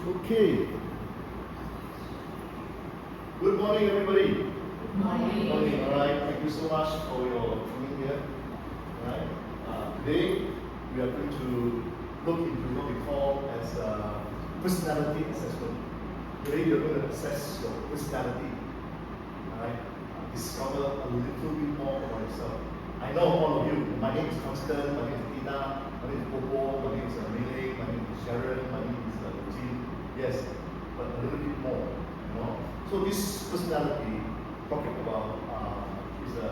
Okay. Good morning, everybody. Good morning. Good morning. All right. Thank you so much for your coming here. All right. Today we are going to look into what we call as personality assessment. Today we are going to assess your personality. All right. Discover a little bit more about yourself. I know all of you. My name is Constant. My name is Tina. My name is Popo. My name is Mele. My name is Sharon. My name is Jean. Yes, but a little bit more. You know. So this personality talking about is a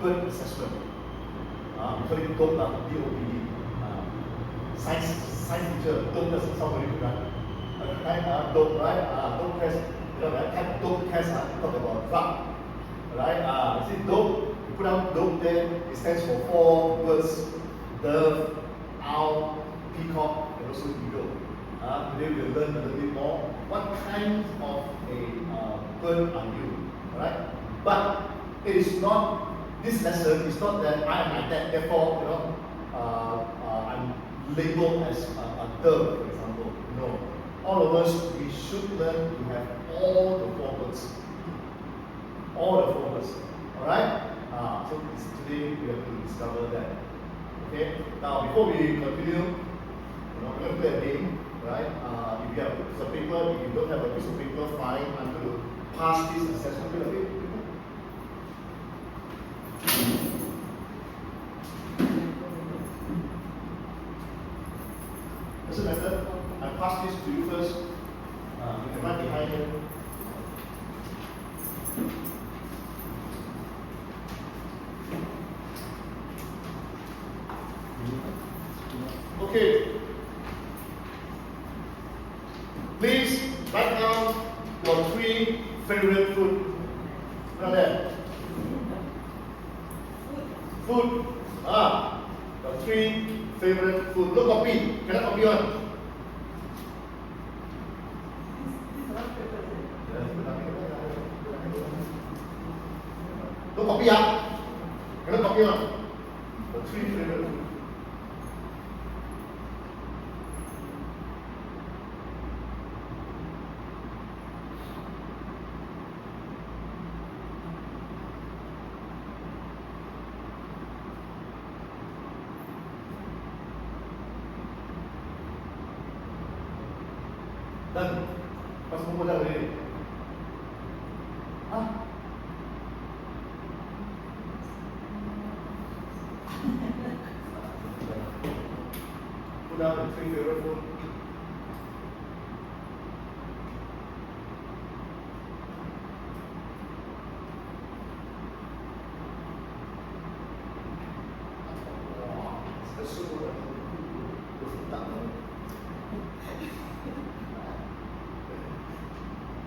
bird assessment. We call it DOPE, D-O-P-E. Science teacher. DOPE doesn't sound very good, right? DOPE, right? DOPE test. You know that type of DOPE test. Talk about drug. Right? See DOPE. You put out DOPE there. It stands for 4 birds: dove, owl, peacock, and also eagle. Today we'll learn a little bit more. What kind of a bird are you? Alright? But it is not, this lesson is not that I am like that, therefore, you know, I'm labeled as a dove, for example. No. All of us, we should learn to have all the 4 birds. All the 4 birds. Alright? So today we have to discover that. Okay? Now, before we continue, we're going to play a game. Right? If you have a piece of paper, if you don't have a piece of paper, fine. I'm going to pass this assessment to you. Doesn't matter. I pass this to you first. You can write behind it. Okay. Please write down your 3 favorite food. Not there. Food. Your 3 favorite food. No copy. Cannot copy one. No copy, Cannot copy one. The 3 favorite food. Done. Pas semua dah boleh. Put down the 3 favorite food.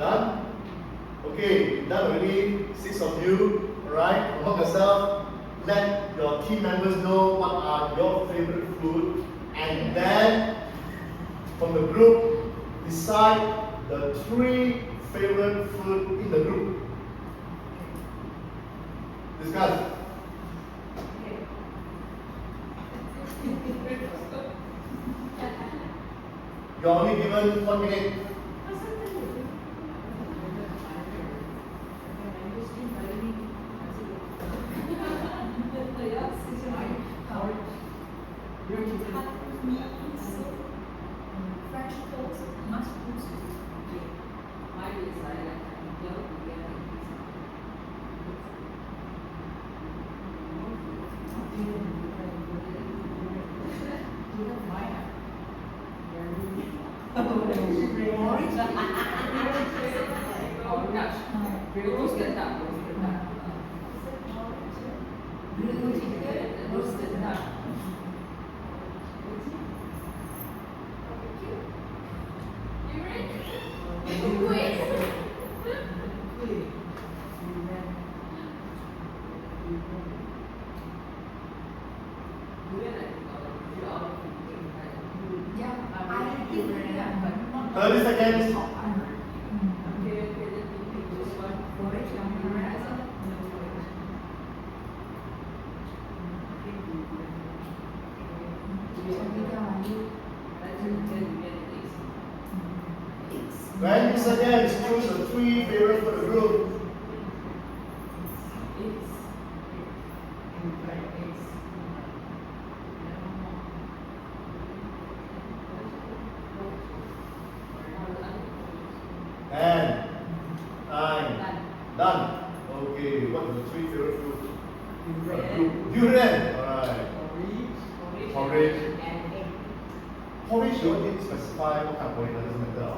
Done? Okay, done already. 6 of you. Alright, among yourself, let your team members know what are your favorite food, and then from the group, decide the 3 favorite food in the group. Discuss. You're only given 1 minute. Yeah, 30 seconds. When you again choose the 3 favorites for the group. And 9. Done. Okay, what are the 3 favorite fruits? Durian. Alright. Porridge. Porridge, you don't need to specify what kind of porridge, that doesn't matter.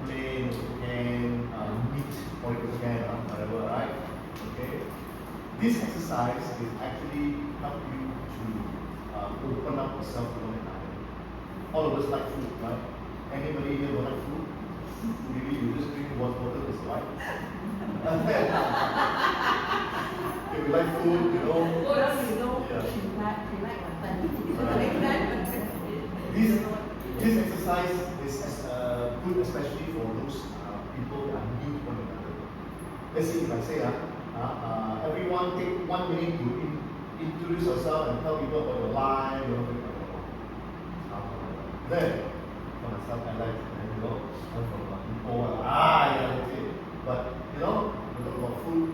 Plain, can, meat, porridge can, whatever, right? Okay. This exercise is actually help you to open up yourself to one another. All of us like food, right? Anybody here don't like food? Maybe you just drink water is right. If you like food, you know. This exercise is good, especially for those people that are new to one another. Let's see if I say everyone take 1 minute to introduce yourself and tell people about your life. Then, for myself, I like, I'm from people. Okay. But we talk about food.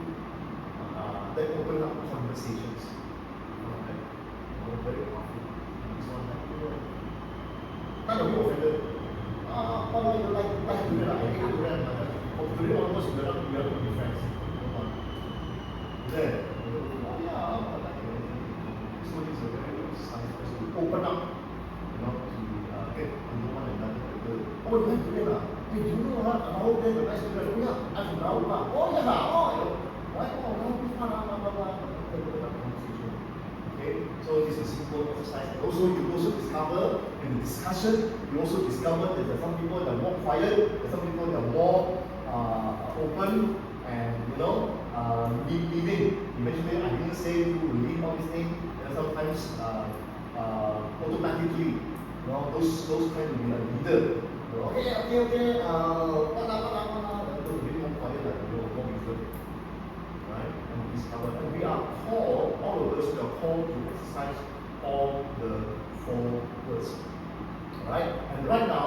They open up conversations. Very powerful. This one, kind of offended. You like durian? I hate durian. Durian almost we are not be friends. Then, this one is a very good sign for us to open up, to get to know one another. Oh, you like durian? Hey, do you know what? How they the nice durian? Oh yeah, I'm from Rahul. Oh yeah, why? Okay, so this is a simple exercise. And also, you also discover in the discussion, you also discover that there are some people that are more quiet, there are some people that are more open, and leading. Eventually, I didn't say who will lead all these things, and sometimes automatically, those kind of be a leader. Okay, really more quiet, more different. Right? And discover. And we are called, all of us, we are called to exercise all the 4 words. Alright? And right now,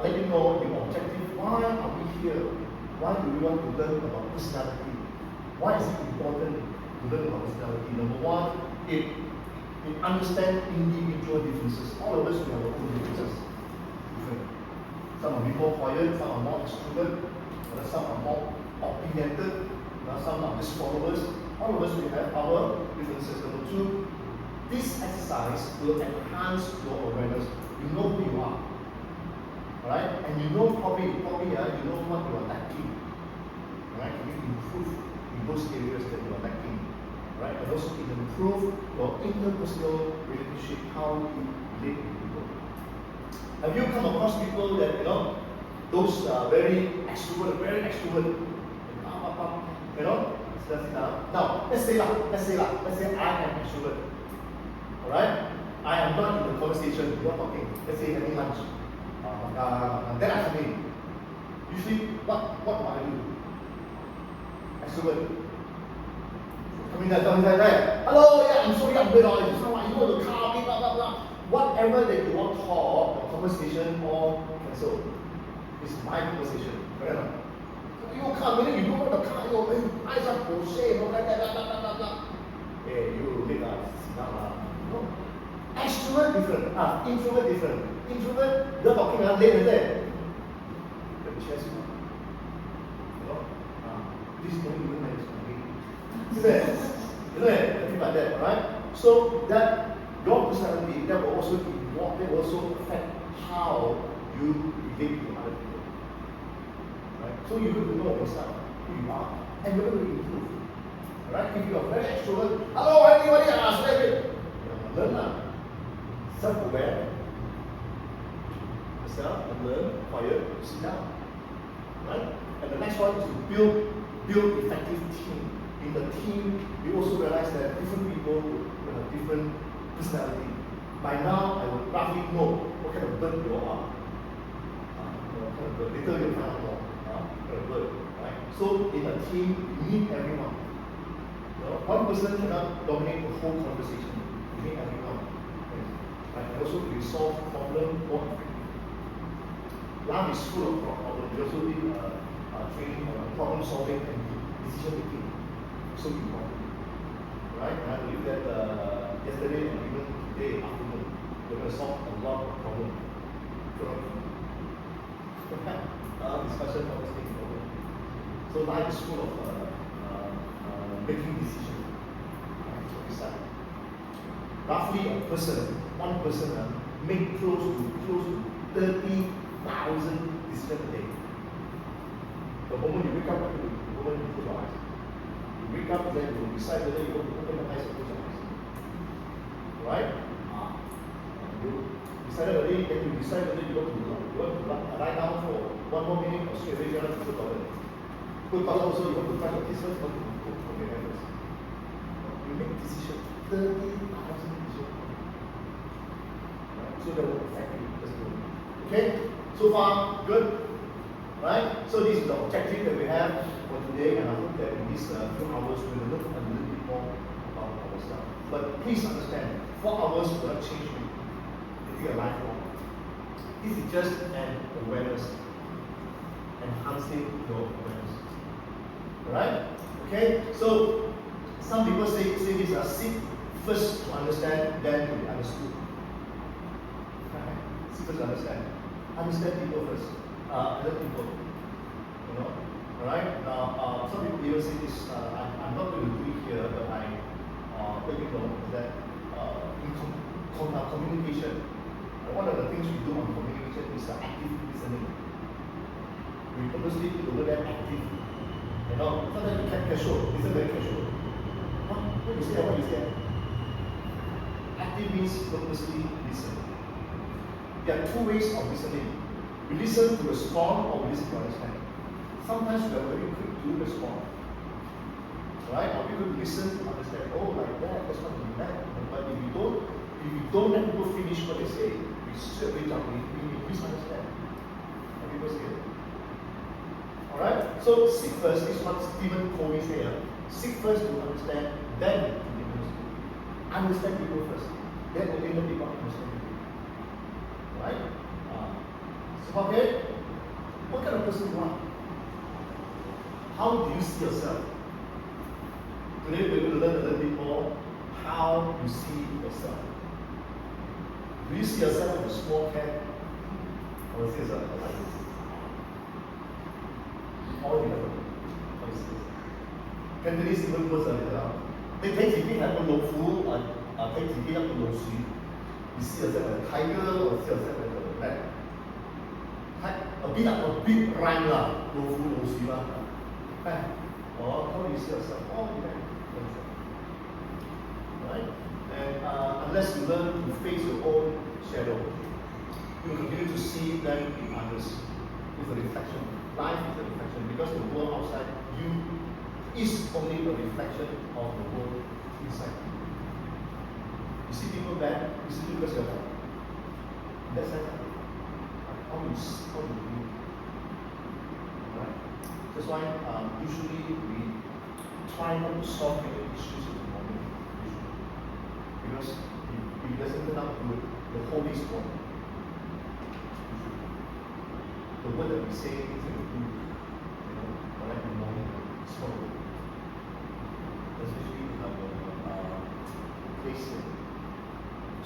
let you know the objective. Why are we here? Why do we want to learn about personality? Why is it important to learn about personality? Number 1, it understands individual differences. All of us, we have our own differences. Different. Some are more quiet, some are more extrovert, some are more opinionated. Some are just followers. All of us will have our differences. Number 2, this exercise will enhance your awareness. You know who you are. Alright? And you know probably you know what you are lacking. Alright? You improve in those areas that you are lacking. Right? And also it improve your interpersonal relationship, how you relate with people. Have you come across people that those very extrovert. Now, let's say I am extrovert. Alright? I am not in the conversation, we are talking. Let's say having lunch. Then I come in. Usually, what do I do? Extrovert. Come in there, hello, yeah, I'm sorry, I'm a bit on. You know the car, blah, blah, blah. Whatever that you want to talk, conversation, or cancel. It's my conversation. Correct? You come in, you go to the car, eyes up, say, blah, blah, blah. Hey, you live no. Extrovert different, introvert different. Introvert, you're talking late and there. Let me chest you. This morning you manage to make isn't it? Something like that, right? So that your personality, that will also affect how you relate to other people. Right? So you need to know yourself, who you are, and you're going to improve. Right? If you are very extrovert, hello everybody, learn now. Self-aware. Yourself and learn, quiet, sit down. Right? And the next one is to build effective team. In the team, we also realize that different people will have different personality. By now, I will roughly know what kind of bird you are. What kind of bird. Later you'll find out more. What kind of bird. Right? So in a team, you need everyone. One person cannot dominate the whole conversation. You need everyone. Right? And also to resolve problem more effectively. Life is full of problems. We also need training on problem solving and decision making. So important. Right? And I believe that yesterday and even today afternoon, we're going to solve a lot of problems. Discussion on this thing. So life is full of making decisions. Decide. Roughly one person make close to 30,000 decisions a day. The moment you wake up, the moment you close your eyes. You wake up, then you decide whether you want to open your eyes or close your eyes. Right? You decided already, then you decide whether you want to lie down for 1 more minute or straight away you want to go to the toilet. Go to the toilet also, you want to touch your kids first, you want to go to your hands. You make decisions, 30,000 decisions. Right? So that will affect you. Okay? So far, good? Right? So this is the objective that we have for today, and I hope that in these few hours we will look a little bit more about ourselves. But please understand, 4 hours will not change you if you are lifelong. This is just an awareness, enhancing your awareness. Right? Okay? So some people say these are seek first to understand, then to be understood. Right? Seek first to understand. Understand people first. Other people. You know? Alright? Now, some people even say this, I'm not going to do it here, but I let you know that in communication, one of the things we do on communication is active listening. We purposely put the word active. You know, sometimes you can't casual, listen very casual. What you say, what you say? Active means purposely listen. There are 2 ways of listening. We listen to respond or we listen to understand. Sometimes we are very quick to respond. Right? Or we will listen to understand. Oh, like that, that's not really that. But if we don't let people finish what they say, we straight away jump in, we misunderstand. Are people see it? Alright? So seek first is what Stephen Covey said. Seek first to understand, then to be understood. Understand people first. Then only the people understand you. Right? So okay, what kind of person you are? How do you see yourself? Today we're going to learn a little bit more how you see yourself. Do you see yourself as a small cat? Or see yourself like this? All the other. How is this? Cantonese even puts a little. They take the bit like a low food, take the bit like a low sweet. You see yourself as a tiger or see yourself as a rat? A bit rhyme lah, low food, low sweet lah. Or how do you see yourself? Oh, yeah. Right? And unless you learn to face your own shadow, you will continue to see them in others. It's a reflection. Life is a reflection because the world outside you is only a reflection of the world inside. You see people bad, you see people because you're bad. That's like how you do. Right? That's why usually we try not to solve any issues in the moment. Because if it doesn't turn out good, the whole is wrong. The word that we say is going to do, right in the morning, it's wrong. Especially in our place here.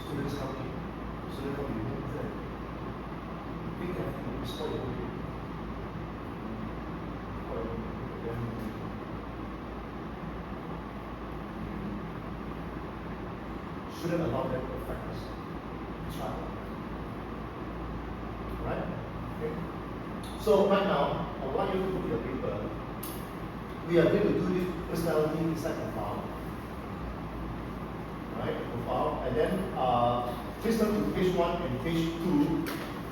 Students come in, be careful, spoil your day. Shouldn't allow them to affect us. Try. Right? Okay. So right now, I want you to look at your paper. We are going to do this personality inside profile. Right? Profile. And then please turn to page 1 and page 2.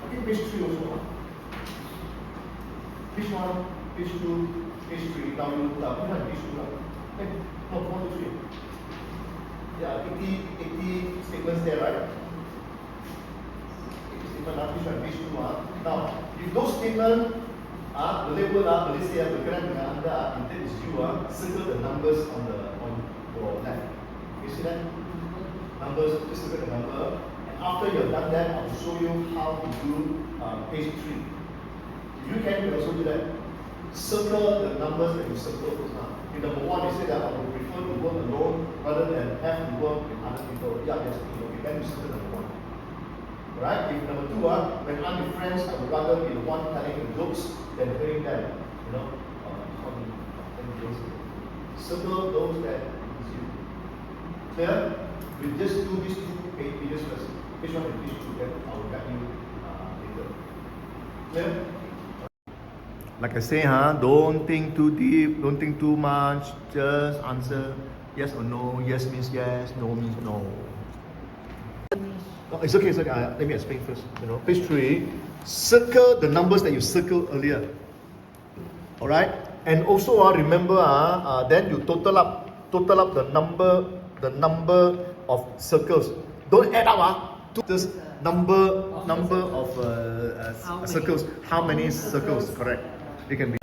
I think page 3 also. Page 1, page 2, page 3. Now you put on page 2. Hey, no, 1 to 3. Yeah, 80 statements there, right? 80 statements, page 1, page 2. Now, if those statements boleh buat boleh saya berkenaan dengan anda, intent is you, circle the numbers on your left. You see that? Numbers, just circle the number. And after you've done that, I'll show you how to do page 3. you can also do that. Circle the numbers that you circle just now. In number one, you say that I would prefer to work alone rather than have to work with other people. Yeah, that's me. Okay, then you circle number one. Right? If number two, when I'm with friends, I would rather be the one telling the jokes than hearing them. You know, circle those that please you. Clear? We just do these two pages first. Which one is these two? Then I will guide you later. Clear? Like I say, don't think too deep, don't think too much, just answer yes or no. Yes means yes, no means no. Oh, it's okay, let me explain first. Page 3, circle the numbers that you circled earlier. Alright? And also remember, then you total up the number of circles. Don't add up, just number of circles. How many circles? Correct. It can be.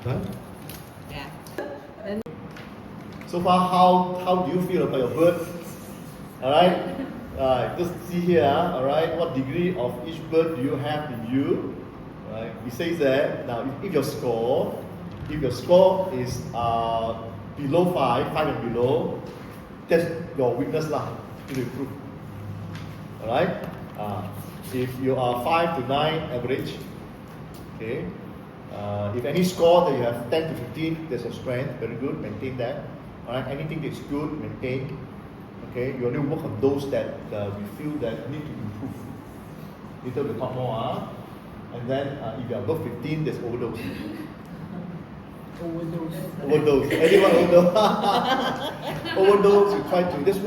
Done? Yeah. So far, how do you feel about your bird? Alright? Just see here, alright, what degree of each bird do you have in you? Right? It says that, now if your score is below 5 and below, that's your weakness lah, to improve. Alright? If you are 5 to 9 average, okay, if any score that you have 10 to 15, there's a strength, very good, maintain that. Alright, anything that's good, maintain. Okay, you only work on those that we feel that need to improve. Later we'll talk more. And then if you're above 15, there's overdose. Overdose. Anyone overdose? Overdose, you try to. That's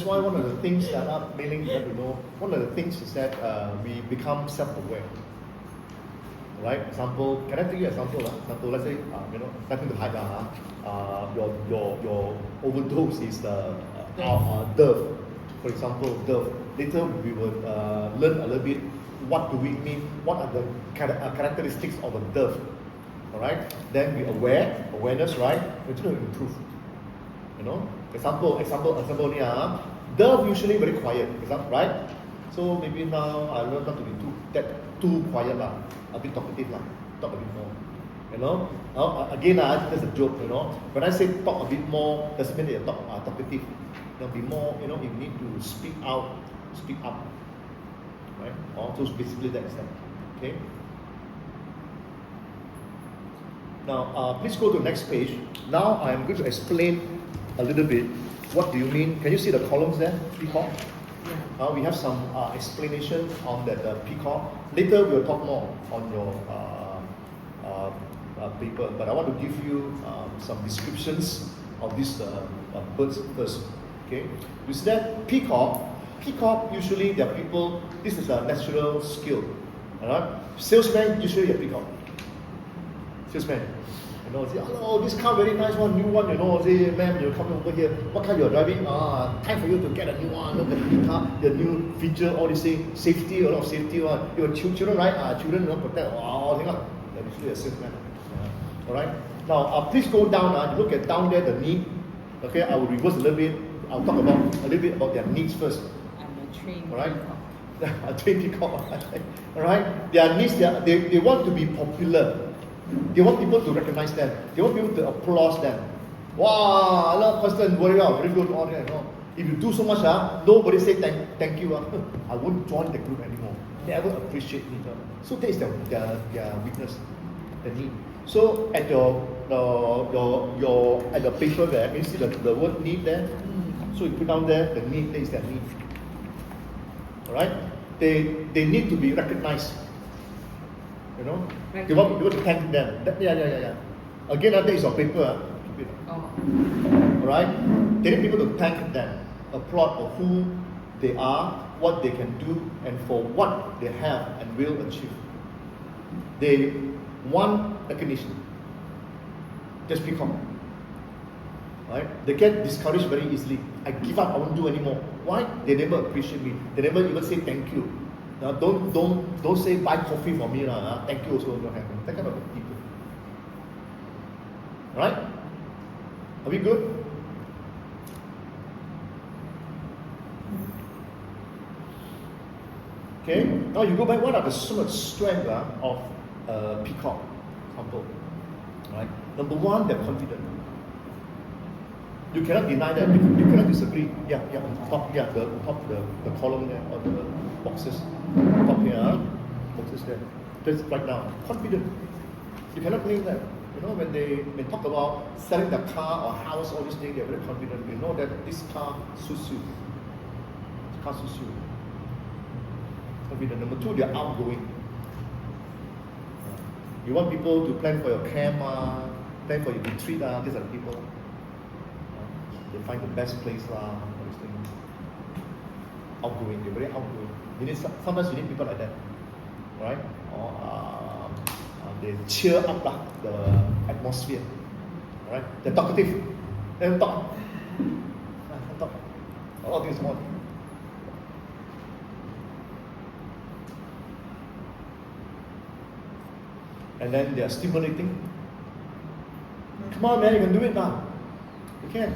why one of the things that are mailing you have to know. One of the things is that we become self-aware. Right? Example, can I take you an example? Example, let's say, nothing to hide. Your overdose is Dove. For example, Dove. Later we will learn a little bit what do we mean, what are the characteristics of a Dove. Alright? Then we awareness, right? We're trying to improve. Example here. Dove usually very quiet, right? So maybe now I learn not to be too quiet lah. A bit talkative lah. Talk a bit more. Again, that's a joke. When I say talk a bit more, doesn't mean that you're talkative. Be more. You need to speak up, right? So basically that's that. Okay. Now, please go to the next page. Now I am going to explain a little bit. What do you mean? Can you see the columns there? Peacock. We have some explanation on that peacock. Later we'll talk more on your paper, but I want to give you some descriptions of these birds first. Okay, you see that peacock usually they are people. This is a natural skill. Alright, salesman usually a peacock. Salesman. Say, hello, this car very nice one, new one, say, ma'am, you're coming over here. What car you're driving? Time for you to get a new one, look at the new car, the new feature, all this thing, safety, a lot of safety one. Your children, right? Children protect, they're usually a salesman. Alright? Now, please go down, look at down there, the knee. Okay, I will reverse a little bit. I'll talk about a little bit about their needs first. I'm a trained Alright? peacock. A trained peacock. Alright? Their needs, they want to be popular. They want people to recognize them. They want people to applaud them. Wow, I love person very well, very good. All that, If you do so much, nobody say thank you. I won't join the group anymore. They ever appreciate me. So that is their weakness, the need. So at your at the paper there, you see the word need there. So you put down there the need. That is their need. All right. They need to be recognized. They want people to thank them. Yeah. Again, that is your paper. Alright? They need people to thank them, applaud for who they are, what they can do, and for what they have and will achieve. They want recognition. That's peacock. Right? They get discouraged very easily. I give up, I won't do anymore. Why? They never appreciate me. They never even say thank you. Don't say buy coffee for me. Thank you also don't happen. That kind of people. Right? Are we good? Okay, now you go back, what are the strengths of peacock? Example, right? Number one, they're confident. You cannot deny that. You cannot disagree. Yeah, the column there, or the boxes, top here, boxes there. Just right now, confident. You cannot claim that. You know, when they talk about selling the car or house, all these things, they're very confident. You know that this car suits you. This car suits you. Confident. Number two, they're outgoing. You want people to plan for your camp, plan for your retreat. These are the people. They find the best place, all these things. Outgoing. They're very outgoing. Sometimes you need people like that, right? Or they cheer up the atmosphere. Right? They're talkative. They don't talk. Talk. A lot of things more. And then they are stimulating. Come on, man, you can do it now. You can.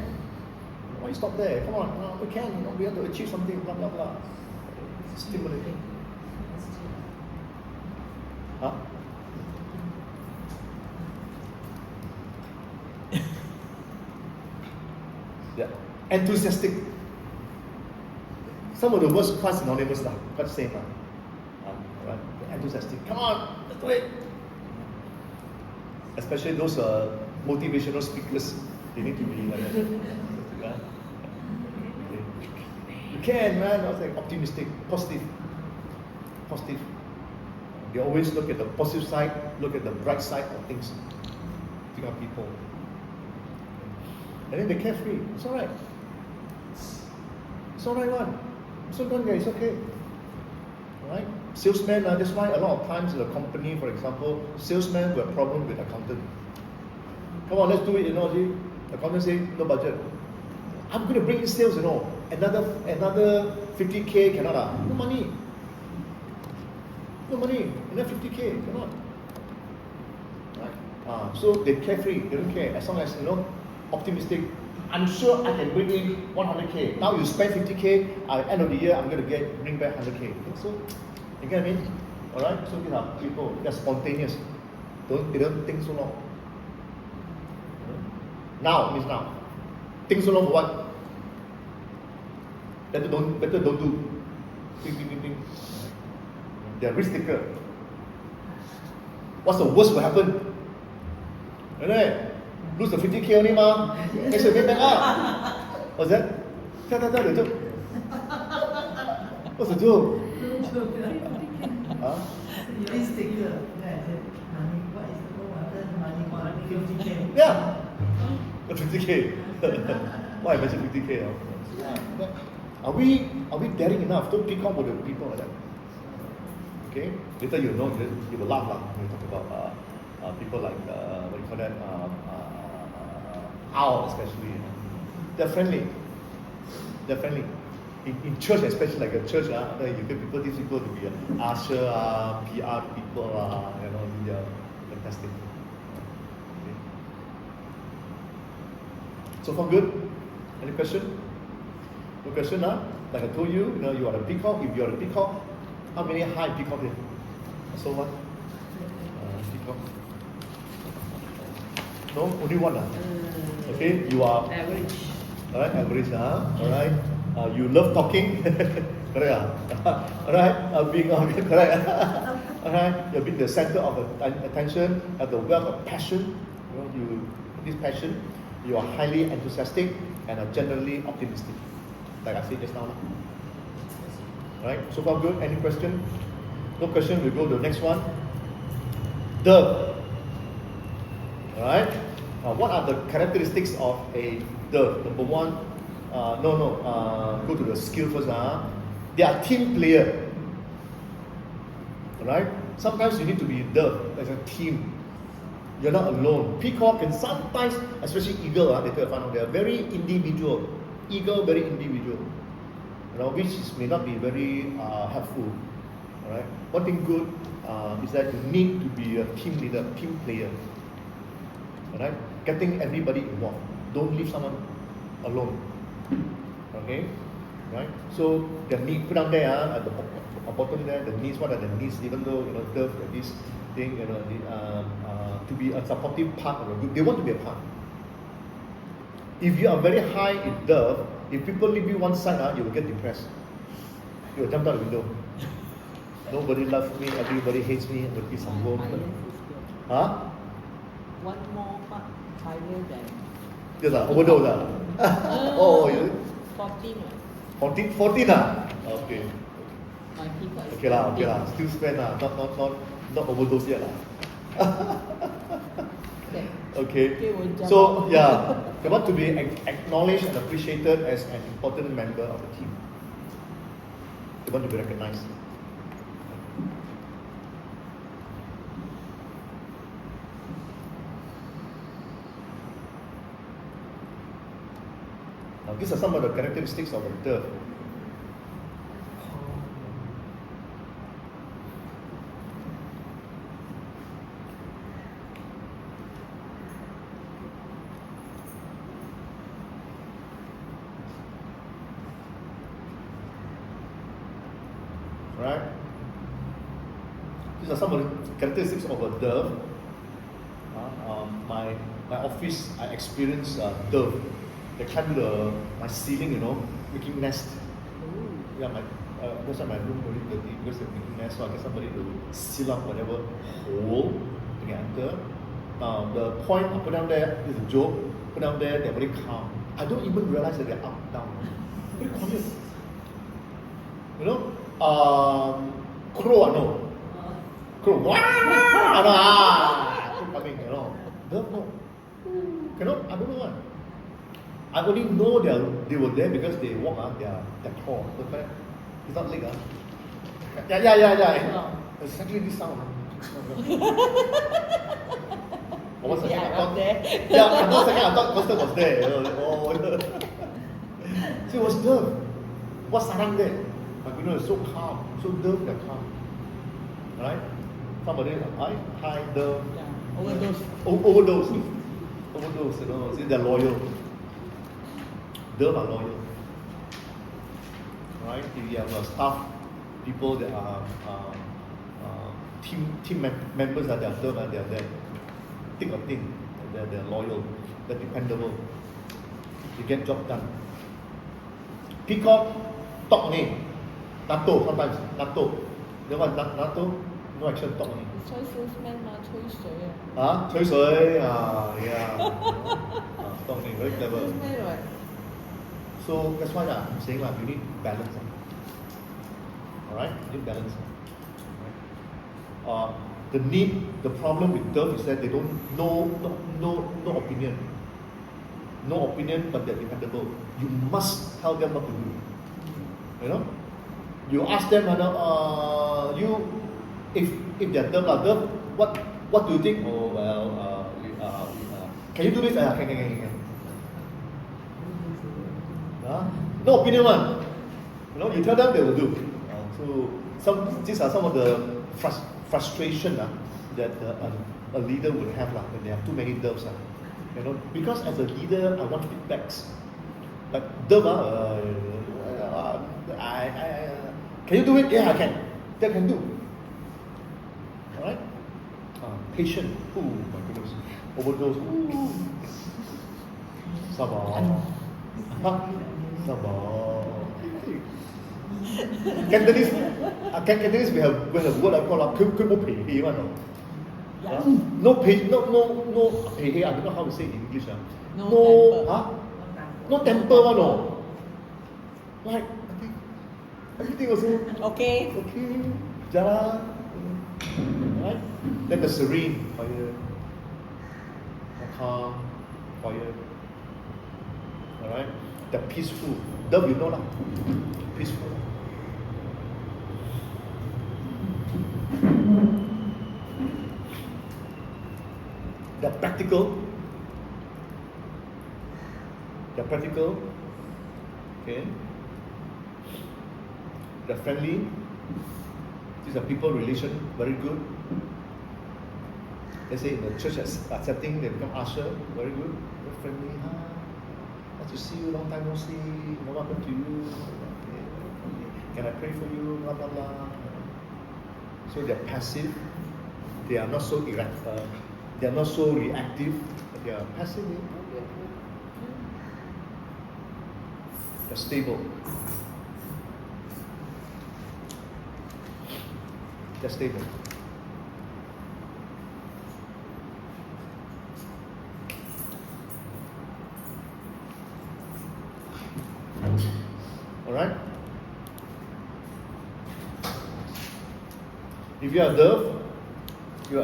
Why you stop there? Come on, we can. We have to achieve something. Blah blah blah. Stimulating. Huh? Yeah. Enthusiastic. Some of the words quite synonymous, quite same. Right? Enthusiastic. Come on, let's do it. Especially those motivational speakers, they need to be like that. You can, man. I was like optimistic, positive. They always look at the positive side, look at the bright side of things. Think of people. And then they're carefree. It's alright. It's alright, one. It's okay. It's okay. Right? Salesmen, that's why a lot of times in a company, for example, salesmen will have problem with accountant. Come on, let's do it, see. The accountant say, no budget. I'm going to bring in sales, another 50k, cannot. No money. Another 50k, cannot. Right? So they're carefree, they don't care. As long as, optimistic. I'm sure I can bring in 100k. Now you spend 50k, at the end of the year, I'm going to bring back 100k. So, you get what I mean? Alright? So these are people, they're spontaneous. They don't think so long. Now means now. Think so long for what? Better don't do. Think. They're risk taker. What's the worst will happen? Right? Lose the 50k only Next year get back up. What's that? Tell the joke. What's the joke? Risk taker. Money. What is the word? Money. 50k. Yeah. 50k. Why I mentioned 50k? Are we daring enough? Don't pick on with the people like that. Okay? Later you will laugh when you talk about people like what do you call that? Owl especially. They're friendly. In church, especially like a church, you get these people to be usher, PR people, they're fantastic. Okay. So far good? Any question? No question, Like I told you, you are a peacock. If you are a peacock, how many high peacock is? So what? Peacock. No, only one. Okay, you are Average. Alright, average. Alright. You love talking. Correct. Alright. Being correct. Alright. You're being the center of attention, have the wealth of passion. This passion. You are highly enthusiastic and are generally optimistic. Like I said just now. Right? So far good. Any question? No question. We'll go to the next one. Dove. Alright. What are the characteristics of a dove? Number one, go to the skill first. They are team player. Alright? Sometimes you need to be dove as a team. You're not alone. Peacock can sometimes, especially eagle, later I find out they are very individual. Eagle very individual. Which may not be very helpful. Alright. One thing good is that you need to be a team leader, team player. Alright. Getting everybody involved. Don't leave someone alone. Okay. Right. So the need put down there at the bottom there, the needs. What are the needs? Even though Dove this thing, to be a supportive part of a group, they want to be a part. If you are very high in Dove, if people leave you one side, you will get depressed. You will jump out the window. Nobody loves me, everybody hates me, there will be some work. Huh? One more part higher than. Yes, overdose. Oh, yeah. 14. 14 Okay. My people is Okay lah. Still spend not overdose yet lah. Okay. So yeah, they want to be acknowledged and appreciated as an important member of the team. They want to be recognized. Now these are some of the characteristics of a Dove. Right? These are some of the characteristics of a Dove. My office, I experienced Dove. They climb to my ceiling, making nest. Yeah, that's why my room very dirty because they're making nest. So I get somebody to seal up whatever hole they can enter. Now the point I put down there is a joke. Put down there, they're very calm. I don't even realize that they're up down. Very quiet. Crow, no. Crow, crow coming, Dove, no. Cannot, I don't know why. I only know they were there because they walk, their claw. It's not leg, Yeah. It's exactly this sound. For 1 second, I thought. Yeah, for 1 second, I thought Costa was there. So it was Dove. What's sarang there? But it's so calm, so Dove, they're calm. Right? Somebody, hi, Dove. Yeah, overdose. Overdose, see, they're loyal. Dove are loyal. Right? If you have staff, people that are team members that are Dove, they are there. Thick or thin, they're loyal, they're dependable. They get job done. Peacock, talk only. NATO sometimes. NATO. You know what NATO? No action, talk only. 吹 salesman 嘛，吹水吹水yeah. Talk only, very clever. So that's why I'm saying you need balance. Alright? You need balance. The problem with Dove is that they don't no opinion. No opinion, but they're dependable. You must tell them what to do. You ask them if they're Dove, what do you think? Oh well, can you do this? Can. No opinion one. You tell them they will do. So these are some of the frustration that a leader would have when they have too many Doves. Because as a leader, I want feedbacks. But Dove, can you do it? Yeah, I can. That can do. Alright? Patient. Oh my goodness. Overdose. Sabar. Sabar. Cantonese we have a word I call pei one. No pei, no pei. I don't know how to say it in English. No temper one. Like everything also okay. Jalan. Right? Then the serene, quiet, calm, quiet. Alright? The peaceful. Dove, lah. Peaceful. They're practical. They're practical. Okay. They're friendly. These are people relation very good. Let's say in the church setting, they become usher, very good, very friendly. Nice to see you, long time no see. What happened to you? Okay. Can I pray for you? Blah blah blah. So they're passive. They are not so they are not so reactive. They are passive. They're stable. They're stable. Alright? If you are a dove, you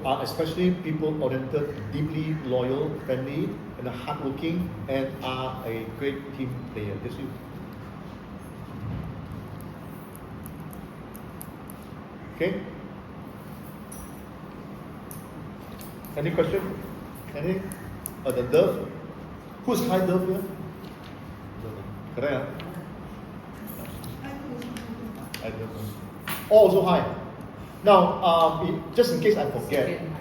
are especially people-oriented, deeply loyal, friendly, and hardworking, and are a great team player. That's you. Okay? Any question? Any? The dove? Who's high dove here? Correct? Huh? I don't know. Oh, also high. Now, just in case I forget. Second.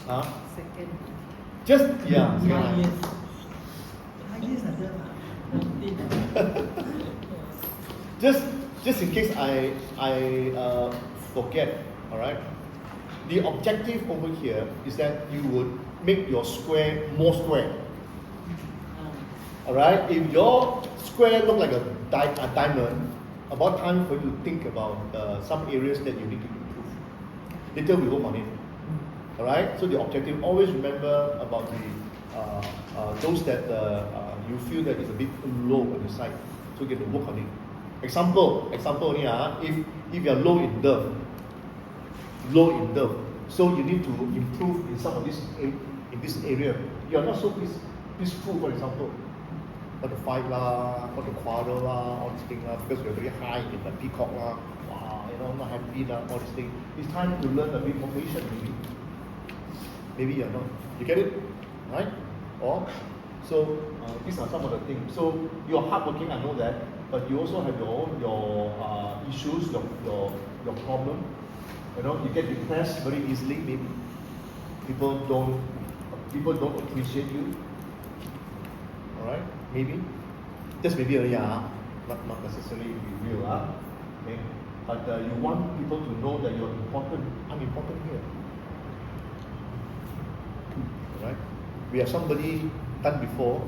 Huh? Second. Just, yeah. second high. Highest. Highest ada Just in case I forget, all right. The objective over here is that you would make your square more square. All right. If your square look like a diamond, about time for you to think about some areas that you need to improve. Later we work on it. All right. So the objective, always remember about the those that you feel that is a bit low on the side. So you get to work on it. Example only. If you are low in dove, so you need to improve in some of this in this area. You are not so peaceful, for example. Want to fight lah, want to quarrel lah, all these things lah, because you're very high in the peacock lah. Wow, not happy lah, all these things. It's time to learn a bit more patience, maybe. Maybe you're not. You get it, right? Or so these are some of the things. So you're hardworking, I know that, but you also have your issues, your problem. You get depressed very easily. Maybe people don't appreciate you. All right. Maybe. Just maybe, not necessarily you will, okay? But you want people to know that you're important. I'm important here. Right? We have somebody done before,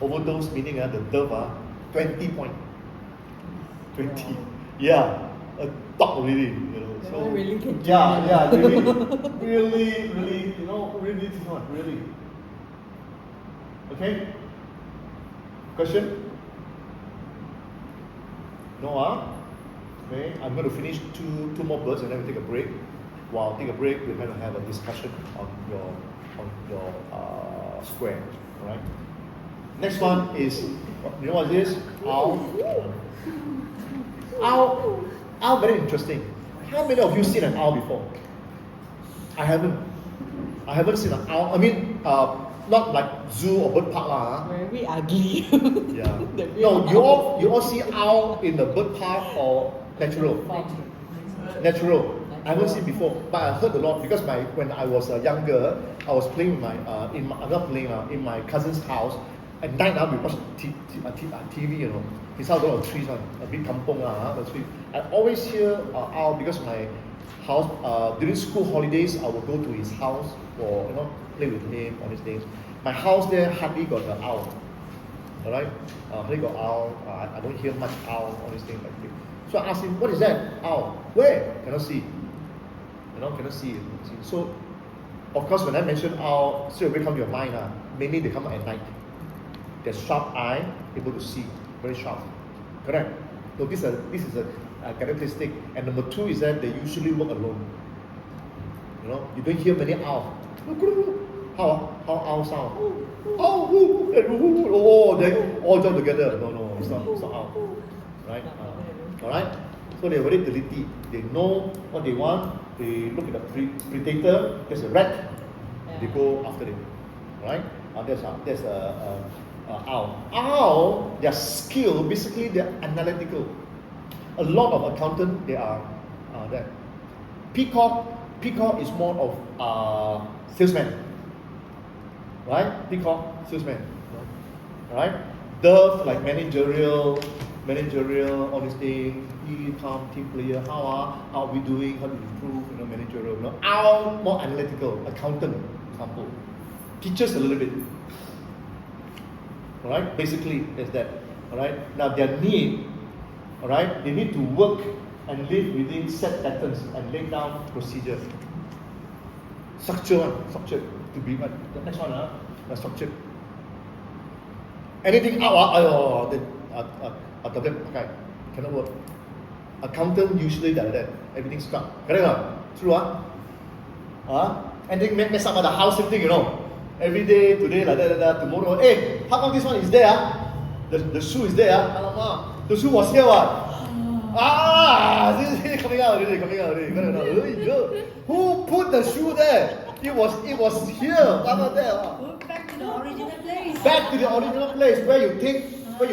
overdose, meaning the dove, 20 point. 20. Yeah, a dog already, That So, one really can really, this one, really. Okay? Question? No, Okay, I'm going to finish two more birds and then we take a break. While take a break, we're going to have a discussion on your square. Alright? Next one is, you know what it is? Owl. Owl, very interesting. How many of you seen an owl before? I haven't seen an owl. I mean, not like zoo or bird park lah. Very ugly. Yeah. The No, real you all see owl in the bird park or natural? Natural. I haven't seen before, but I heard a lot because when I was younger, I was playing with in my cousin's house. At night we watch TV. His house got trees, a big kampong the tree. I always hear owl because my house during school holidays I will go to his house for play with him on these things. My house there hardly got the owl. Alright? Hardly got owl. I don't hear much owl, all these things like this. So I asked him, what is that? Owl. Where? Cannot see. Cannot see. So of course when I mention owl, straight away come to your mind. Mainly they come at night. They're sharp eye, able to see. Very sharp. Correct? So this is a characteristic. And number two is that they usually work alone. You don't hear many owls. How owl sound? They all join together. No, it's not owl. Right? Alright? So they're very teliti. They know what they want they look at the predator, there's a rat, they Yeah. go after it, right? There's a owl. Owl, their skill, basically they're analytical. A lot of accountants, they are that. Peacock is more of salesman, right? Peacock, salesman, right? Dove, like managerial, all these things. Calm, team player. How are we doing? How to improve? Managerial. Owl, more analytical, accountant, example. Teachers a little bit. All right, basically is that. All right. Now their need, all right, they need to work and live within set patterns and lay down procedures. Structure to be what? The next one, structure. Anything out, okay, cannot work. Accountant usually like that. Everything stuck. Correct or not? True, and they mess up the house, same thing, Every day, today, like that, tomorrow, hey, how come this one is there? The shoe is there. The shoe was here, what? This is coming out already. Who put the shoe there? It was here, not there. Back to the original place. Back to the original place where you take, put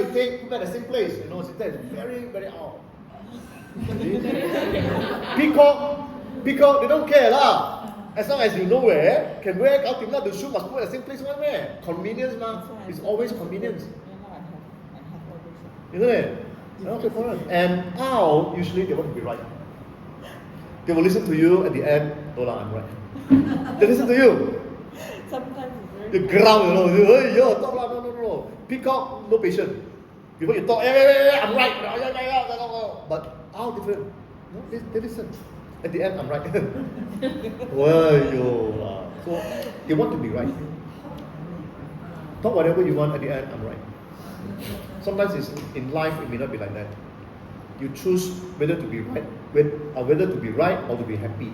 back the same place. So that's very, very odd. Peacock, they don't care lah. As long as you know where, can wear out, if not the shoe must put at the same place one where. Convenience ma. It's always convenience. Yeah, I have all this. Isn't it? Okay, for us. And owl, usually they want to be right. They will listen to you at the end, no lah, I'm right. They listen to you. Sometimes it's The very ground, hey, yo, talk lah, no. Peacock, no patience. Before you talk, I'm right. But owl different. No, they listen. At the end, I'm right. So they want to be right. Talk whatever you want, at the end, I'm right. Sometimes it's in life, it may not be like that. You choose whether to be right, whether to be right or to be happy.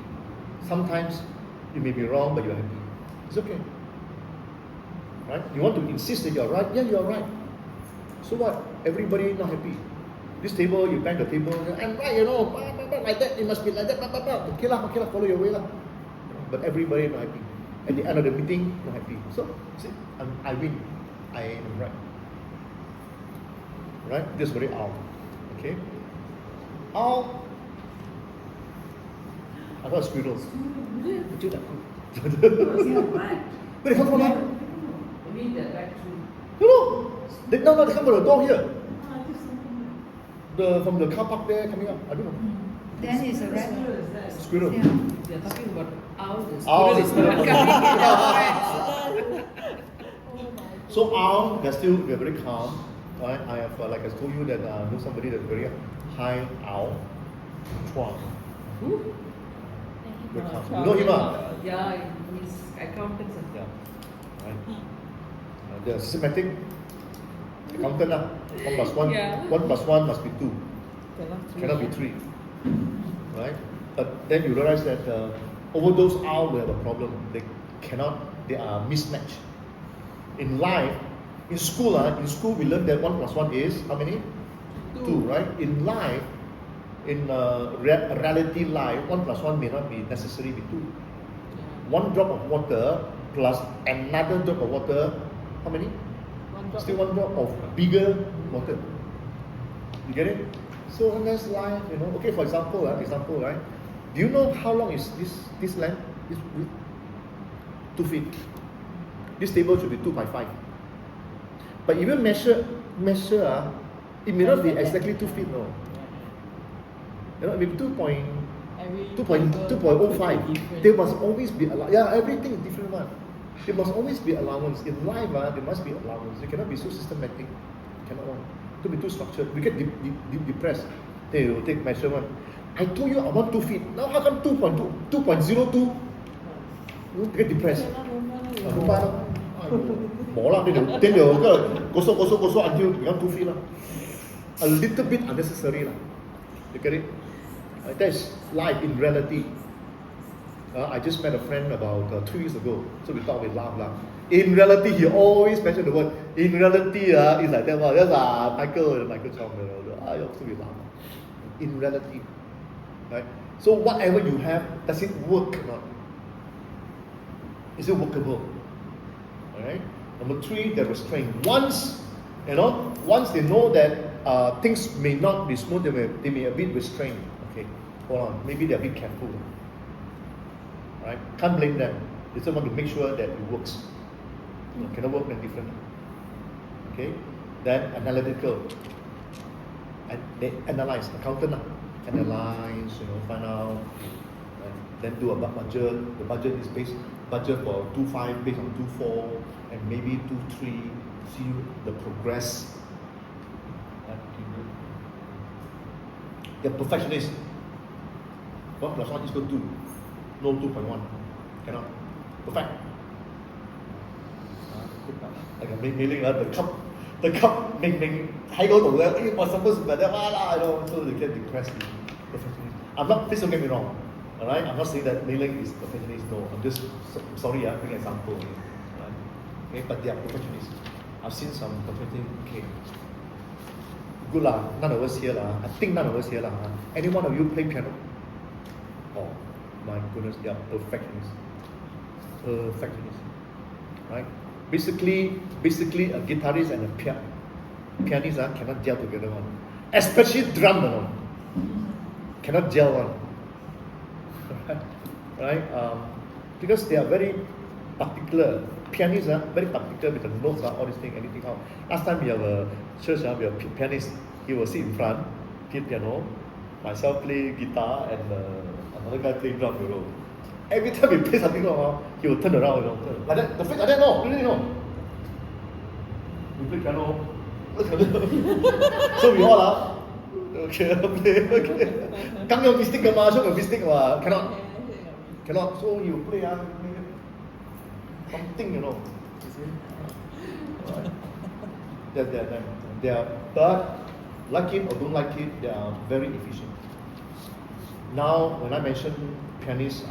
Sometimes you may be wrong, but you're happy. It's okay. Right? You want to insist that you're right? Yeah, you're right. So what? Everybody not happy. This table, you bang the table, I'm right, like that, it must be like that, okay lah, follow your way lah. But everybody not happy. At the end of the meeting, not happy. So, see, I win. I am right. Right? This is very owl. Okay? Owl. I thought squirrels. Betul tak? Where they come from? You mean the back to? No. They come from the door here. From the car park there coming up. I don't know. Then it's a rat. Squirrel. Yeah. They're talking about owl. Owl. Oh my So owl, they're very calm. Right? I have, like I told you that I know somebody that's very high owl. Chuang. Who? Very calm. You know him, Yeah, he's accountants. Yeah. Right. They're systematic. Accountant lah. 1 plus 1. Yeah. 1 plus 1 must be 2. Cannot be 3. Right? But then you realize that over those owls will have a problem. They are mismatched. In life, in school we learn that 1 plus 1 is how many? 2, right? In life, in reality life, 1 plus 1 may not be necessarily be 2. 1 drop of water plus another drop of water, how many? Still 1 drop of bigger water. You get it? So sometimes life, okay, for example, right? Do you know how long is this land? This width? 2 feet. This table should be 2 by 5. But if you measure, it may not be exactly 2 feet, no. It may be 2.05. There must always be everything is different one. There must always be allowance. In life, there must be allowance. You cannot be so systematic. Cannot one. To be too structured. We get depressed. Then you take measurement. I told you I want 2 feet. Now how come 2.02? You get depressed. More lah. Then you gosok until you become 2 feet lah. A little bit unnecessary lah. You get it? That's life in reality. I just met a friend about 2 years ago, so we thought we laugh. In reality, he always mentioned the word. In reality, it's like that. That's Michael Chong. So we laugh. In reality, right? So whatever you have, does it work or not? Is it workable? Alright? Number 3, the restraint. Once they know that things may not be smooth, they may a bit restrained. Okay, hold on, maybe they're a bit careful. Right? Can't blame them. They just want to make sure that it works. It cannot work any different. Okay? Then analytical. And they analyze, accountant, analyze, find out, right? Then do a budget. The budget is budget for 2.5 based on 2.4 and maybe 2.3. See the progress. They're perfectionists. 1 plus 1 is equal to 2. No 2.1. Cannot. Perfect. Like a mailing the cup 明明喺嗰度嘅，我 supposed to be there so they get depressed. Perfectionist. Please don't get me wrong. Alright, I'm not saying that mailing is perfectionist. No, I'm just sorry. Bring an example. Right? Okay, but they are perfectionists. I've seen some perfectionists. Okay, good lah. None of us here lah. I think none of us here lah. Any one of you play piano? Oh my goodness, they are perfectionists. Perfectionists. Right? Basically, a guitarist and a pianist cannot gel together one. Especially drum, cannot gel one. Right? Because they are very particular. Pianists are very particular with the notes, all these things, anything out. Last time we have a church, we have a pianist. He will sit in front, play piano. Myself play guitar, and another guy play drum. Every time we play something wrong, he will turn around, like that. The face like that, no, really no. We play piano. So we all okay, okay. Come your mistake, show your mistake, cannot. So you play, something, you see. They are, but like it or don't like it, they are very efficient. Now, when I mention pianist,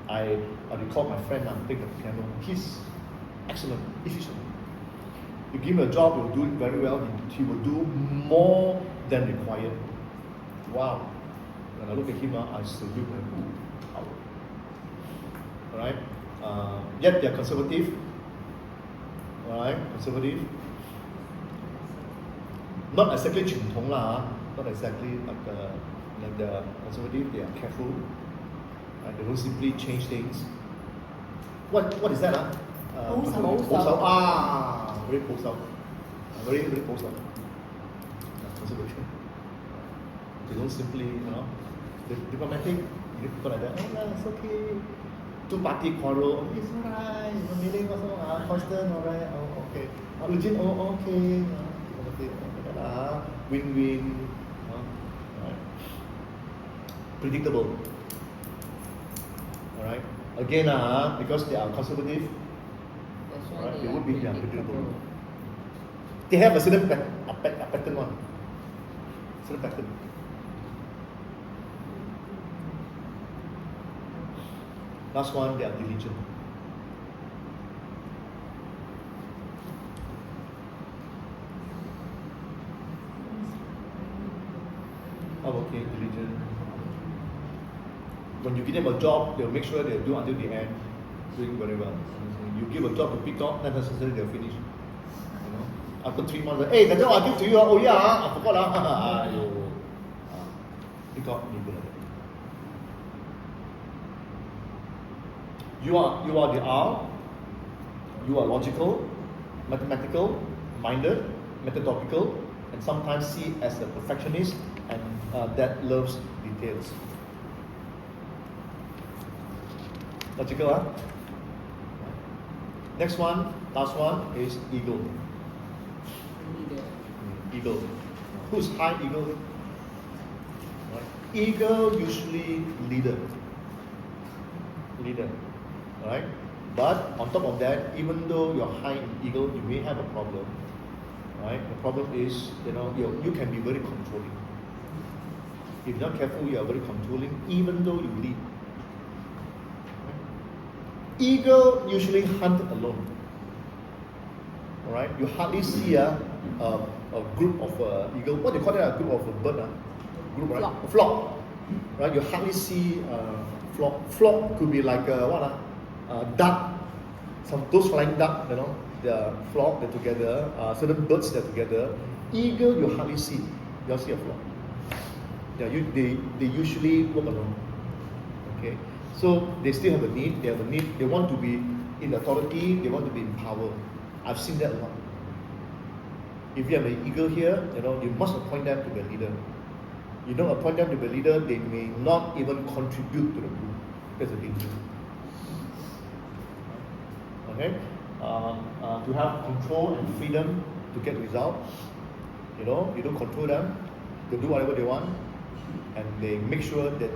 I recall my friend playing the piano. He's excellent, efficient. You give him a job, he'll do it very well. He will do more than required. Wow. When I look at him, I salute him. Alright? Yet they're conservative. Alright? Conservative. Not exactly 傳統啦, not exactly like they're conservative, they are careful. They don't simply change things. What is that? 保守 very 保守 very 保守 conservative. They don't simply, they're diplomatic. People like that, it's okay. 2-party quarrel, it's alright. Meeting also, constant, alright. Okay. Legit, okay. Win-win. Predictable. Alright. Again, because they are conservative, right, they would be predictable. They have a certain pattern one. Certain pattern. Last one, they are diligent. Okay, diligent. When you give them a job, they'll make sure they do until the end, doing very well. You give a job to pick up, not necessarily they'll finish. After 3 months, hey, the job I give to you, oh yeah, I forgot. Pick up, you are the R. You are logical, mathematical, minded, methodological, and sometimes C as a perfectionist, and that loves details. Logical, Next one, last one is ego. Ego. Who's high ego? Right. Ego usually leader. Right? But on top of that, even though you're high in ego, you may have a problem. Right? The problem is, you can be very controlling. If you're not careful, you are very controlling, even though you lead. Ego usually hunt alone. Alright? You hardly see a group of eagle. What do you call it? A group of a bird? Group, right? A flock. right? You hardly see flock. Flock could be like duck, those flying duck, the flock they're together. Certain birds they're together. Eagle you hardly see. You'll see a flock. Yeah, they usually work alone. Okay, so they still have a need. They have a need. They want to be in authority. They want to be in power. I've seen that a lot. If you have an eagle here, you must appoint them to be a leader. You don't appoint them to be a leader, they may not even contribute to the group. That's a danger. Okay, to have control and freedom to get results. You don't control them. They do whatever they want, and they make sure that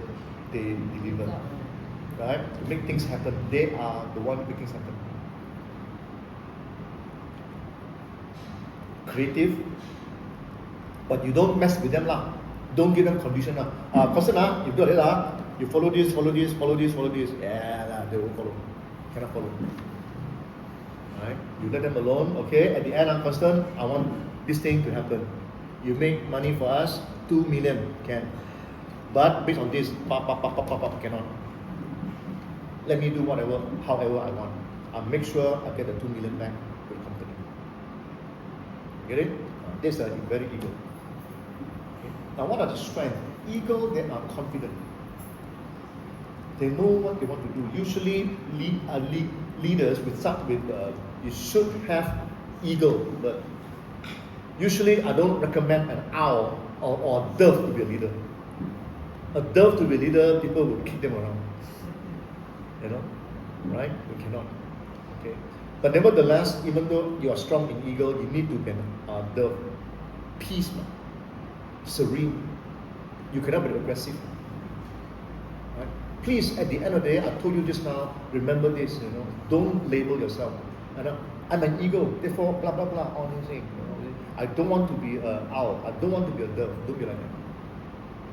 they deliver. Right? To make things happen, they are the one making things happen. Creative, but you don't mess with them lah. Don't give them condition lah. Person you do it you follow this. Yeah, they won't follow. Cannot follow. Right? You let them alone. Okay. At the end, constant. I want this thing to happen. You make money for us, 2 million can. But based on this, cannot. Let me do however I want. I'll make sure I get the 2 million back to the company. Get it? This is very ego. Okay. Now, what are the strengths? Ego, they are confident. They know what they want to do. Usually, leaders you should have ego, but usually I don't recommend an owl or a dove to be a leader. A dove to be a leader, people will kick them around. Right? You cannot. Okay. But nevertheless, even though you are strong in ego, you need to be a dove. Peace, serene. You cannot be aggressive. Right? Please, at the end of the day, I told you just now, remember this, don't label yourself. I'm an ego, therefore blah blah blah, all these things. I don't want to be an owl, I don't want to be a dove. Don't be like that.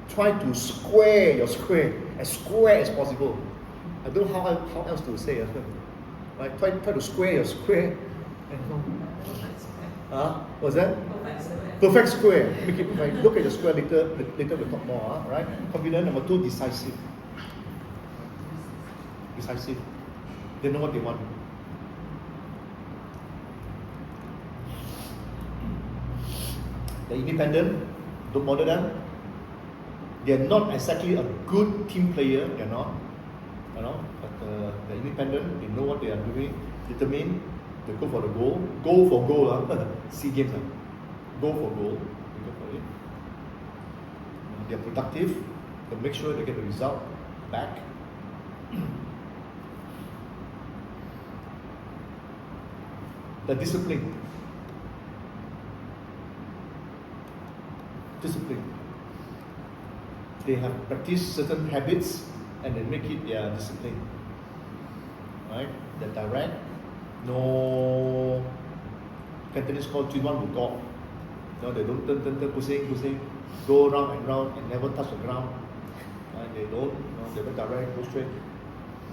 Try to square your square as possible. I don't know how else to say it. Right? Try to square your square. What's that? Perfect square. Make it right. Look at the square later we'll talk more. Right? Confident. Number 2, decisive. Decisive. They know what they want. They're independent. Don't bother them. They're not exactly a good team player. They're not. But they're independent. They know what they are doing. Determined. They go for the goal. Go for goal. SEA Games. Go for goal. They go for it. They're productive. They make sure they get the result back. The discipline. They have practiced certain habits and they make it their discipline. Right? They're direct. No Cantonese called 轉彎抹角. No, they don't turn, pushing, go round and round and never touch the ground. Right? They don't. They're very direct, go straight.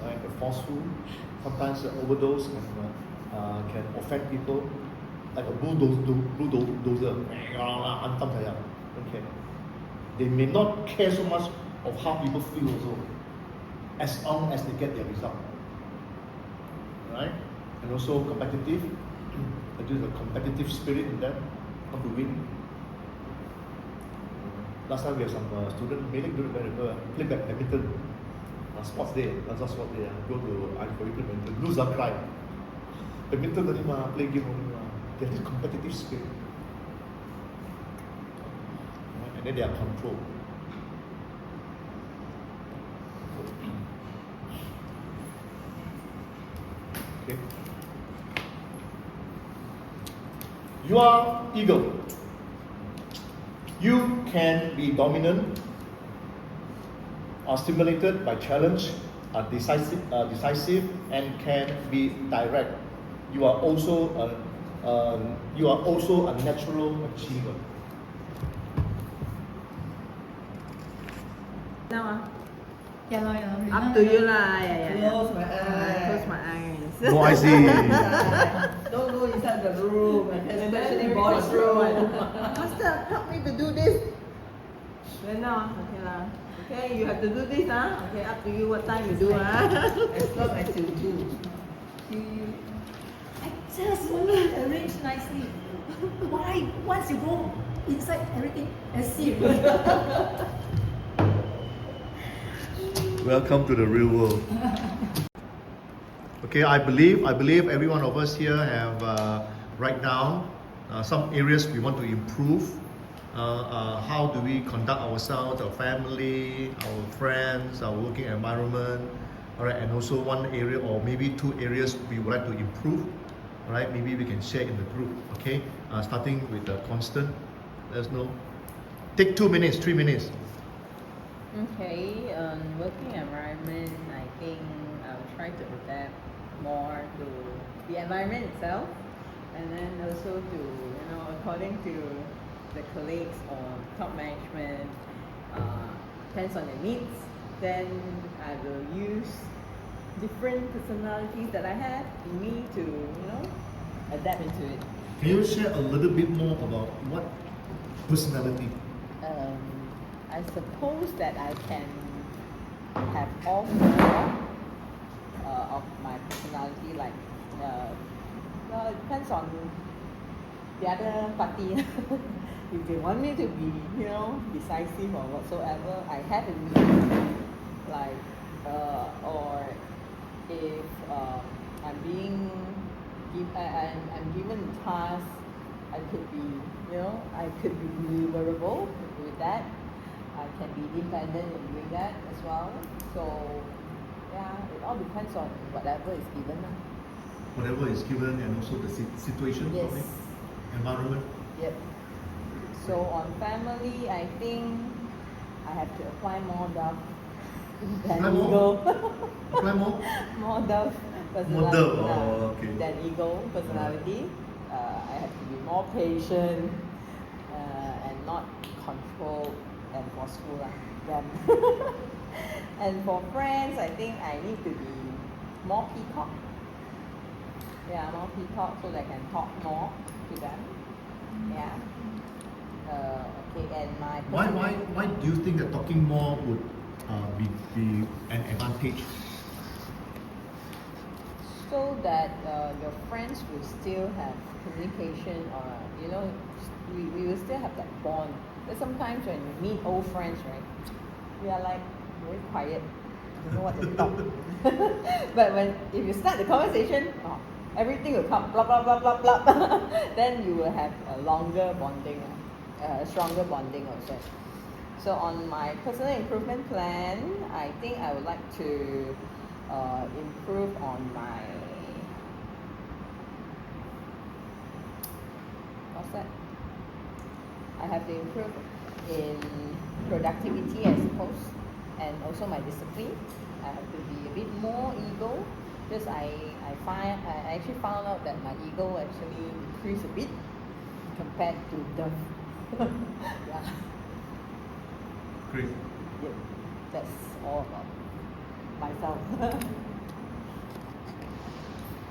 Right? They're forceful. Sometimes the overdose can offend people. Like a bulldozer. Okay. They may not care so much of how people feel also, as long as they get their result. Right? And also competitive. There's a competitive spirit in them, want to win. Last time we have some students, mainly play badminton. Sports day, that's not sports day. Go to I play badminton. Lose or cry. Badminton only play game only. They have this competitive spirit. And then they are controlled. Okay. You are ego. You can be dominant, are stimulated by challenge, are decisive, and can be direct. You are also a natural achiever. Now, Yeah. up to you lah. Yeah. Close my eyes. Close my eyes. No, I see. Don't go inside the room, especially Very boys' room. control. Master, help me to do this. Then now, okay lah. Okay, you have to do this, huh? Okay, up to you what time you do, huh? As long as you do. I just want to arrange nicely. Why? Once you go inside everything, as if. Welcome to the real world. Okay, I believe every one of us here have write down some areas we want to improve. How do we conduct ourselves, our family, our friends, our working environment, all right, and also one area or maybe two areas we would like to improve. All right, maybe we can share in the group. Okay, starting with Constant. Let us know. Take 2 minutes, 3 minutes. Okay, working environment, I think I'll try to adapt more to the environment itself, and then also to, according to the colleagues or top management, depends on their needs, then I will use different personalities that I have in me to, adapt into it. Can you share a little bit more about what personality? I suppose that I can have all four of my personality, like, well, it depends on the other party. If they want me to be, decisive or whatsoever, I have in me, like, or if I'm being, I'm given a task, I could be, I could be deliverable with that. I can be independent in doing that as well. So, yeah, it all depends on whatever is given. Whatever is given and also the situation, Yes. probably, environment. Yep. So on family, I think I have to apply more dove than Apply more? ego. Apply more? More dove More personality dove, oh, okay. than ego personality. I have to be more patient and not control and forceful them. And for friends, I think I need to be more peacock. Yeah, more peacock so that I can talk more to them. Yeah. Okay, and my Why do you think that talking more would be an advantage? So that your friends will still have communication, or we will still have that bond. But sometimes when we meet old friends, right, we are like very quiet, don't know what to talk. But if you start the conversation, everything will come, blah blah blah blah blah. Then you will have a longer bonding, stronger bonding also. So on my personal improvement plan, I think I would like to improve on my, what's that? I have to improve in productivity, I suppose, and also my discipline. I have to be a bit more ego, because I actually found out that my ego actually increased a bit compared to the yeah. Great. Yeah, that's all about myself.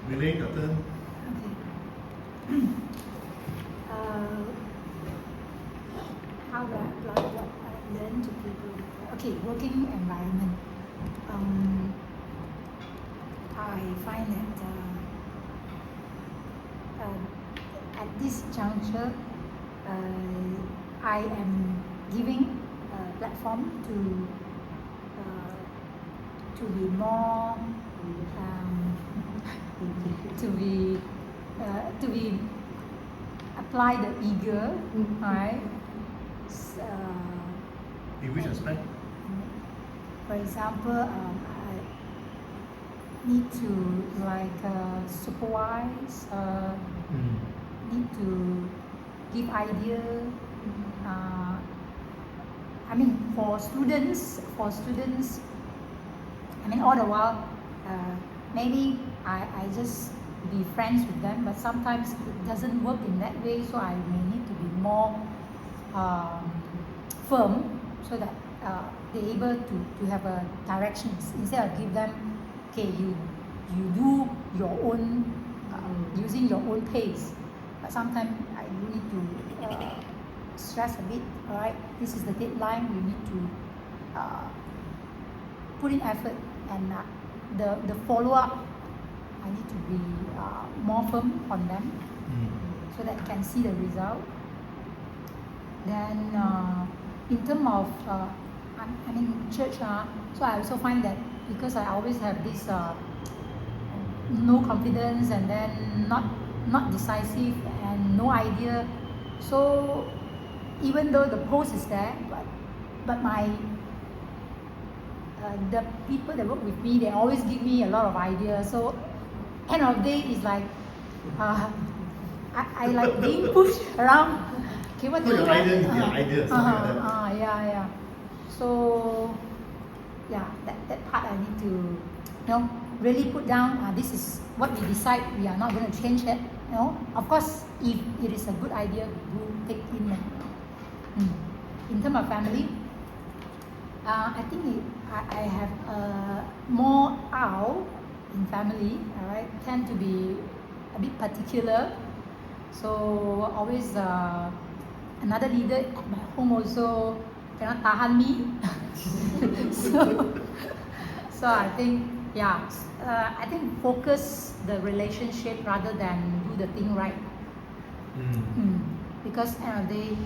Millie, your turn. Okay. How do I apply what I learned to people? Okay, working environment. I find that at this juncture, I am giving a platform to be more to be apply the eager, right? In which aspect? For example, I need to supervise, need to give idea. I mean, for students, I mean, all the while, maybe I just be friends with them, but sometimes it doesn't work in that way, so I may need to be more firm, so that they're able to have a direction, instead of give them, okay, you do your own, using your own pace, but sometimes I need to stress a bit. All right, this is the deadline. We need to put in effort, and the follow up. I need to be more firm on them so that I can see the result. Then in terms of I'm in church, so I also find that because I always have this no confidence and then not decisive and no idea. So even though the post is there, but my the people that work with me, they always give me a lot of ideas. So end of the day is like I like being pushed around. Okay, what do you Your want? idea is their idea, something like that. Yeah. So yeah, that part I need to really put down. This is what we decide. We are not going to change it. Of course, if it is a good idea, we will take in. In terms of family, I think I have more out in family. All right, tend to be a bit particular. So always another leader at my home also cannot tahan me. so I think I think focus the relationship rather than do the thing right. Because end of the day,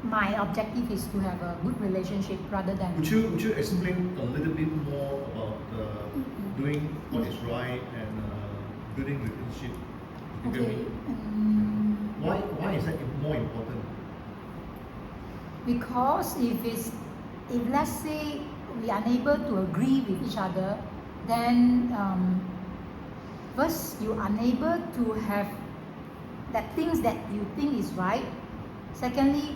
my objective is to have a good relationship rather than. Would you explain a little bit more about doing what is right and building relationship? You get Okay. me? Why is that more important? Because if let's say we are unable to agree with each other, then first you are unable to have that things that you think is right. Secondly,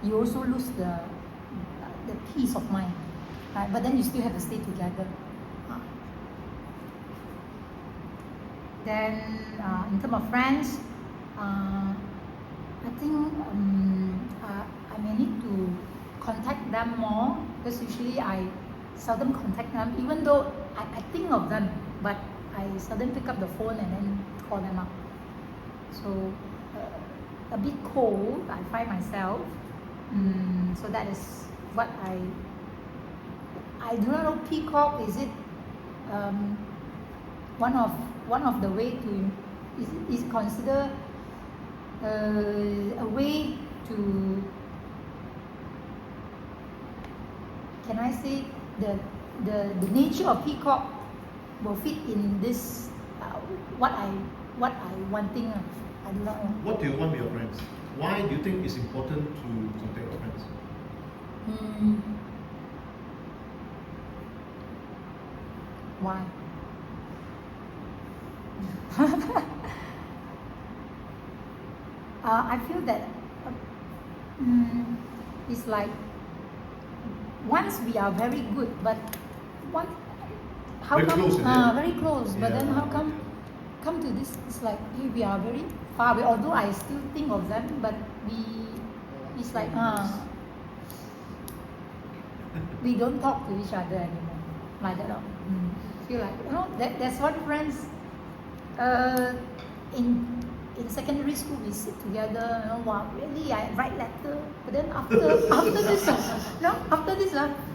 you also lose the peace of mind, right? But then you still have to stay together. Then in terms of friends, I think I may need to contact them more, because usually I seldom contact them, even though I think of them, but I seldom pick up the phone and then call them up. So a bit cold, I find myself. So that is what I do not know. Peacock, is it one of the way to is considered a way to, can I say, the nature of peacock will fit in this what I wanting. I do not know. What do you want with your friends? Why do you think it's important to contact your friends? Why? I feel that it's like once we are very good, but how Very come close, is it? very close? But then Yeah, how come to this? It's like we are very far away. Although I still think of them, but it's like we don't talk to each other anymore. Like that. Feel like there's one friends in secondary school we sit together. Wow, really I write letter. But then after this,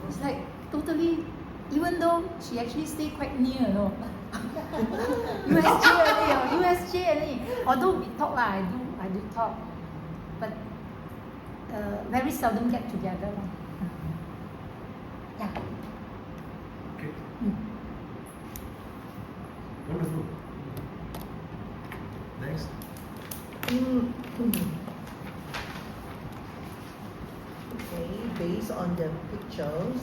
it's like totally. Even though she actually stay quite near, USJ only. Although we talk I do talk, but very seldom get together. Yeah. Okay. Wonderful. Next. Okay, based on the pictures,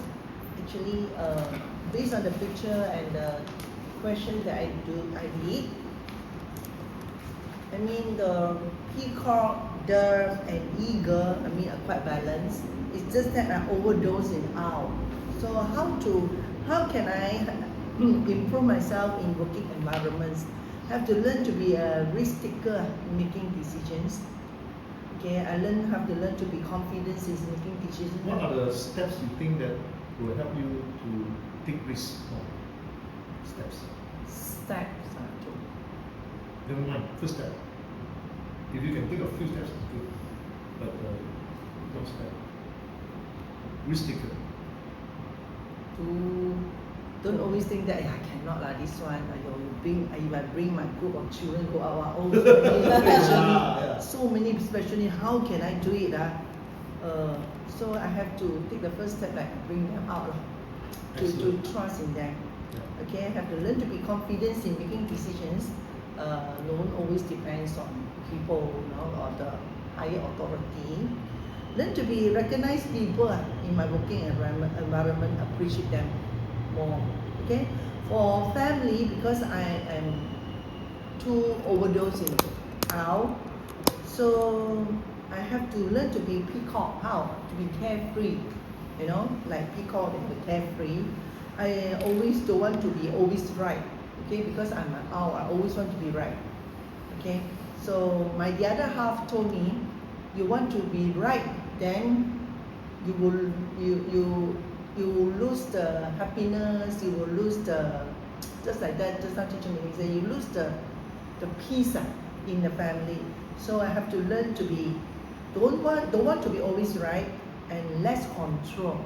actually, based on the picture and the question that I did, I mean the peacock, dove, and eagle, are quite balanced. It's just that I overdose in owl. So how can I improve myself in working environments? I have to learn to be a risk taker in making decisions. Okay, I have to learn to be confident in making decisions. What are the steps you think that will help you to take risks more? Steps. Steps. Never mind. First step. If you can take a few steps, it's good. But don't step. Risk taker. Don't always think that I cannot lah. This one, if I bring my group of children go out, oh, so many special needs. How can I do it? So I have to take the first step, like bring them out, to trust in them. Yeah. Okay, I have to learn to be confident in making decisions. Don't always depends on people, or the higher authority. Learn to be recognized people in my working environment, appreciate them more. Okay, for family, because I am too overdose in out, so I have to learn to be peacock. How to be carefree, like peacock and be carefree. I always don't want to be always right. Okay, because I'm an owl, I always want to be right. Okay, so the other half told me, you want to be right, then you will lose the happiness, you will lose the, just like that, just now teacher Ming said, you lose the peace in the family. So I have to learn to be, don't want to be always right, and less control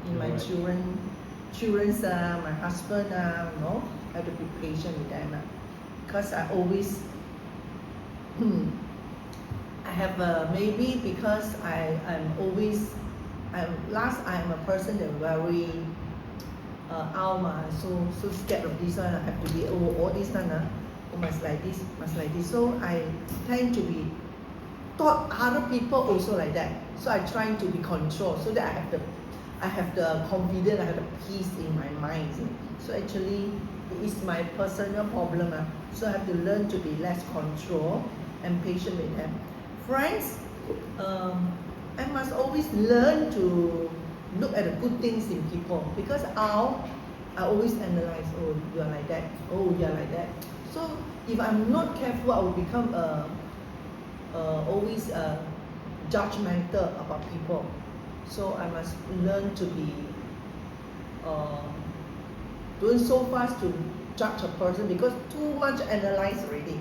in my children's, my husband, I have to be patient with them, because I always, I have maybe because I'm a person that very so scared of this one. I have to be all this one, must like this. So I tend to be thought other people also like that. So I try to be controlled so that I have the confidence, I have the peace in my mind. So actually, it's my personal problem. So I have to learn to be less control and patient with them. Friends, I must always learn to look at the good things in people, because I always analyze, oh, you are like that, oh, you are like that. So if I'm not careful, I will become always judgmental about people. So I must learn to be don't so fast to judge a person, because too much analyze already.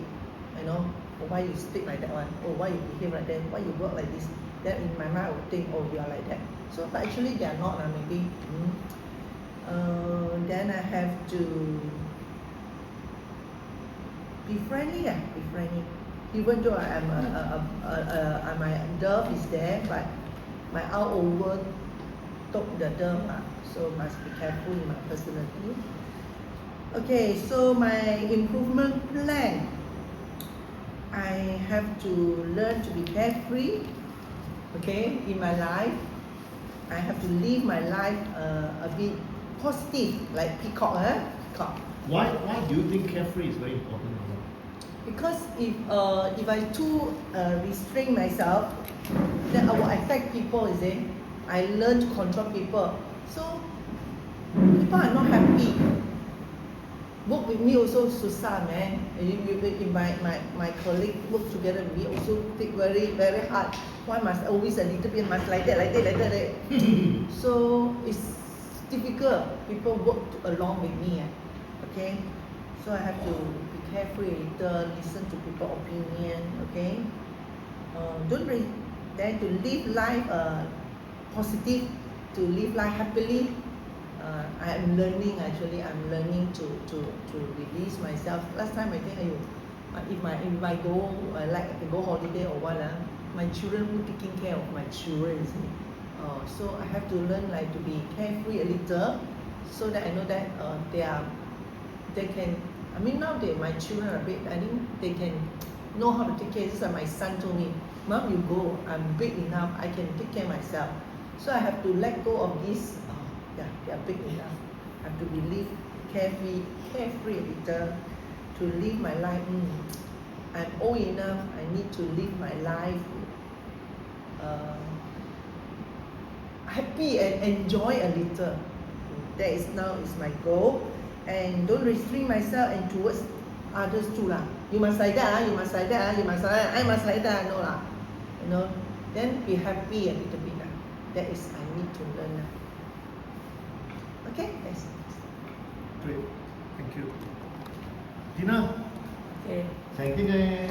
Oh, why you speak like that one? Oh, why you behave like that? Why you work like this? Then in my mind I would think, oh, you are like that. So but actually they are not, maybe. Then I have to be friendly, be friendly. Even though my dove is there, but my owl over took the dove, so must be careful in my personality. Okay, so my improvement plan, I have to learn to be carefree, okay, in my life. I have to live my life a bit positive, like peacock, peacock. Why do you think carefree is very important? Because if I too restrain myself, then I will affect people, you see. I learn to control people. So people are not happy. Work with me also susah, man. If my colleague work together with me also take very, very hard. Why must always a little bit, must like that. So it's difficult. People work along with me, okay? So I have to be careful a little, listen to people's opinion, okay? Then to live life positive, to live life happily. I'm learning to release myself. Last time I think, if I go go holiday or what, my children who taking care of my children. So I have to learn to be carefree a little, so that I know that they can. Now my children are big. I think they can know how to take care. Just like my son told me, Mom, you go. I'm big enough. I can take care of myself. So I have to let go of this. They are big enough. I have to be carefree a little, to live my life. I'm old enough. I need to live my life happy and enjoy a little. That is my goal. And don't restrict myself and towards others too lah. You must like that, you must like that, you must like that, I must like that, no lah. Then be happy a little bit lah. That is I need to learn lah. Okay, that's Great, thank you. Tina, Okay. Thank you, Jane.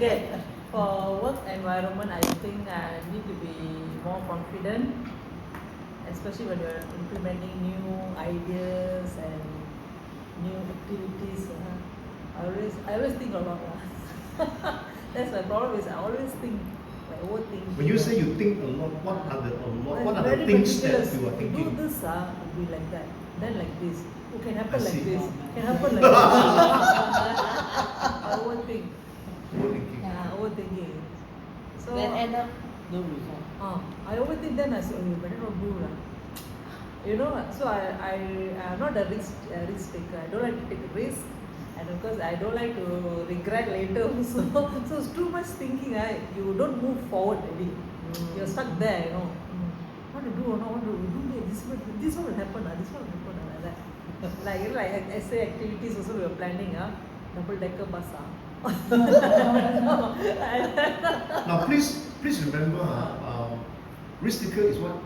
Okay, for work environment, I think I need to be more confident, especially when you're implementing new ideas and new activities. I always think a lot. That's my problem. Is I always think, like overthinking. When you say you think a lot, what are the a lot? What are Very the things that meticulous. you are Do thinking? this, will be like that. Then like this. It can happen I like see. this. Can happen like this. I overthink. Overthinking. Yeah, overthinking. So Then end up no result. I overthink. Then I say, oh, you better not do lah. You know, so I'm not a risk taker. I don't like to take risk, and of course I don't like to regret later. So it's too much thinking. You don't move forward already. You're stuck there. You know, what to do or not? What to do? This one will happen. This one will happen like that. Like you know, like essay activities also we were planning. Double decker bus. Now, please remember, risk taker is what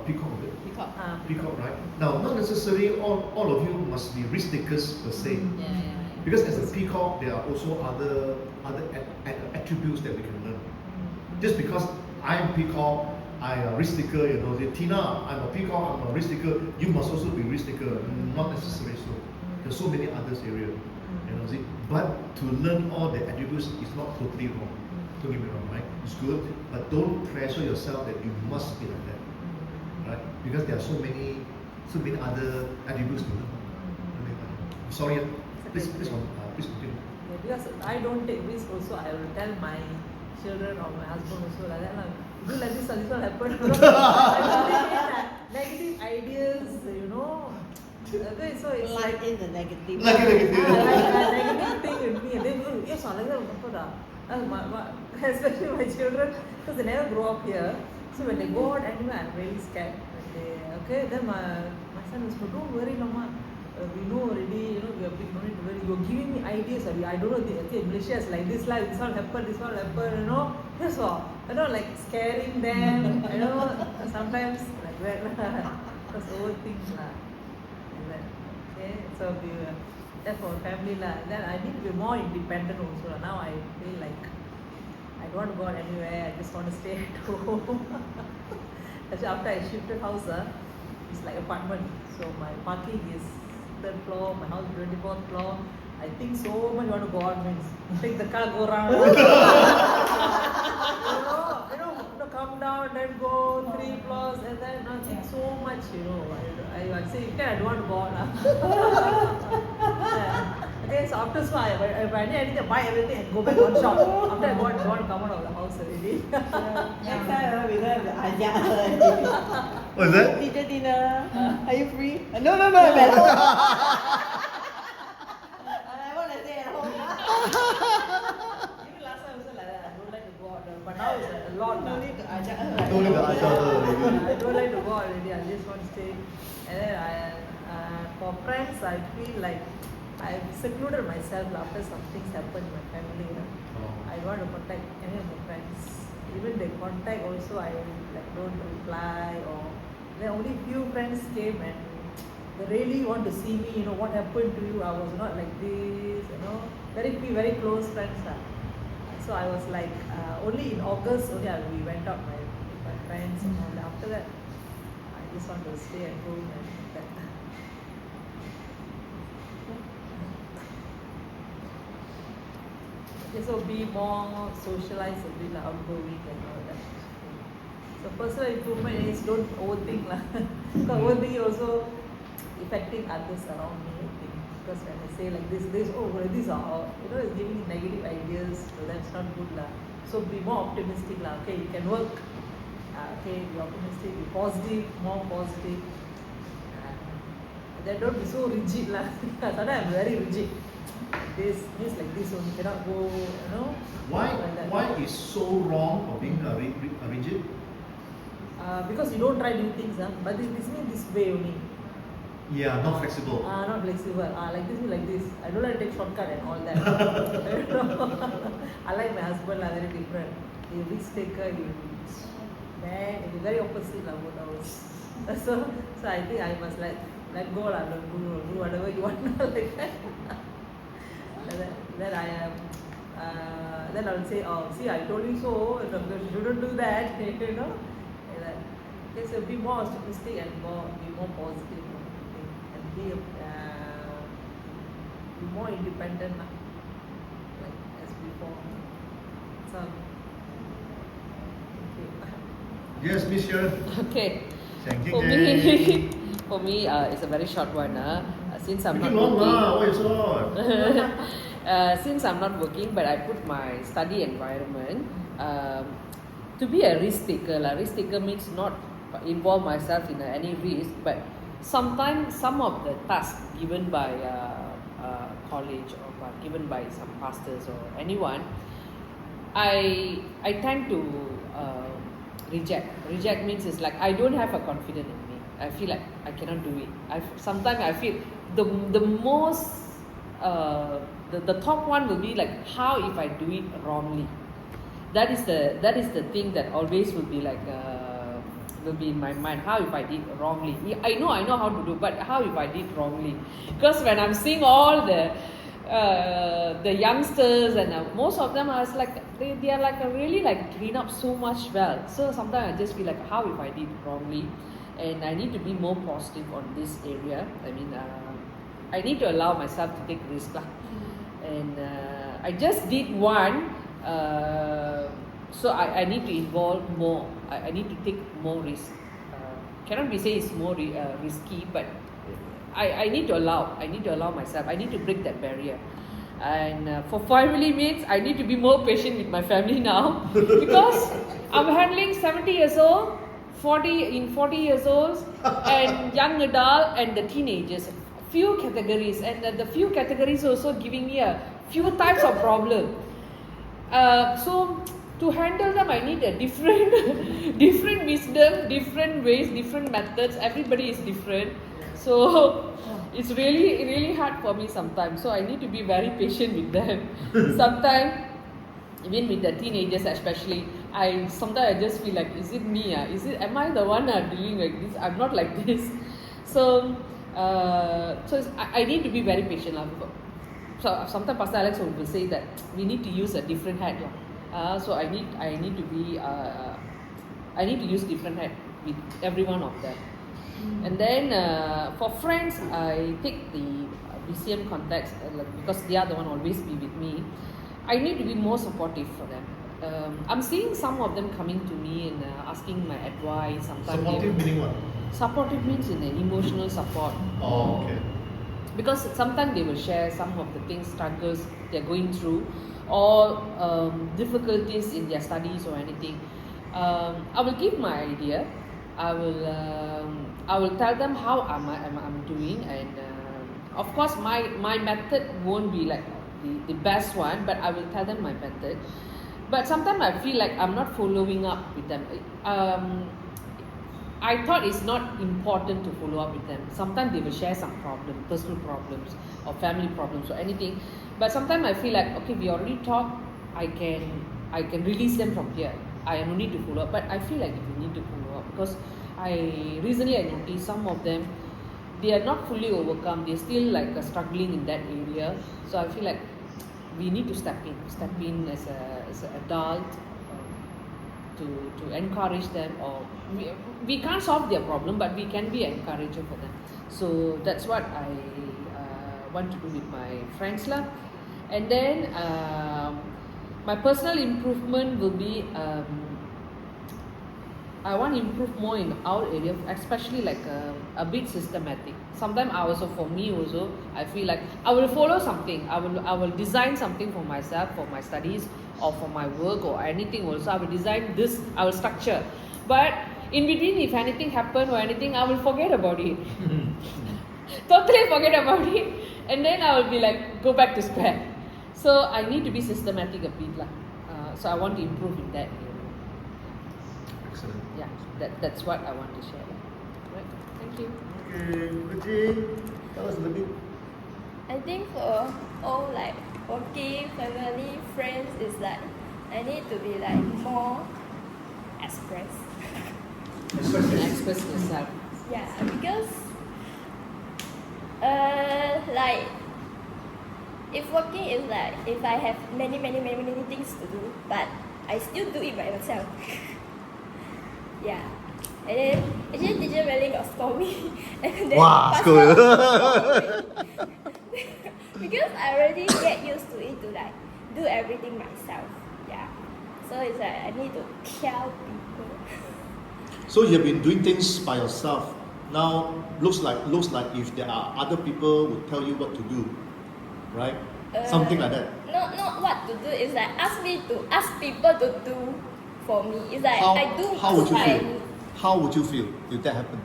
peacock is it? Peacock, right? Now, not necessarily all of you must be risk takers per se. Because as a peacock, there are also other attributes that we can learn. Just because I'm peacock, I'm a risk taker, you know, Tina, I'm a peacock, I'm a risk taker, you must also be risk taker. Not necessarily so. There's so many others area. You know, see? But to learn all the attributes is not totally wrong. Don't get me wrong, right? It's good, but don't pressure yourself that you must be like that, right? Because there are so many other attributes to learn. Sorry, please continue. Yeah, because I don't take risk also, I will tell my children or my husband also like that. Do like this will happen. I don't take negative ideas, you know. Okay, so it's like in the negative. Like a negative. negative thing in me. And they will, yes, like that will happen. Especially my children, because they never grow up here. So when they go out anyway, I'm really scared. Okay, then my son was like, don't worry, Mama. We know already, you know, we have been knowing to worry. You're giving me ideas. I don't know, okay, Malaysia is like this, this will happen, you know. That's all. You know, like scaring them, you know, sometimes like that. Because overthink. Okay, so that's for family. Then I need to be more independent also. Now I feel like I don't want to go out anywhere, I just want to stay at home. Actually, after I shifted house, it's like apartment. So my parking is 3rd floor, my house 24th floor. I think so much want to go out means take the car, go around. you know, come down, then go 3 floors, and then I think so much, you know. I say, I don't want to go out. Okay, so after school, if I need anything, I buy everything and go back one shop. After I don't want to come out of the house already. Next time we don't have the ajak. What is that? Teacher dinner, are you free? No, I'm at home. I want to stay at home. Even last time also like that. I don't like to go out, but now it's a lot. No need to ajak. Don't look at each other. I don't like to go out already. I just want to stay. And then for friends, I feel like I've secluded myself after some things happened in my family. I don't want to contact any of my friends. Even they contact also, I like don't reply. Or then only few friends came and they really want to see me. You know what happened to you? I was not like this. You know, very close friends. So I was like only in August only we went out with my friends and all that. After that, I just want to stay at home and that. Okay, so be more socialized, a bit outgoing and all that. So personal improvement is don't overthink lah. Because overthinking also affecting others around me. I think. Because when I say like this, these are you know, it's giving negative ideas, so that's not good lah. So be more optimistic lah. Okay, you can work. Okay, be optimistic, be positive, more positive. Then don't be so rigid lah. Sometimes I'm very rigid. This like this only cannot go, you know. Why is so wrong for being rigid? Because you don't try new things, but this means this way only. Yeah, not flexible. Not flexible. Like this. I don't like to take shortcut and all that. I like my husband very different. He risk taker, he's very opposite both of us. So I think I must let go do whatever you want like that. then I am. Then I will say, oh, see, I told you so. You shouldn't do that. You know. Okay, so be more optimistic and be more positive, okay, and be more independent, like as before. So, okay. Yes, Miss Sharon. Okay. Thank you, For me, for me, it's a very short one. Since I'm not long working, lah. Why so long? since I'm not working, but I put my study environment to be a risk taker. Risk taker means not involve myself in any risk, but sometimes some of the tasks given by college or given by some pastors or anyone, I tend to reject. Reject means it's like I don't have a confidence in me. I feel like I cannot do it. Sometimes I feel the most the top one will be like, how if I do it wrongly. That is the thing that always will be like will be in my mind. How if I did wrongly? I know how to do, but how if I did wrongly? Because when I'm seeing all the youngsters and most of them, I was like they are like really like clean up so much well. So sometimes I just feel like, how if I did wrongly? And I need to be more positive on this area. I mean, I need to allow myself to take risk lah. And I just did one, so I need to involve more. I need to take more risk. Cannot be say it's more risky, but I need to allow. I need to allow myself. I need to break that barrier. And for family means I need to be more patient with my family now because I'm handling 70 years old, 40 years old, and young adult and the teenagers. Few categories, and the few categories also giving me a few types of problem. So to handle them, I need a different wisdom, different ways, different methods. Everybody is different, so it's really hard for me sometimes. So I need to be very patient with them. Sometimes, even with the teenagers especially, sometimes I just feel like, is it me? Am I the one doing like this? I'm not like this. So I need to be very patient. So sometimes Pastor Alex will say that we need to use a different hat. So I need to be I need to use different hat with every one of them. And then for friends, I take the BCM contacts because they are the one always be with me. I need to be more supportive for them. I'm seeing some of them coming to me and asking my advice. Sometimes Supportive meaning what? Supportive means in an emotional support. Oh, okay. Because sometimes they will share some of the things, struggles they're going through, or difficulties in their studies or anything. I will give my idea. I will tell them how I'm doing, and of course my method won't be like the best one, but I will tell them my method. But sometimes I feel like I'm not following up with them. I thought it's not important to follow up with them. Sometimes they will share some problems, personal problems or family problems or anything. But sometimes I feel like, okay, we already talked. I can release them from here. I no need to follow up. But I feel like we need to follow up because recently I noticed some of them, they are not fully overcome. They're still like struggling in that area. So I feel like we need to step in as an adult. To encourage them, or we can't solve their problem, but we can be an encourager for them. So that's what I want to do with my friends lah. And then my personal improvement will be I want to improve more in our area, especially like a bit systematic. Sometimes for me also, I feel like I will follow something. I will design something for myself, for my studies, or for my work or anything also. I will design this, I will structure. But in between, if anything happen or anything, I will forget about it. Totally forget about it. And then I will be like, go back to square. So I need to be systematic a bit lah. So I want to improve in that area. Excellent. Yeah, that's what I want to share. Right. Thank you. Okay, Kucing, tell us a little bit. I think for all like working, family, friends is like I need to be like more express. Express yourself. Yeah, because like if working is like if I have many things to do, but I still do it by myself. Yeah. And then actually teacher really got scold me. And then Wow, pastor scold you. also scold me. Because I already get used to it to like do everything myself. Yeah. So it's like I need to tell people. So you have been doing things by yourself. Now looks like if there are other people who tell you what to do, right? Something like that. Not what to do. It's like ask me to ask people to do for me. It's like How, I do how would you what I feel? need. How would you feel if that happened?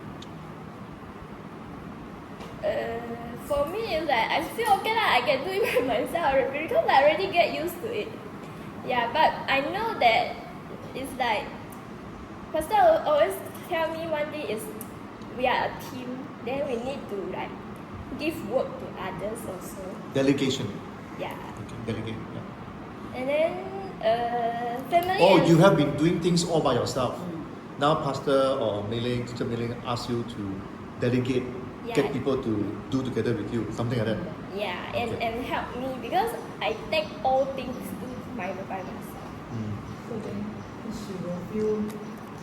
For me, it's like I feel okay lah. I can do it by myself because I already get used to it. Yeah, but I know that it's like Pastor always tell me one thing is we are a team. Then we need to like give work to others also. Delegation. Yeah, Okay, delegate. Yeah. and then family. Oh, and you have been doing things all by yourself. Now, Pastor or Mei-Ling, Teacher Mei-Ling ask you to delegate, get Yeah. people to do together with you, something like that. Yeah, and, Okay. and help me because I take all things by myself. So then she will feel,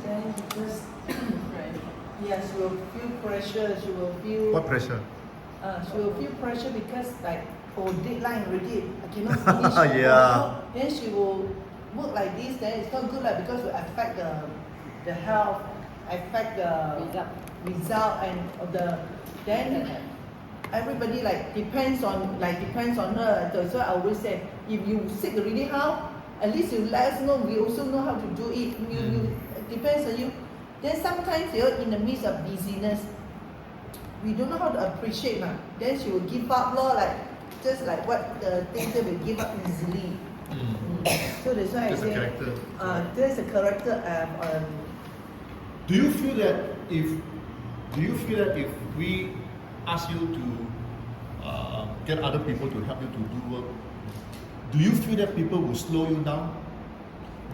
then just, yeah, she will feel pressure, she will feel, What pressure? she will feel pressure because like, oh, deadline already, I cannot finish. Yeah. Then she will work like this, then it's not good like, because it will affect the health, affect the result and of the, then everybody like depends on her. So I always say, if you sick already, how? At least you let us know. We also know how to do it. You it depends on you. Then sometimes you're in the midst of busyness, we don't know how to appreciate. Then she will give up, like just like what the thinker will give up easily. So that's why That's a I say, character. there's a character. Do you feel that if we ask you to get other people to help you to do work, do you feel that people will slow you down?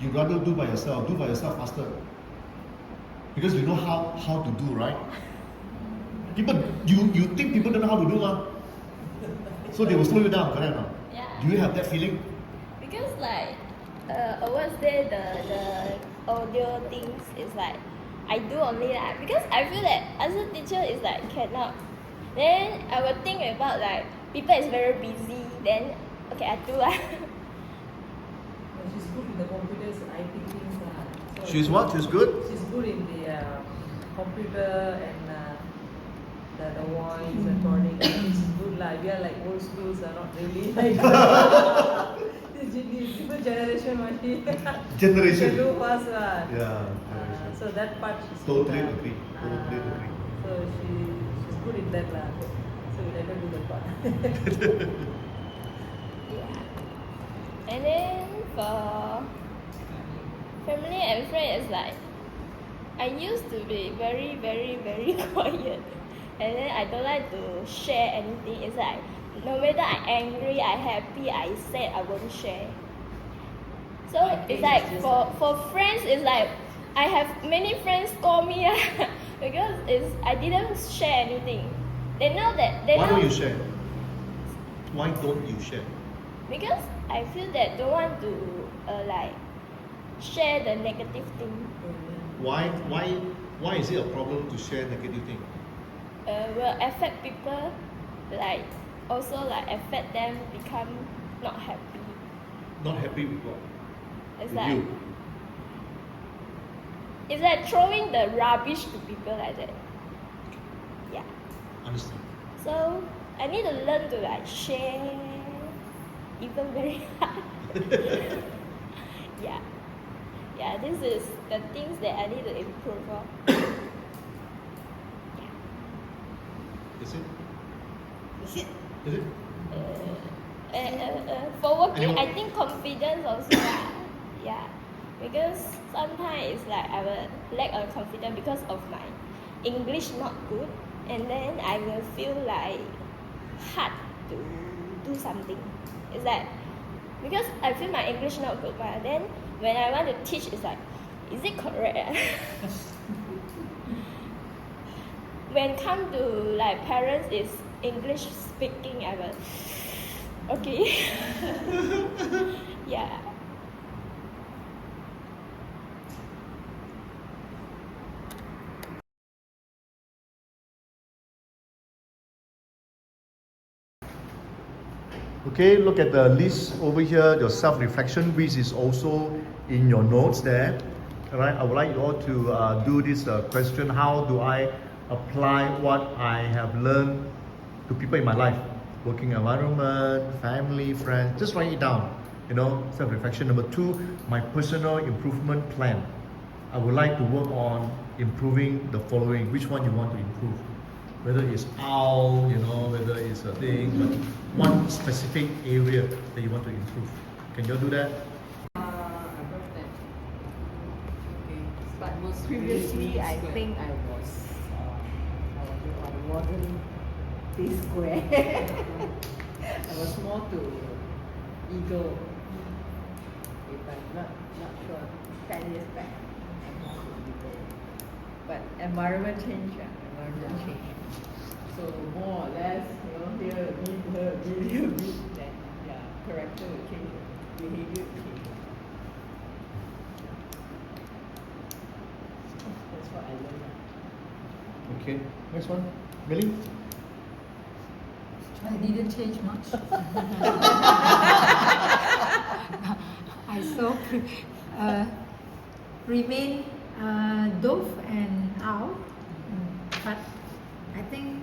You rather do by yourself faster. Because you know how to do, right? People, you think people don't know how to do, so they will slow you down, correct or not? Yeah. Do you have that feeling? Because like what's there the audio things is like I do only that because I feel that as a teacher is like cannot. Then I will think about like people is very busy. Then okay I do lah. She's good in the computers, IT things. So She's what? She's good? She's good in the computer and the voice recording. She's good lah. We are like old schools, are not really like this different generation. Generation. Can do fast lah. Yeah. So that part she's Totally good lah. agree. Totally agree. So she's good in that lah. So we let her do that part. Yeah. And then for family and friends, it's like I used to be very quiet, and then I don't like to share anything. It's like no matter I'm angry, I'm happy, I said I won't share. So it's like for friends, it's like I have many friends call me because I didn't share anything. They know that they Why know don't you share? Why don't you share? because I feel that don't want to like share the negative thing. Why is it a problem to share negative thing? Will affect people, like also like affect them become not happy. Not happy with what? It's With like you. it's like throwing the rubbish to people like that. Yeah. Understand. So I need to learn to like share even very hard. Yeah. Yeah, this is the things that I need to improve on. Is it? Is it? Is it? For working, Anyone? I think confidence also lah. Yeah, because sometimes it's like I will lack of confidence because of my English not good, and then I will feel like hard to do something. It's like because I feel my English not good, but then when I want to teach, it's like, is it correct? When come to like parents is English speaking, I will Okay. Yeah. Okay, look at the list over here, your self-reflection, which is also in your notes there. All right, I would like you all to do this question: how do I apply what I have learned to people in my life, working environment, family, friends? Just write it down. You know, self-reflection. Number 2, my personal improvement plan. I would like to work on improving the following. Which one you want to improve? Whether it's owl, you know, whether it's a thing, but one specific area that you want to improve. Can you all do that? About that. Okay. But Most previously, I square. think I wasn't this square. I was more to ego. If I'm not sure, 10 years back, I'm more to ego. But environment change, environment change. So more or less, you know, here a bit, here a bit, here a bit, then yeah, character will change, behavior will change. That's what I learned. Okay, next one. Really? I didn't change much. I so remain dove and owl, but I think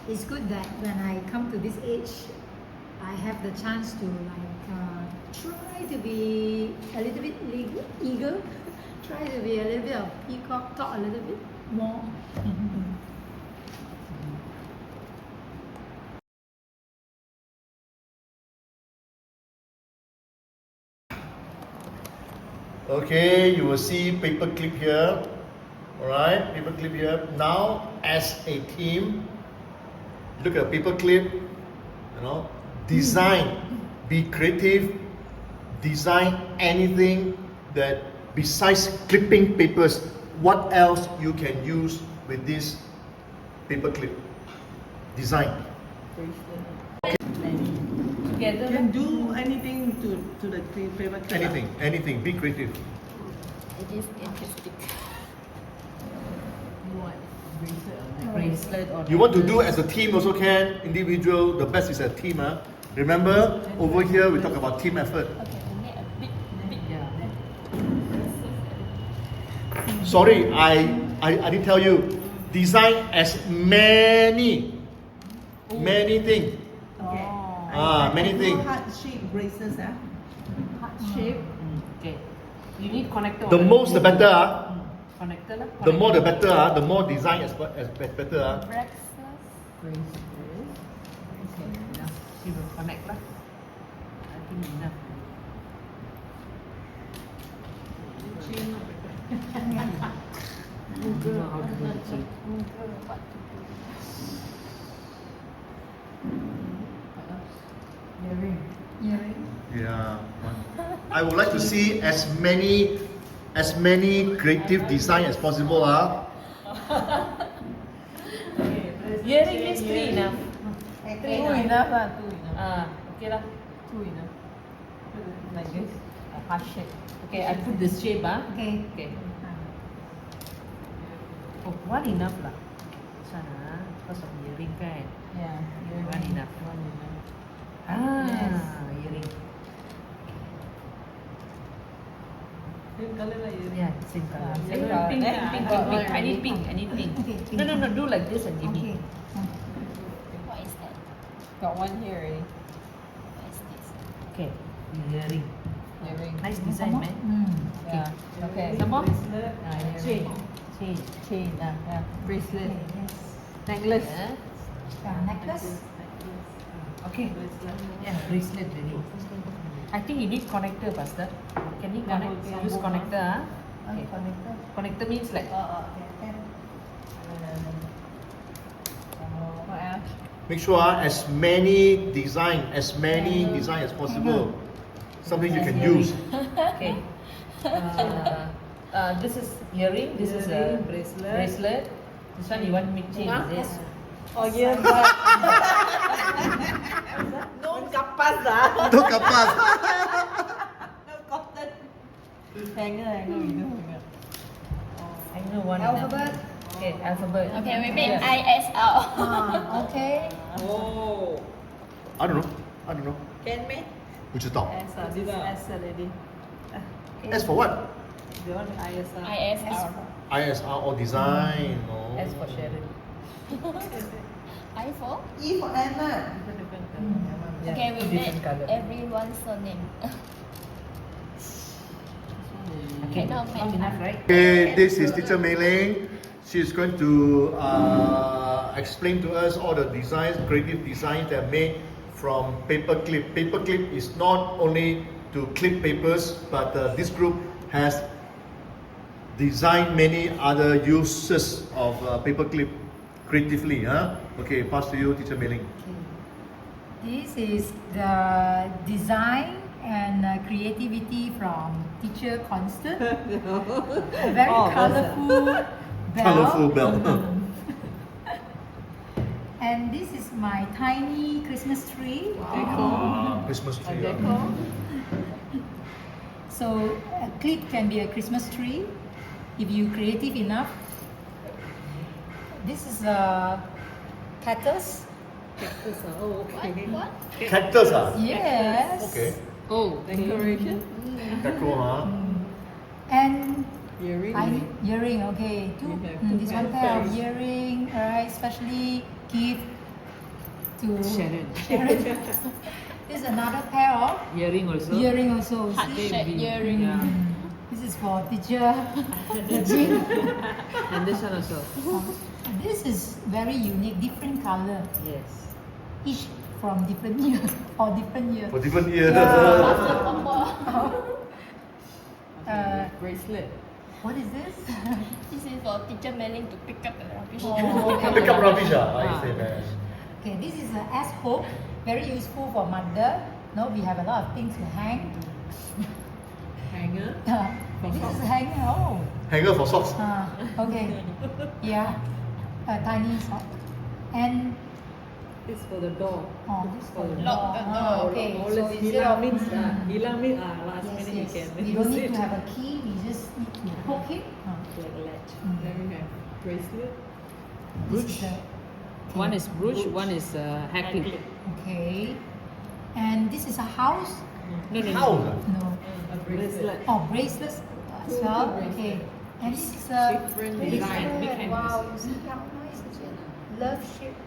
it's good that when I come to this age, I have the chance to try to be a little bit eager, try to be a little bit of peacock, talk a little bit more. Okay, you will see paperclip here. Alright, paperclip here. Now, as a team, look at paperclip, you know, design, be creative, design anything that besides clipping papers, what else you can use with this paperclip. Design. Together. Can do anything to the paper clip. Anything, be creative. It is interesting. Bracelet or You want to do as a team also can, individual, the best is a team. Huh? Remember, over here we talk about team effort. Okay, we need a big, big. Yeah. Sorry, I didn't tell you. Design as many things. Okay. Many things. Heart shape bracelets, Heart shape. Okay. You need connector. The most the better. Connector lah. The more the better. The more design as better. Bracelets. Okay, enough. She will connect lah. I think enough. Google how to do the chain. What to do? Earring. Yeah. I would like to see as many creative design as possible. Earring means 3 enough. Two enough lah, two enough. Okay lah. Two enough. Like this, a heart shape. Okay, I put this shape Okay. Okay. Oh, one enough lah. This one because of earring kan. Yeah. One enough. One enough. Yes. Earring. Same color lah you. Yeah, same color. Same Eh, colour. pink, Eh, pink, got pink, one I need already. pink, I need pink. Okay, pink. No, do like this and give Okay. me. What is that? Got one here already. What is this? Okay, earring. Earring. Nice design, man. Yeah. Okay. Some more? Bracelet. Chain. Chain. Chain. Yeah. Bracelet. Yes. Necklace. Necklace. Okay. Yeah, bracelet ready. I think he needs connector, Pastor. Can he connect? Yeah, Use connector, Okay. Connector. Connector means like Okay. What else? Make sure as many design as possible. Something you can use. okay. This is earring. This is a Earring, bracelet. bracelet. This one you want me to change, is it? Oh yeah, but no kapas ah. No kapas. No cotton. Hanger, we do hanger. Hanger one. Alphabet. Okay, alphabet. Okay, we make Yeah. ISL. Okay. Oh. I don't know. Can me? 不知道 S this S already. S for what? The one ISR. ISL. ISR or design. Oh. S for Sharon. I for? E for Emma. Different. Yeah, Okay, we make different colour. everyone's surname. Okay, Cannot not make enough, right? Okay, this is Teacher Mei Ling. She's going to explain to us all the designs, creative designs that are made from paperclip. Paperclip is not only to clip papers, but this group has designed many other uses of paperclip creatively. Okay, pass to you, Teacher Mei Ling. This is the design and creativity from teacher Constant. A very Oh, colorful bell. Colorful bell. And this is my tiny Christmas tree. Christmas tree. Decor. So a clip can be a Christmas tree if you creative enough. This is a cactus. Oh, okay. What? Cactus. Yes. Okay. Oh, Decoration. Cactus. And Earring. tiny earring. Okay. You have This two one pair of pairs. earring. Alright, especially give to Sharon. Sharon. This is another pair of Earring also. earring also. Heart See? shape earring. Yeah. This is for teacher. The Jean. And this one also. This is very unique, different color. Yes. Each from different year or different year. For different years. Bracelet. What is this? This is for teacher mailing to pick up the rubbish. Pick up rubbish. I say that. Okay, this is a S hook, very useful for mother. No, we have a lot of things to hang. Hanger. This is a hanger. Oh, Hanger for socks. okay. Yeah, a tiny sock. And This for the door. this is for the Lock the door. Okay, All so this instead hilang of means hilang means last yes, minute yes. you can We don't use need it. to have a key. We just need to hook it. Like latch. Mm. Then we have bracelet. This Brooch. is the- One is brooch, one is hair clip. okay. And this is a house. No, no, no. How? No. A bracelet. Oh, bracelets as well. Okay. And this is a Different bracelet. design, big hangers. Wow, you see how nice is it? Love shape.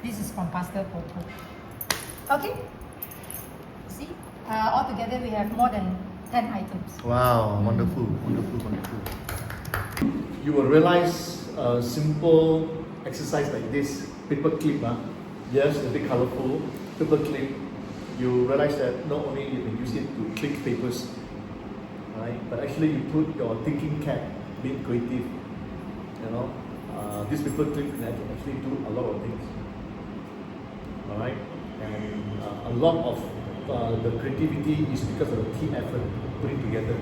This is from Pastel Photo. Okay. See, altogether we have more than 10 items. Wow, wonderful. You will realize a simple exercise like this, paper clip, yes, a bit colorful, paper clip. You realize that not only you can use it to click papers, right, but actually you put your thinking cap, being creative. You know, this paper clip can actually do a lot of things. All right, and a lot of the creativity is because of the team effort putting together.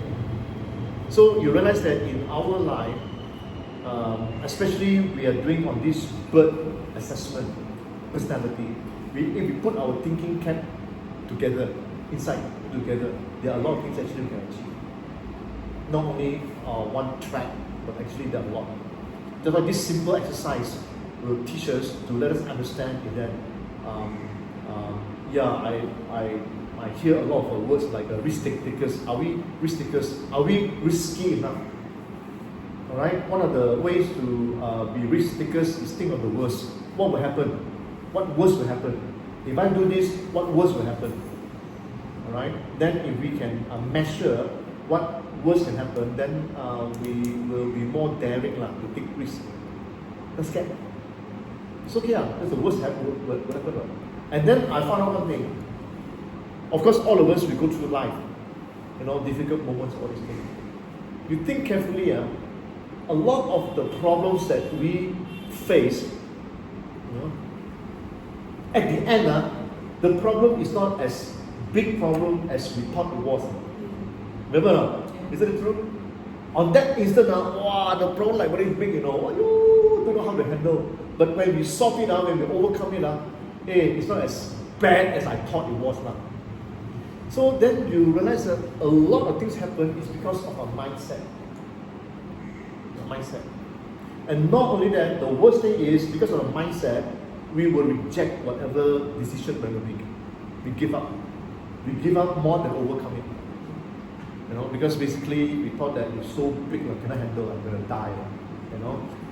So you realize that in our life, especially we are doing on this bird assessment, personality, if we put our thinking cap together, together, there are a lot of things actually we can achieve. Not only one track, but actually there are a lot. That's why this simple exercise will teach us to let us understand that I hear a lot of words like risk takers. Are we risk takers? Are we risky enough? Alright? One of the ways to be risk takers is think of the worst. What will happen? What worst will happen? If I do this, what worst will happen? Alright? Then if we can measure what worst can happen, then we will be more daring to take risks. Not scared. It's okay, that's the worst will happen. And then I found out one thing. Of course, all of us, we go through life. Difficult moments, all these things. You think carefully, a lot of the problems that we face, at the end, the problem is not as big problem as we thought it was. Remember, isn't it true? On that instant, wow, the problem like very big, don't know how to handle. But when we solve it, when we overcome it, it's not as bad as I thought it was. So then you realize that a lot of things happen is because of our mindset. And not only that, the worst thing is because of the mindset, we will reject whatever decision we're going to make. We give up. We give up more than overcome it. Because basically we thought that it's so big, I cannot handle, I'm going to die.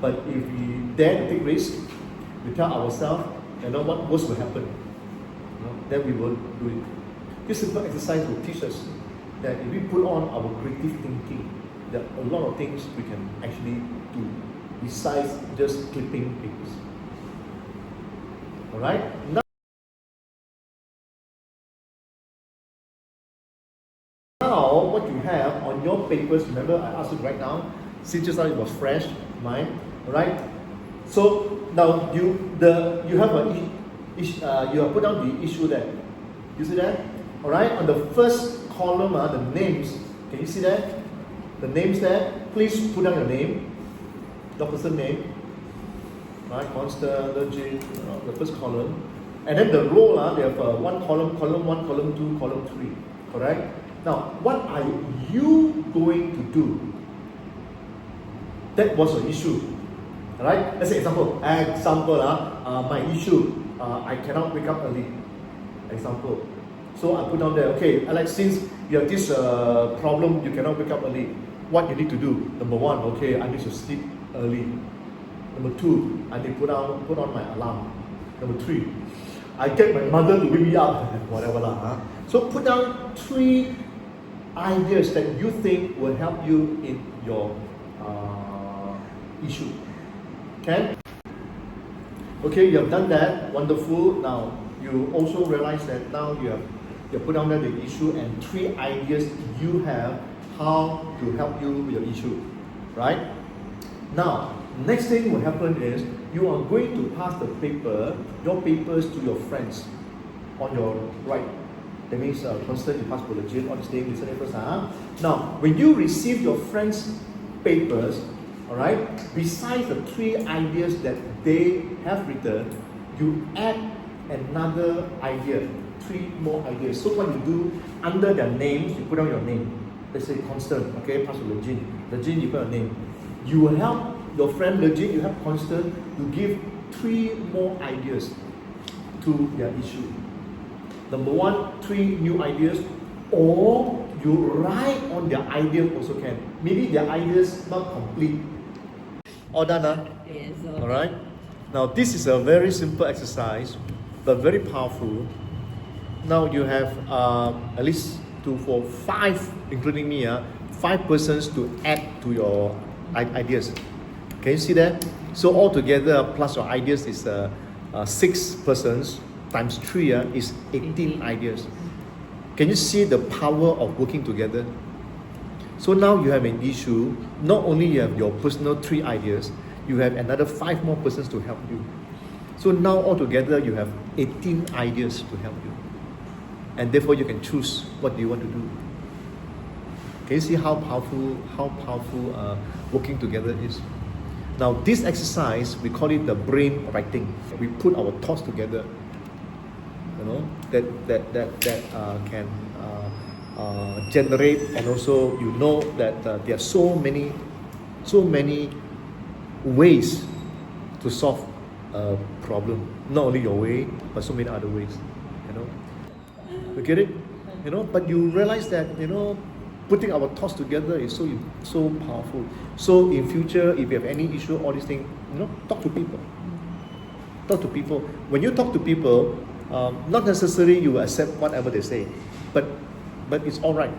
But if we dare to take risk, we tell ourselves, what worse will happen. Then we will do it. This simple exercise will teach us that if we put on our creative thinking, there are a lot of things we can actually do besides just clipping papers. Alright? Now, what you have on your papers, remember I asked you right now, since just now it was fresh, mine, alright? So now you have you have put down the issue there. You see that? Alright, on the first column, the names, can you see that? The names there, please put down your name, your person name, right? Monster, legit, the first column. And then the row, they have one column, column 1, column 2, column 3, correct? Now, what are you going to do? That was your issue, alright? Let's say example, my issue, I cannot wake up early, example. So I put down there, okay, Alex, since you have this problem, you cannot wake up early, what you need to do? Number 1, okay, I need to sleep early. Number 2, I need to put on my alarm. Number 3, I get my mother to wake me up, whatever lah. So put down 3 ideas that you think will help you in your issue. Okay? Okay, you have done that, wonderful. Now you also realize that now you put down there the issue and 3 ideas you have how to help you with your issue, right? Now, next thing will happen is you are going to pass your papers to your friends on your right. That means constant, you pass legit, all this thing, listen first. Now, when you receive your friends' papers, alright, besides the 3 ideas that they have written, you add another idea, 3 more ideas. So what you do, under their names, you put down your name. Let's say Constant, okay, pass to Legit. Legit, you put your name. You will help your friend Legit, you help Constant to give 3 more ideas to their issue. Number 1, 3 new ideas, or you write on their idea also can. Maybe their ideas not complete. All done, Yes. Alright? Now this is a very simple exercise, but very powerful. Now you have at least 2, 4, 5, including me, 5 persons to add to your ideas. Can you see that? So altogether, plus your ideas is 6 persons times 3 is 18 ideas. Can you see the power of working together? So now you have an issue. Not only you have your personal 3 ideas, you have another 5 more persons to help you. So now altogether you have 18 ideas to help you. And therefore you can choose what do you want to do. Can you see how powerful working together is? Now this exercise, we call it the brain writing. We put our thoughts together, that can generate, and also that there are so many ways to solve a problem. Not only your way, but so many other ways. You get it? But you realize that putting our thoughts together is so powerful. So in future, if you have any issue, all these things, talk to people. Talk to people. When you talk to people, not necessarily you will accept whatever they say, but it's all right.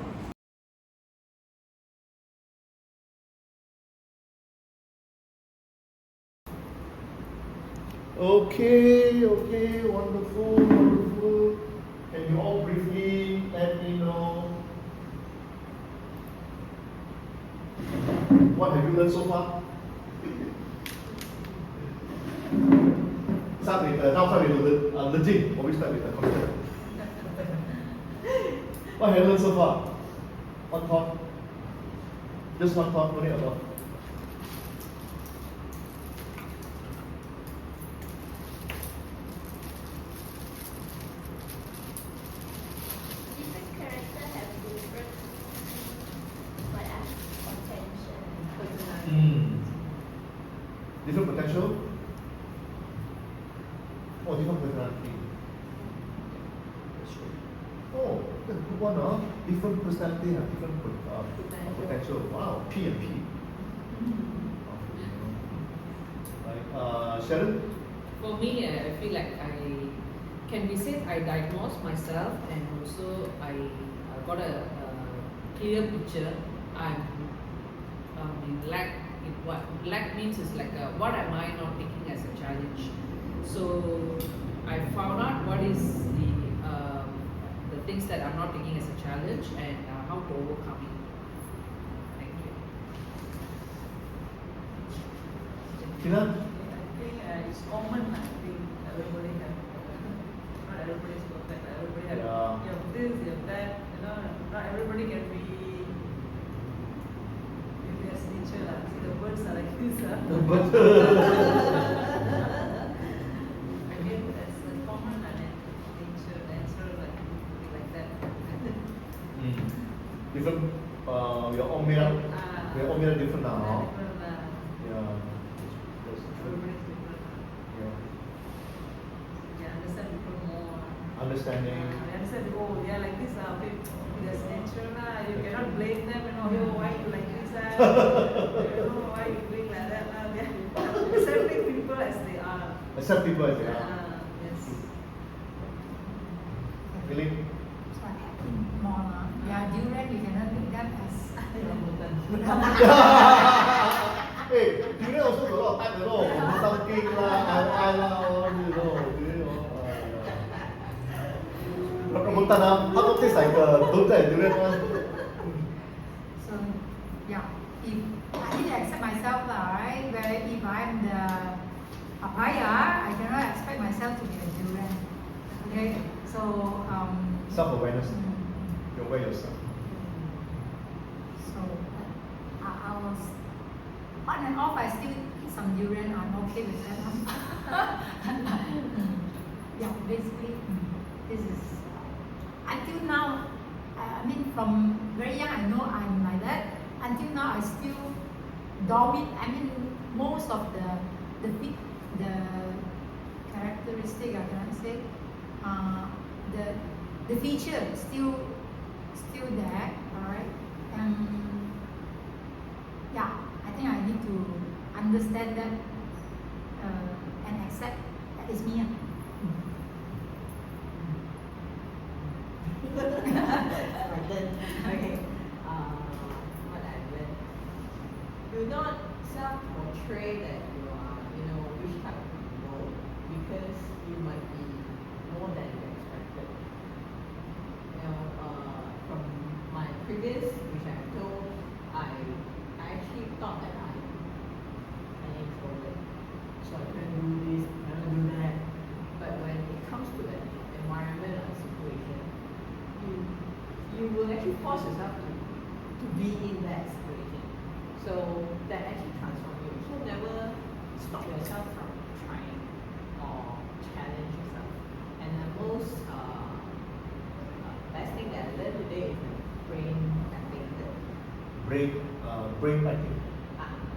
Okay, wonderful. Can you all briefly let me know what have you learned so far? Start with legit. Always start with the concept. What have you learned so far? What thought? Just one thought, only about. Different character have different what potential. Different potential. Oh, different personality. Oh, that's a good one, huh? Different personality have different potential. Wow, P and P. Right. Sharon? For me, I feel like I can be said I diagnosed myself and also I got a clear picture. I'm in lack. What lack means is like what am I not taking as a challenge? So I found out what is the things that I'm not taking as a challenge and how to overcome it. Thank you. Tina? I think it's common. I think everybody have. Not everybody is perfect. Everybody have. Yeah. You have this, you have that. You know, not everybody can be. If there's nature, lah. See the birds are like this. Again, that's a common nature, natural, like be like that. Different. We are all made up. We are all made up different now. Huh? Different, Yeah. That's true. everybody's different. Yeah. You understand people more. Understanding. I understand, oh, they are like this, okay, that's natural, you cannot blame them, oh, why you like this, why you doing like that, they are accepting people as they are. Accept people as they are. Yes. Really? So I add more. Yeah, durian you cannot make them as Hey, durian also got a lot of type, you know. Something lah, all, you know. Rambutan, how to taste like don't like durian one. So yeah, if I need to accept myself lah, right? Where if I'm the papaya, I cannot expect myself to be a durian. Okay, so Self-awareness. You're aware yourself. So I was on and off. I still eat some durian. I'm okay with that. Yeah, basically, this is until now. I mean, from very young, I know I'm like that. Until now, I still dominate. I mean, most of the characteristic, I cannot say, the feature still there. All right. Yeah, I think I need to understand that and accept that is me. My turn. Okay. What I learned. Do not self-portray that you are, which type of people, because you might be more than you expected. From my previous, which I told, I actually thought that I'm an introvert, so I can do this, I can do that. But when it comes to an environment or situation, you will actually force yourself to be in that situation. So that actually transforms you. So never stop yourself from trying or challenge yourself. And the most best thing that I learned today is brain mapping. Brain writing.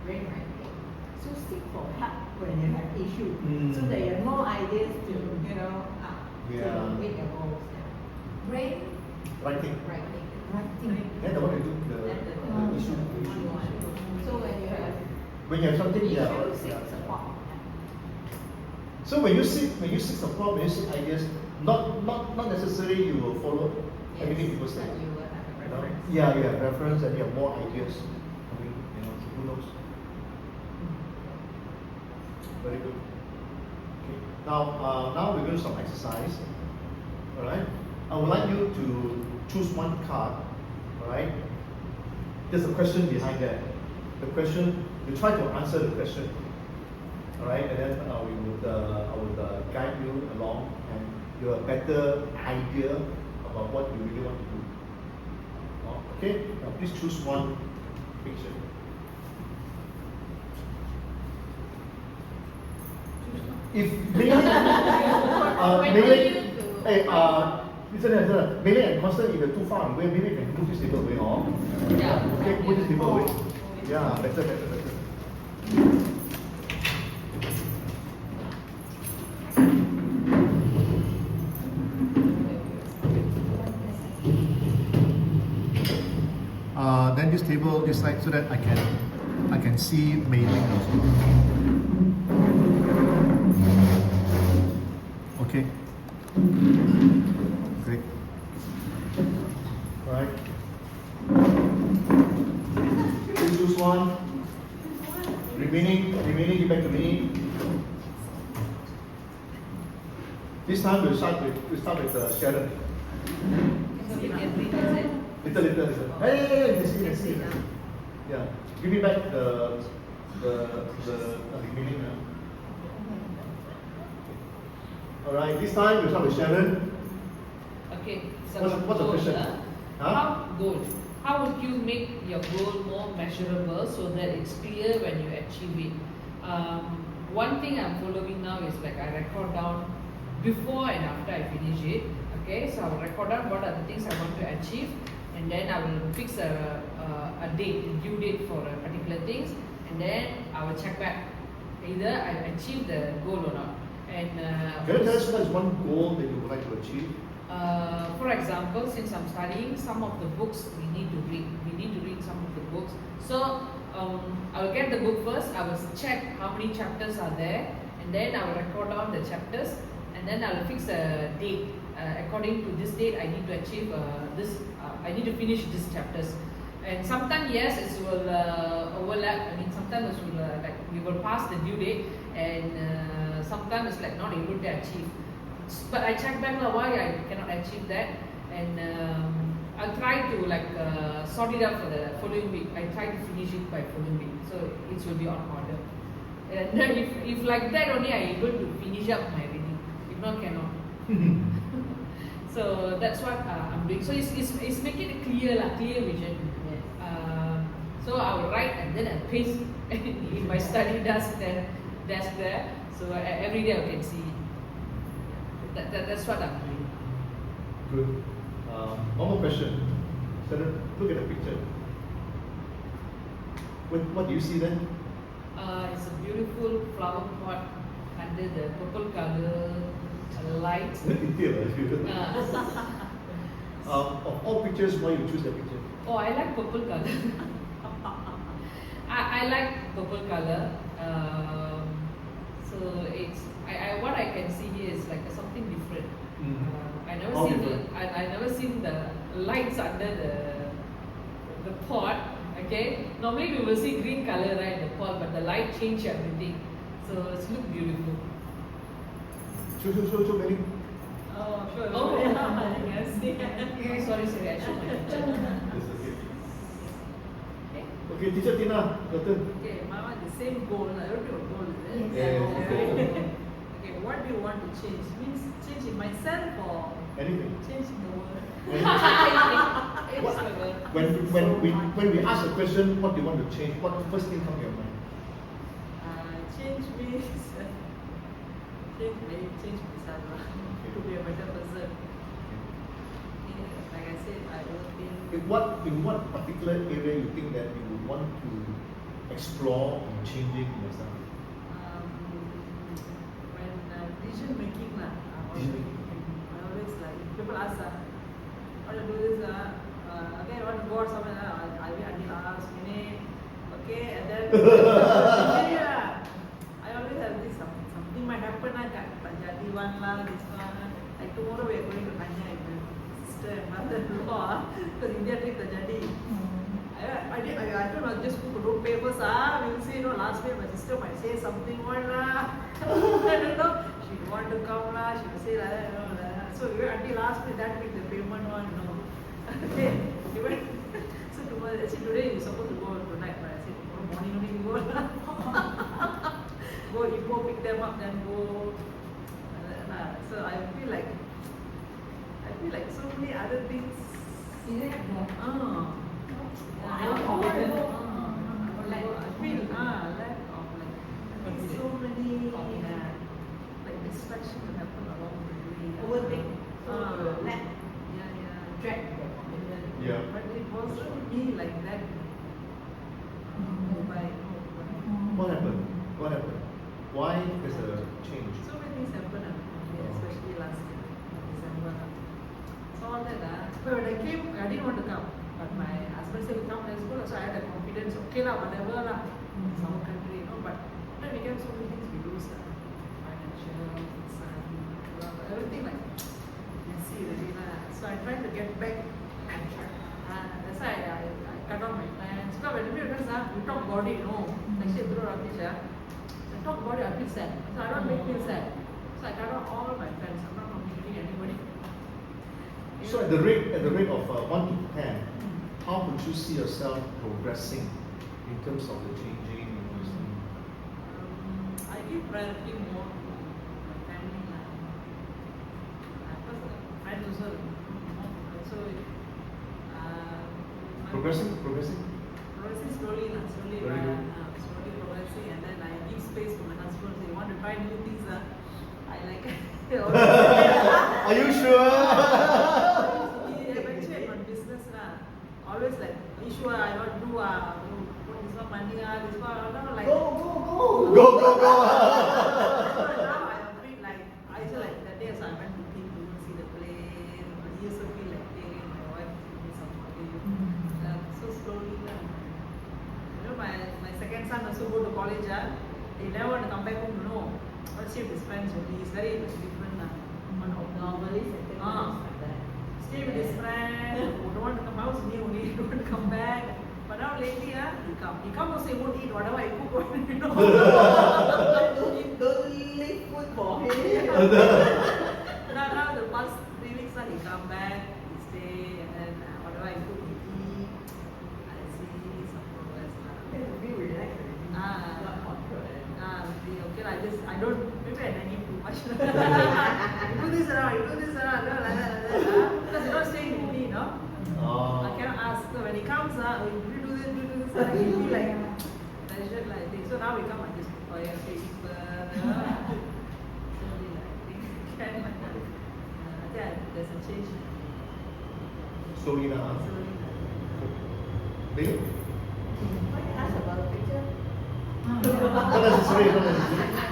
Brain writing. So seek for help when you have issue, so Mm. that you have more ideas to Yeah. to make your goals. Brain Writing. Writing. writing. Yeah, the one you do, the issue. So when you have When you have something, yeah. issue, Yeah. seek support. So when you seek support, when you seek ideas, not necessarily you will follow everything people say. But you will have a You know? reference. Yeah, you have reference and you have more ideas coming. So who knows? Very good. Okay. Now we're going to some exercise. All right. I would like you to choose one card. All right. There's a question behind that. The question, you try to answer the question. All right, and then I would guide you along, and you have a better idea about what you really want to do. Okay, now please choose one picture. If Mei and Constant, if you're too far away, maybe you can move this table away, or Yeah. okay, move this table away. Yeah, better. Then this table this side so that I can see Mei Ling also. Okay. Great. Alright. Please choose one. Remaining, give back to me. This time we'll start with Sharon. Little. Hey, let's see. Yeah. Give me back the remaining. Alright, this time we'll start with Sharon. Okay. So What's the goal, question? How would you make your goal more measurable so that it's clear when you achieve it? One thing I'm following now is like I record down before and after I finish it. Okay, so I will record down what are the things I want to achieve, and then I will fix a due date for a particular things, and then I will check back either I achieved the goal or not. And Can you tell us what is one goal that you would like to achieve? for example, since I'm studying, some of the books we need to read. We need to read some of the books. So I'll get the book first. I will check how many chapters are there, and then I will record down the chapters, and then I will fix a date. According to this date, I need to achieve this. I need to finish these chapters. And sometimes yes, it will overlap. I mean, sometimes it will like we will pass the due date, and sometimes it's like not able to achieve. But I check back why I cannot achieve that, and I'll try to like sort it out for the following week. I try to finish it by following week, so it will be on order. And if like that only I able to finish up my reading. If not, cannot. So that's what I'm doing. So it's making it clear vision. So I will write and then I paste in my study desk there. So every day I can see it. That's what I'm doing. Good. One more question. Sharon, look at the picture. What do you see then? It's a beautiful flower pot under the purple color light. Of all pictures, why you choose that picture? Oh, I like purple color. I like purple color. So it's what I can see here is like something different. I never seen the lights under the pot. Okay, normally we will see green color right the pot, but the light change everything. So it's look beautiful. Show many. Oh, sure. Oh. Yes. Sorry, I showed my picture. Okay, teacher Tina, your turn. Okay, Mama, the same goal. I don't have a goal, is it? Yes. Okay, what do you want to change? Means change in myself or Anything. change in the world? When we ask a question, what do you want to change? What the first thing comes to your mind? Change means change myself to be a better person. Like I said, I don't think. In what particular area you think that you would want to explore and changing in yourself? When decision making I always like people ask how to do this okay, I want to go out somewhere I will until last minute, okay, and then yeah, I always have this something might happen tak jadi one lah, this one like tomorrow we are going to Tanya with my sister and mother-in-law because India trip tak jadi. I don't know, just wrote papers, we'll see, last day my sister might say something one lah. I don't know, she want to come lah, she will say like that, so we went until last minute that week the payment one, okay, we went, so tomorrow, I said today you're supposed to go tonight, but I said tomorrow morning only we go lah. Go pick them up, then go, so I feel like so many other things. Is it? Ah. I don't know. feel lack of like so many like distraction will happen along the way. Overthink. So lack. Yeah. Drag the commitment. Yeah. But it wasn't me like that. By What happened? What happened? Why there's a change? so many things happened, especially last year, December. So all that, but when I came, I didn't want to come. But my husband said, come, let's go. So I had a confidence, okay lah, whatever lah. It's our country, but then we became so many things we lose, financial, son, everything like, messy already lah. So I tried to get back on track. That's why I cut off my plans. Because when we talk about it, like say, Bro Rakesh, I talk about it, I feel sad. So I don't make feel sad. So I cut off all my plans. I'm not communicating anybody. So at the rate of 1 to 10, how would you see yourself progressing in terms of the changing? I give priority more to my family lah. Because friends also more. So Progressing? Progressing slowly lah, slowly Very good. slowly progressing, and then I give space to my husband. Say, want to try new things I like. Are you sure? He eventually on business lah. Always like, you sure I don't do put this one money this one like. Go! So now I am free, like I used to like that day, so I went to see the play. But he used to feel like, hey, my wife give me some money. So slowly lah. My second son also go to college. He never want to come back home. No, want to stay with his friends only. He's very different lah. Normally, second one is like that. Stay with his friend. Don't want to come house me only. Don't want to come back. But now lately, he come. He come also, he won't eat whatever I cook. Don't leave food for him. Now the past 3 weeks, he come back, he stay, and then whatever I cook, he eat. I see some progress lah. Be relaxed already. Not controlled. Okay lah. I don't. Maybe I nag him too much. You do this around, like that. Because you don't stay with me, no. I cannot ask. So when he comes, will you do this, he feel like pressured like this. So now we come and just fire paper. Slowly like things can like that. I think there's a change. Slowly now. Slowly. Really? Why you ask about the picture? Not necessary.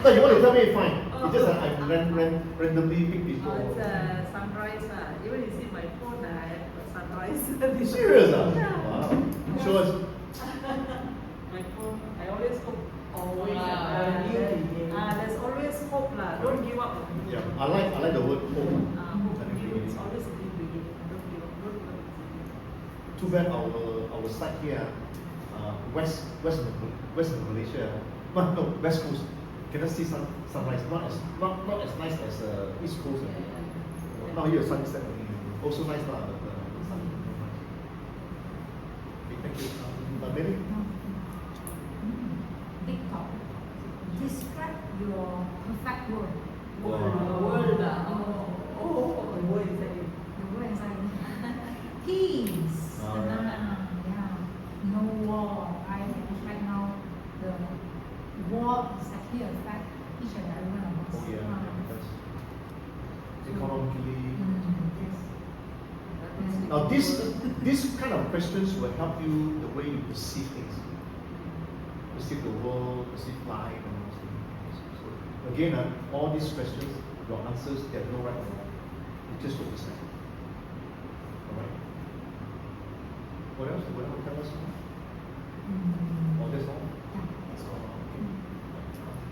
No, you want to tell me, fine. It's just that I randomly pick people. It's a sunrise. Even you see my phone, I have a sunrise. Serious? Yeah. Wow. Show us. My phone, I always hope. Always There's always hope lah. Don't give up. Yeah, I like the word hope. Hope. It's always a new beginning. Don't give up. Don't give up. Too bad our side here, west of Malaysia, no, west coast, cannot see sunrise. Not as nice as east coast. Now here sunset also nice lah, but sun. Okay, thank you. Maybe. Big talk. Describe your perfect world. World. The world is like The world inside. Peace. Yeah. No war. Right? Right now, the war is actually affect each and every one of us. Oh yeah, because economically. Yes. Now this kind of questions will help you the way you perceive things, perceive the world, perceive life, and all those things. So again, all these questions, your answers, they have no right or wrong. You just what you say. All right. What else? What else tell us? Oh, that's all. That's all. Okay.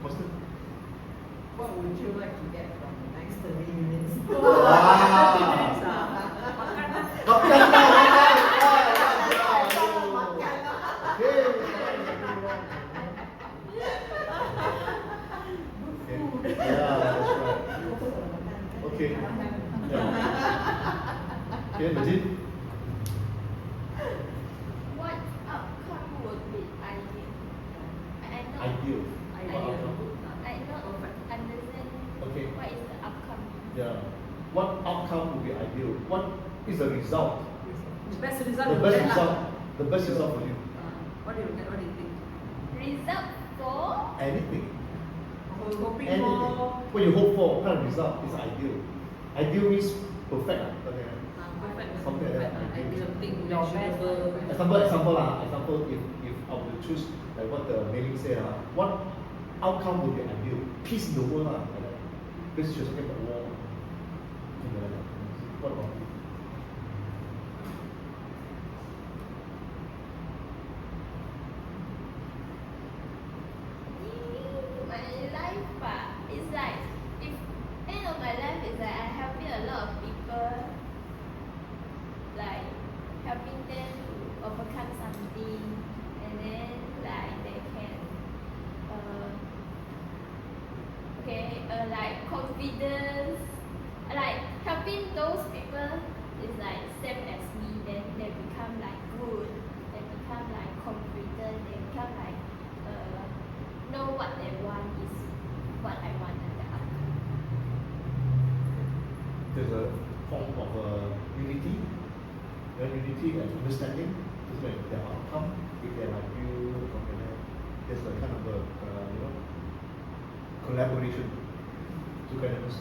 What's the? What would you like to get from the next 30 minutes? Okay. Okay, Najib. What outcome would be ideal? I Ideal. not understand Okay. what is the outcome. Yeah. What outcome would be ideal? What is the result? the best result. The you best get lah. result. The best result for you. What do you get? What do you think? result for Anything. Hoping Anything. for What you hope for, what kind of result is ideal. Ideal means perfect. Okay. perfect, Something like that. ideal thing, Your best. measurable. Example, if I were to choose like what the mailing say, what outcome would be ideal? Peace in the world, like that. This is talking about war. Something like that. What about you? my life is like if end of my life is like I'm helping a lot of people, like helping them to overcome something, and then like they can like confidence, like helping those people is like same as me, then they become like good, they become like confident, they become like know what they want is what I want at the outcome. There's a form of unity, unity and understanding. This is their outcome. If they like you, something like that. There's a kind of a collaboration. Togetherness.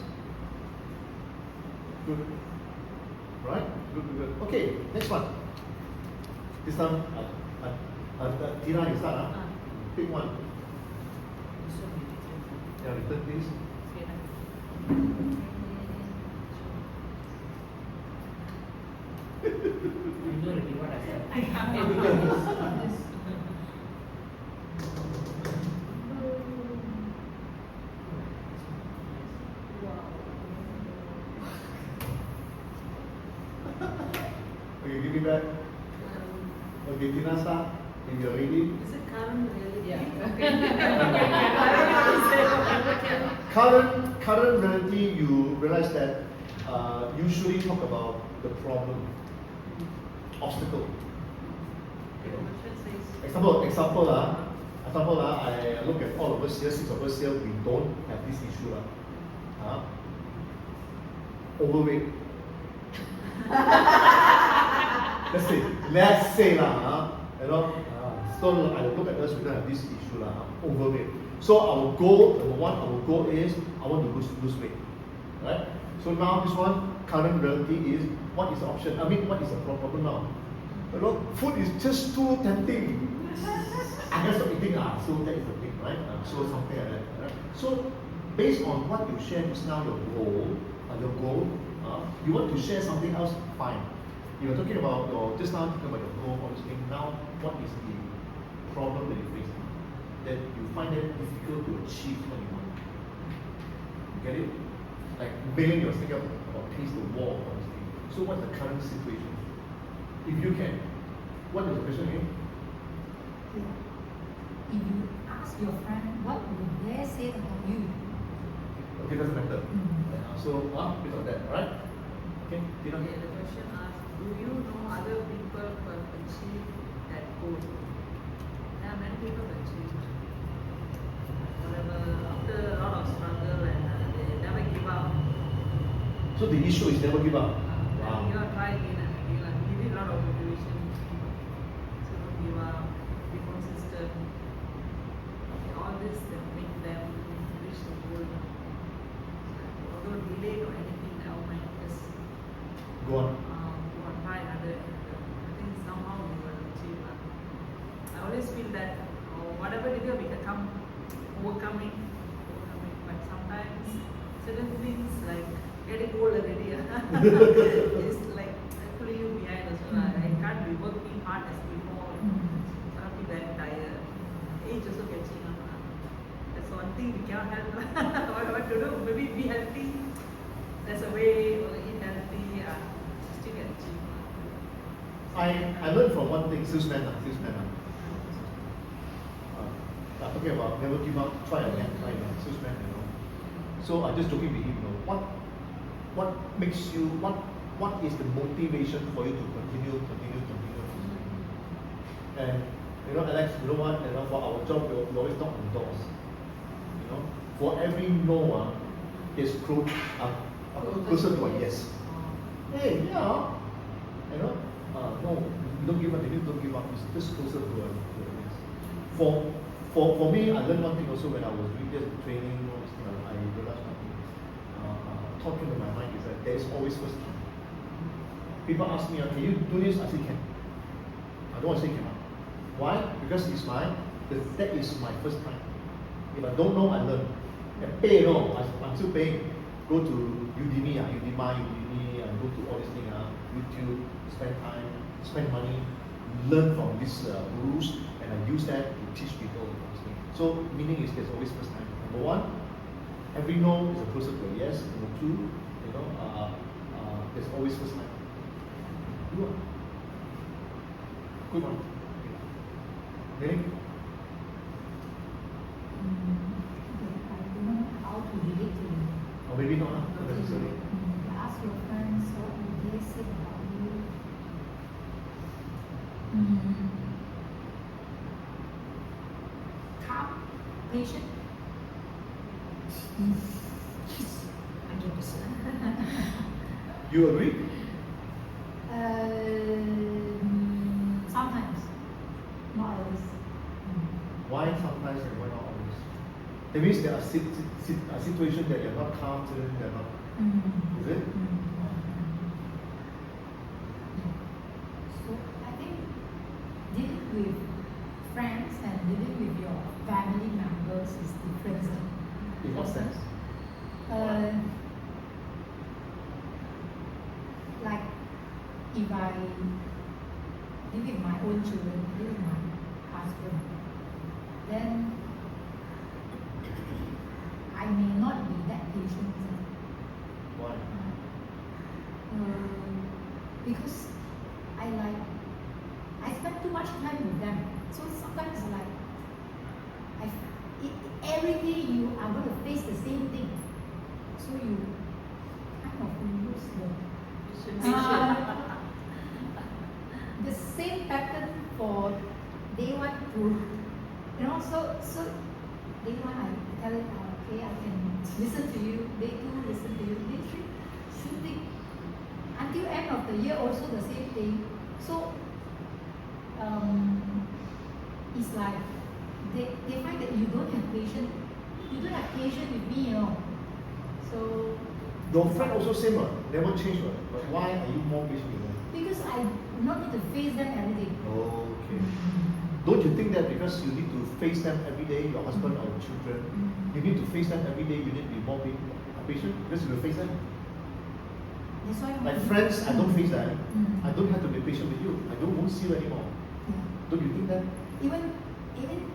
Good. Right? Good. Okay, next one. This time, Tina, you start. Pick one. Yeah, return please. You know already what I said. Okay, give me back. Okay, Tina start. If you're ready. Is it current reality? Yeah. Current reality, you realize that usually talk about the problem, obstacle. Example, I look at all of us here, 6 of us here, we don't have this issue. Overweight. Let's say so I look at us, we don't have this issue, overweight. So our goal, number one, our goal is I want to lose weight. Right? So now this one, current reality is what is the option? I mean, what is the problem now? Food is just too tempting. I can stop eating, so that is the thing, right? So something like that. Right? So based on what you shared just now, your goal, you want to share something else, fine. You're talking about just now talking about your goal, all this thing. Now, what is the problem that you face? That you find it difficult to achieve what you want. You get it? Like mainly you're thinking about peace, the war, all this thing. So what's the current situation? If you can, what is the question again? If you ask your friend, what would they say about you? Okay, doesn't matter. So, based on that, right? Okay, Tina? Okay, the question asks, do you know other people who have achieved that goal? There are many people who achieved whatever, after a lot of struggle and they never give up. So the issue is never give up. Wow. You try again and again and you need a lot of motivation. So don't give up, be consistent. Okay, all this will make them reach the goal. Although delayed or anything, I might just Go on. try another. I think somehow we will achieve. I always feel that whatever difficult we can overcome it. But sometimes certain things like getting old already is like pulling you behind as well. I can't be working hard as before. I'll be very tired. Age also catching up. That's one thing we cannot help. What to do? Maybe be healthy. There's a way, or eat healthy. Still can achieve. I learned from one thing, salesman. Talking about never give up, try again, salesman, So I just joking with him, what makes you, what is the motivation for you to continue? And Alex, you know what? For our job, we always knock on doors. For every no, is closer to a yes. Hey, no, you don't give up. It's just closer to a yes. for me, I learned one thing also when I was doing this training, all this thing, I realized one thing. Talking to my mind is that there is always first time. People ask me, can you do this? I say can. I don't want to say cannot. Why? Because that is my first time. If I don't know, I learn. And pay, no, I'm still paying. Go to Udemy, Udemy, go to all these things, YouTube, spend time, spend money, learn from these rules, and I use that to teach people. So meaning is there's always first time. Number one, every no is a closer to a yes. Number two, there's always first time. Good one. Good one. Okay. I don't know how to relate to you. Or maybe not, not necessarily. Ask your friends what would they say about you. Calm, patient. 100%. You agree? Sometimes, not always. Why sometimes and why not always? That means there are situations that you're not calm to, they're not. Is it? So I think dealing with friends and dealing with your family members is different. In what sense? Like if I live with my own children, live with my husband, then I may not be that patient. Why? Because I spend too much time with them. So sometimes every day you are going to face the same thing. So you kind of lose the same pattern for day one to, so day one I tell it, okay, I can listen to you, day two, listen to you, day three, same thing. Until end of the year also the same thing. So it's like they find that you don't have patience. You don't have patience with me, So Your friend also same one, never change one. But why are you more patient with them? because I not need to face them every day. Okay. Don't you think that because you need to face them every day, your husband or your children, you need to face them every day, you need to be more patient because you will face them? That's why Like friends, I don't face them. Mm. I don't have to be patient with you. I won't see you anymore. Yeah. Don't you think that? Even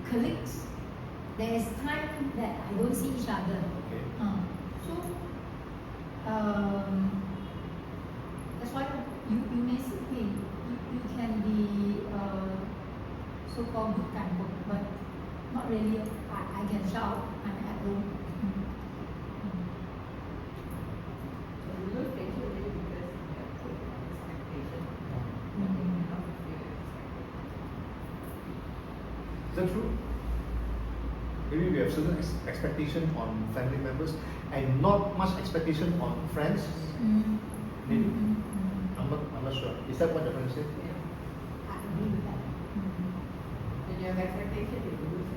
colleagues, there is time that I don't see each other. Okay. So that's why you may see me. You can be so-called good tempered, but not really. I can shout. I'm at home. So you lose patience really because you have put expectation. But they cannot fulfill your expectation. Is that true? Maybe we have certain expectation on family members and not much expectation on friends. Maybe. I'm not sure. Is that what the friend said? Yeah. I agree with that. When you have expectation, you lose it.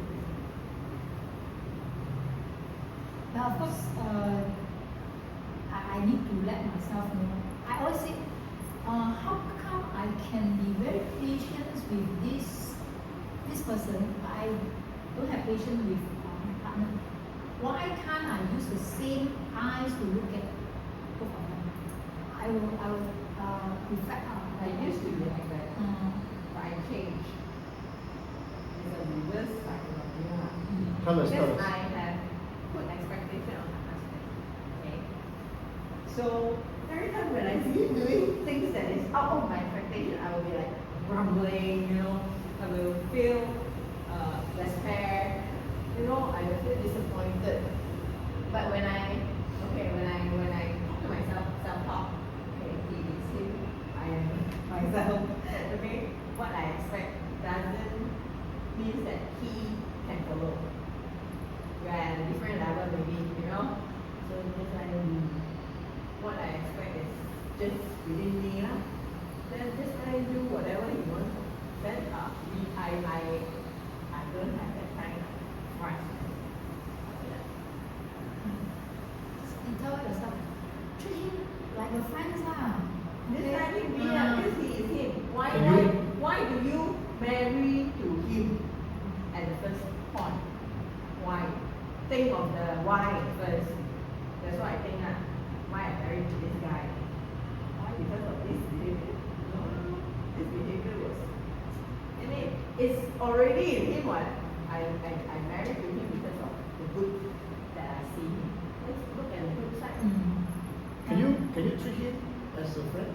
Now, of course, I need to let myself know. I always say, how come I can be very patient with this person, but I don't have patience with my partner? Why can't I use the same eyes to look at both of them? I will reflect on. I used to be like that, but I changed. It's a reverse psychology. Tell us, Because tell us. I have put expectation on my husband. Okay. So every time when I see him doing things that is out of my expectation, I will be like grumbling, I will feel despair, I will feel disappointed. But when I talk to myself, self-talk, okay, he is him, I am myself. Okay, what I expect doesn't mean that he can follow. We are at a different level maybe, So just like what I expect is just within me lah. Then just let him do whatever he wants. Then I don't have that kind of the friends lah. Deciding me, because he is him. Why do you marry to him at the first point? Why? Think of the why first. That's what I think. Why I married to this guy? Why? Because of this behavior? No. This behavior was. I mean, it's already in him. What? I married to him because of the good that I see him. Let's look at the good side. Can you treat him as a friend?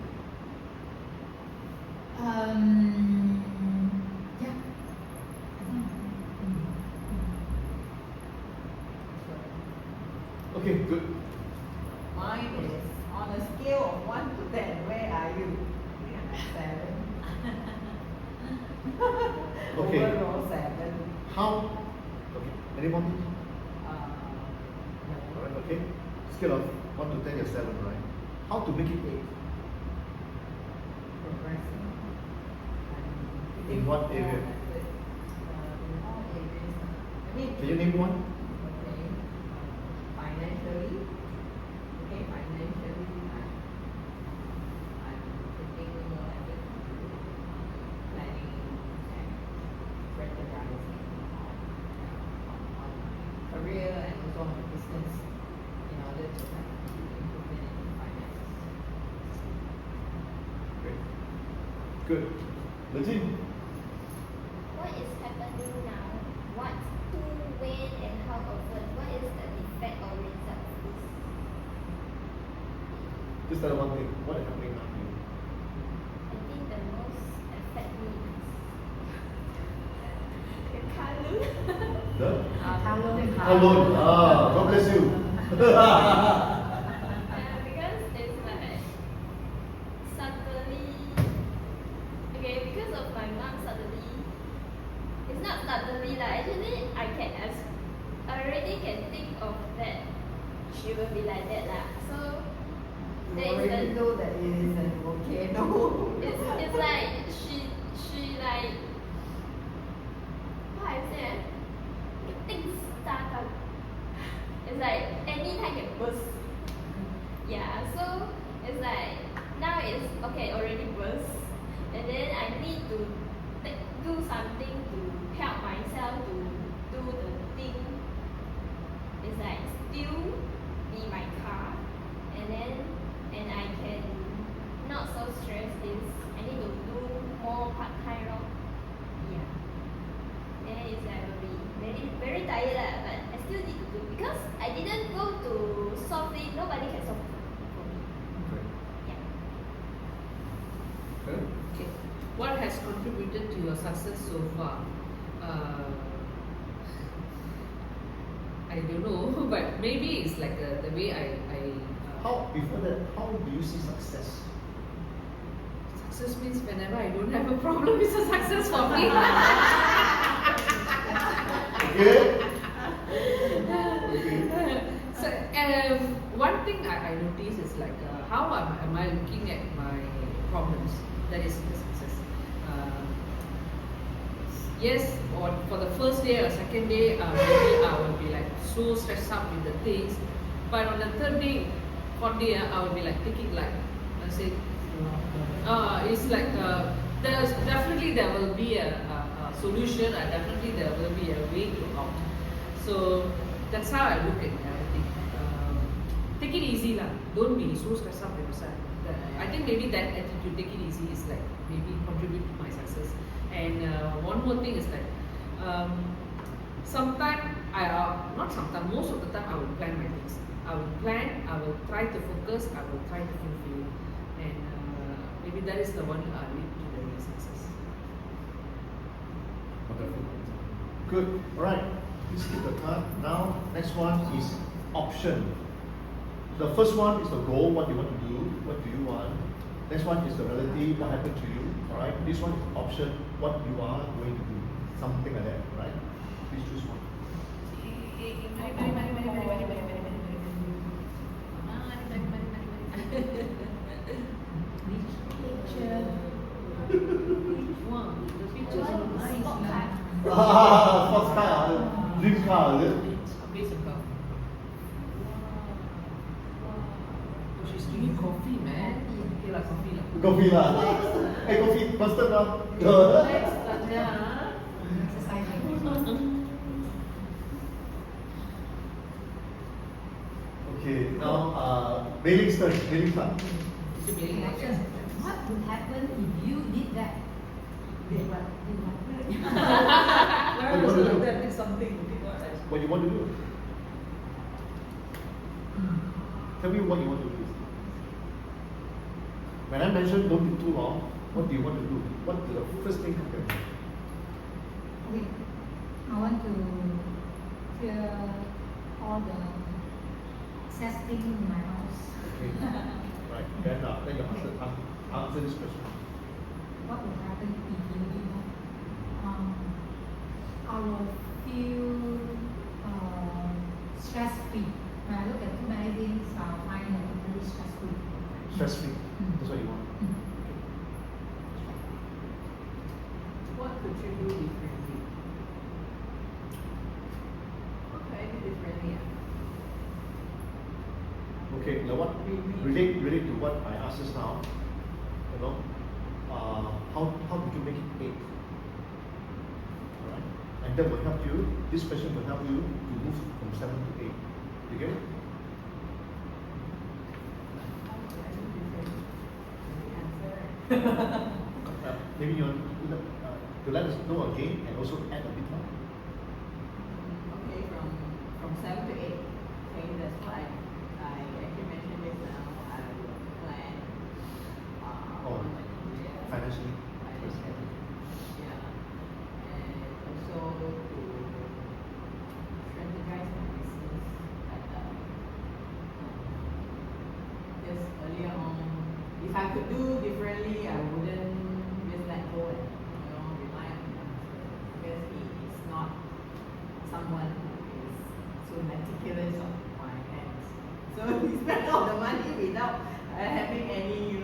Yeah. Okay, good. Mine is on a scale of 1 to 10. Where are you? I think I'm at 7. Okay. Overall 7. How? Okay. Anyone? No. Alright, okay. Scale of 1 to 10, you're 7, right? How to make it 8? Progressing. In what area? In all areas. I mean, Can you name one? okay. Financially. Okay, financially, I'm putting more effort into planning and strategizing on my career and also on my business in order to have improvement in finances. Great. Good. Legit. What is happening now? What, who, when, and how often? What is the effect or result of this? Just that one thing. What is happening now? I think the most affect me is the colour. The? Alone. Alone. Ah, God bless you. Because it's like suddenly, okay, because of my mom suddenly, it's not suddenly lah. Actually, I already can think of that. She will be like that lah. So You there is already a, know that it is a volcano. it's like she like how I say things start up. It's like anytime can burst. Yeah, so it's like now it's okay already burst, and then I need to do something to help myself to do the thing. It's like still be my car, and I can not so stressed is I need to do more part time lor. Yeah. Then it's like will be very very tired lah, but I still need to do because I didn't go to solve it. Nobody can solve it for me. Okay. Yeah. Good. Okay. What has contributed to your success so far? I don't know, but maybe it's like the way I How, before that, how do you see success? success means whenever I don't have a problem, it's a success for me. Okay? So one thing I notice is like how am I looking at my problems? That is the success. Yes, or for the first day or second day, maybe I will be like so stressed out with the things. But on the third day, fourth day, I will be like thinking like, I say, it's like there's definitely there will be a solution, and definitely there will be a way to out. So that's how I look at everything. Take it easy lah. Don't be so stressed out with yourself. I think maybe that attitude, take it easy, is like maybe contribute to my success. And one more thing is that sometimes not sometimes, most of the time I will plan my things. I will plan, I will try to focus, I will try to fulfill, and maybe that is the one lead to the success. Wonderful. Good. Alright. Please keep the card. Now, next one is option. The first one is the goal, what you want to do, what do you want. Next one is the relative, what happened to you. Alright. This one is option, what you are going to do. Something like that, right? Please choose one. Which one? The pictures are nice. Sports car, dream car, is it? Based on She's drinking coffee, man. Okay lah, coffee lah. Coffee lah. Hey, coffee, constant lah. Next, Tanya. Okay, now Bailey's turn. Bailey's turn. What would happen if you did that? Did what? Why was it that is something? What you want to do? Tell me what you want to do. When I mentioned don't be too long, what do you want to do? What is the first thing come to your mind? Okay. I want to clear all the excess thing in my house. Okay. Right. Then you answer this question. What will happen if you do that? I will feel stress free. When I look at too many things, I'll find it very stressful. Stress free. That's what you want. What could you do differently? What could I do differently? Okay. Now what relate to what I asked just now. You know, how did you make it 8? Alright. And that will help you. This question will help you to move from 7 to 8. You get it? Maybe you want to let us know again and also add a bit more. Okay, from 7 to 8. Okay, that's why I actually mentioned this now. I will plan Oh, on my career. financially. Financially. Yeah. And also to strategize my business better. Because earlier on, if I could do differently, I wouldn't just let go and rely on my husband, because he is not someone who is so meticulous on finance. So he spent all the money without having any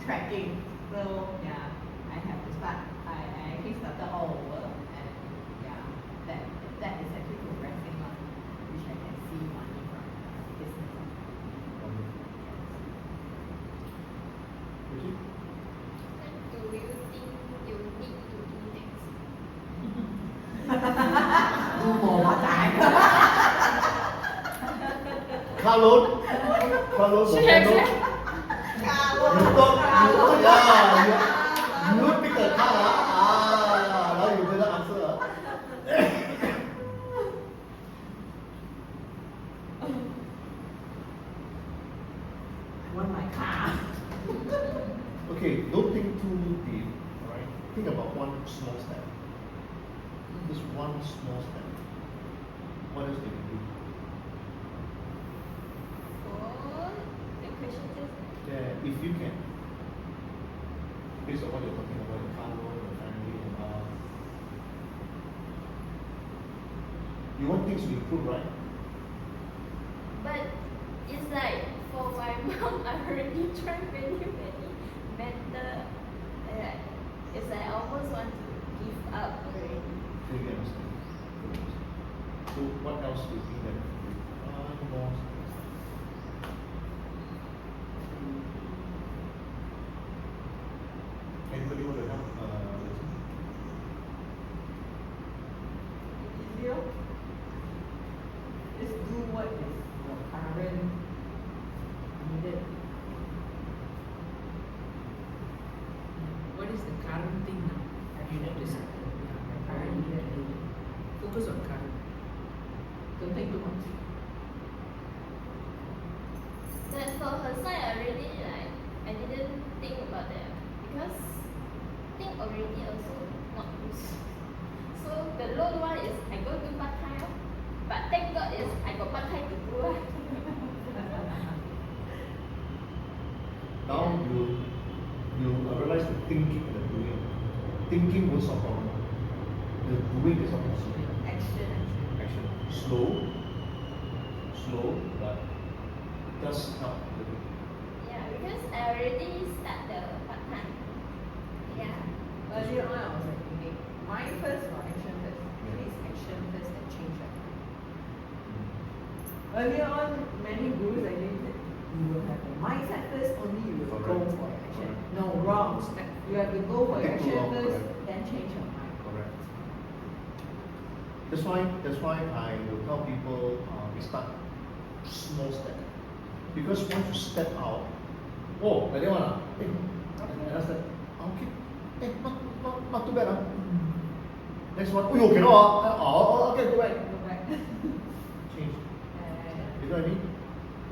tracking. So yeah, I have to start. I actually started all over, and yeah, that is actually progressing on, which I can see money from business. Okay. When do you think you need to do next? Do more what time? Car loan. Car loan. She the has loan. it. You pick a car. Now you better answer. I want my car. Okay, don't think too deep. Alright? Think about one small step. Just one small step. What else can you do? Oh, the question is Yeah, if you can. Based on what you're talking about, your car loan, your family, your house. You want things to improve, right? but it's like for my mom, I already tried many better. It's like I almost want to give up already. Fully understand. So what else do you think that one more? Anybody want to help? Easier. Just do what is your current needed. What is the current thing now? Have you noticed? Current needed. Focus on current. Don't think too much. But for her side, I really I didn't think about that because think already also not useful. So the loan one is I go do part time, but thank God is I got part time to do. Now you realize the thinking and the doing. Thinking will solve problem. The doing is not possible. Action. Action. Slow, but does help. Yeah, because I already start the part time. Yeah. Earlier on, I was like thinking, mind first or action first? Actually, it's action first that changed. Earlier on, many gurus I didn't You will have the mindset first, only you will go Correct. for action. Correct. No, wrong. You have to go for Take too action long, first, correct. then change your mind. Correct. That's why I will tell people we start small step. Because once you step out, oh, like that one, hey, and I said, okay, hey, not too bad, Next one, oh, you cannot, okay, go back. Go back. Change. You know what I mean?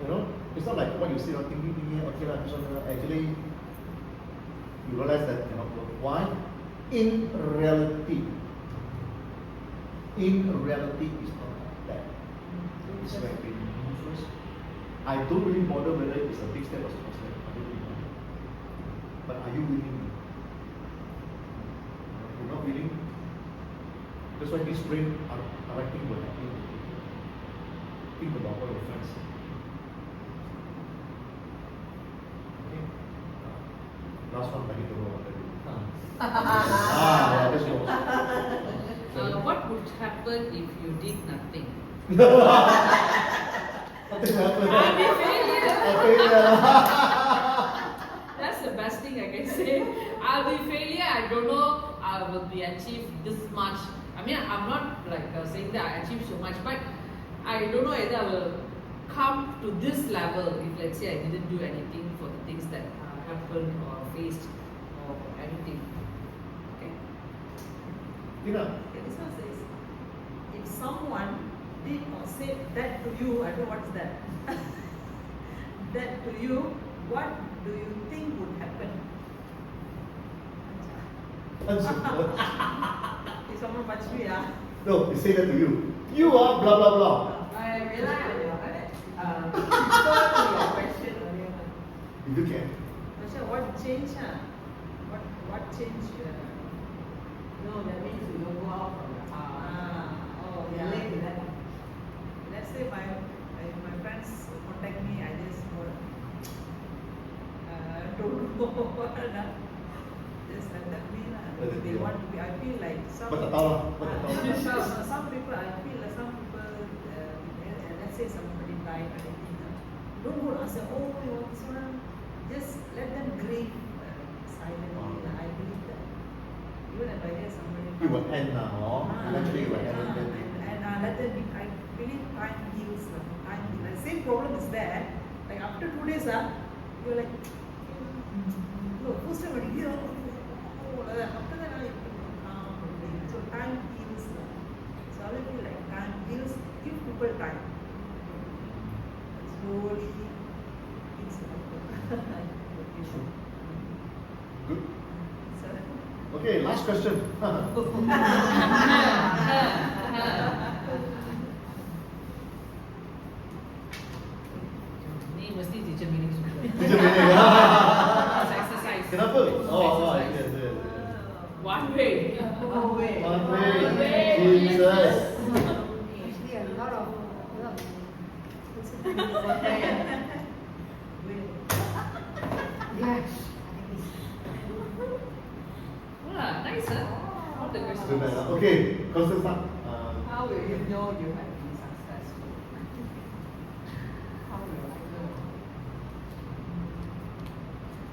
You know, it's not like what you say, thinking, okay, this one, actually, you realize that cannot work. Why? In reality, it's not like that. It's like being first. I don't really bother whether it's a big step or small step. I don't really bother. But are you willing? You're not willing. That's why this brain are writing will help you. Think about all your friends. Okay. Last one, I need to know what I do. Yeah, let's go. What would happen if you did nothing? Nothing happened. I'll be failure. Okay, That's the best thing I can say. I'll be failure. I don't know. I will be achieved this much. I mean, I'm not like saying that I achieved so much, but I don't know whether I will come to this level if, let's say, I didn't do anything for the things that happened or faced or anything. Okay. Tina, Okay, this one says, if someone did or said that to you, I don't know what's that. That to you, what do you think would happen? answer. If someone punch me, No, they say that to you. You are blah blah blah. I rely on your refer to your question earlier. If you can. Masha, what change? What change? No, that means you don't go out from the house. Oh, You yeah. relate to that. Let's say my friends contact me, I just don't know what. Just let me lah. Let it They be. want to be. I feel like some. But tahu lah, but tahu. Some people, I feel like some people. Let's say somebody died or anything. Don't go and ask them, oh, you want this one? Just let them grieve silently. I believe that. Even if I hear somebody. It will end now, no? Eventually it will end. And let them be. I believe time heals. Time heals. The same problem is there. Like after 2 days, you're like, no, first time when you hear, after that, I calm. So time heals. So I feel like time heals. Give people time. Slowly, it's Good. so, Okay, last question. Ni mesti teacher meeting sudah. Teacher meeting. Exercise. Kenapa? Oh, Exercise. yes. One way. No way. One One way. way. Jesus. Actually, a lot of yeah. Wah, nice huh? All the questions. Okay, Constance. How will you know you have been successful? How will I know?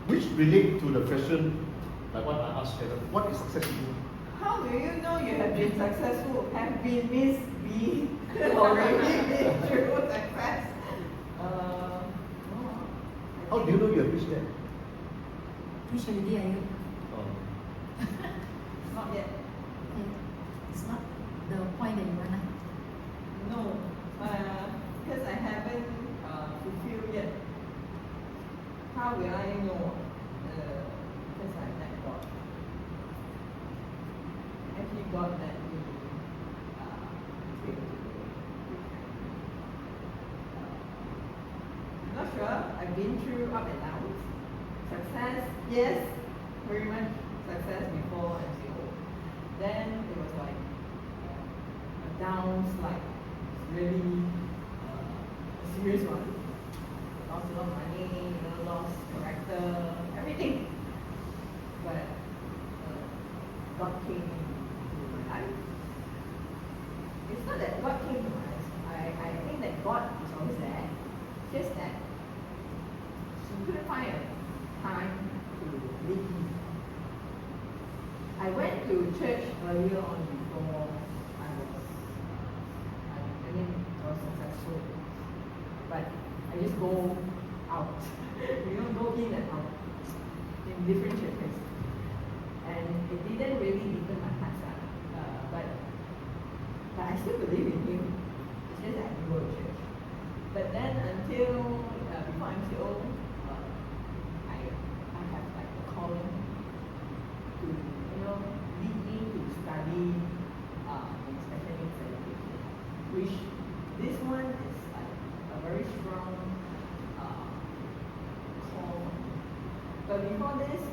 Which relate to the question, like what I asked Helen, what is success to you? How will you know you have been successful? Have been means be already been through success. How do you know you have reached that? Which already are you? Oh. Not yet. It's not the point that you want. No, because I haven't fulfilled yet. How will I know? Because I met God. Actually, God let me not sure. I've been through up and downs. Success, yes, very much success before MCO. Then it was like a downslide, really a serious one. Lost a lot of money, lost character, everything. But God came into my life. It's not that God came to my life. I think that God is always there. Just that couldn't find a time to meet him. I went to church earlier on before I was successful. But I just go out, go in and out in different churches. And it didn't really deepen my heart, but I still believe in him. It's just that I didn't go to church. But then until before MCO, I have like a calling to lead me to study in special needs education, which this one is like a very strong call. But before this,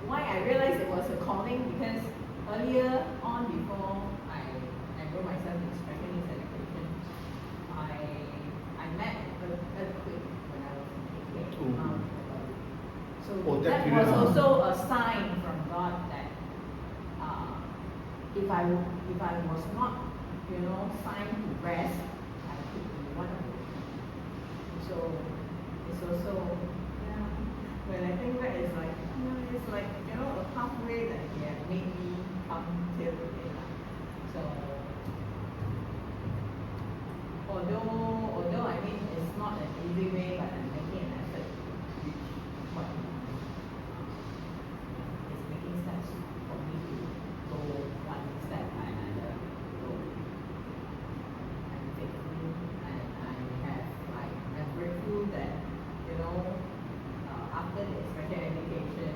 why I realized it was a calling, because earlier on before I enrolled myself in special needs education, I met an earthquake when I was in KK. So Oh, that that period was of- also a sign from God that if I was not, signed to rest, I could be one of them. So it's also, when I think back, it's like, a pathway that He had made me come till today. So although it's not an easy way, but I'm making an effort to reach what is making steps for me to go one step by another. So I'm faithful, and I'm grateful that after the special education,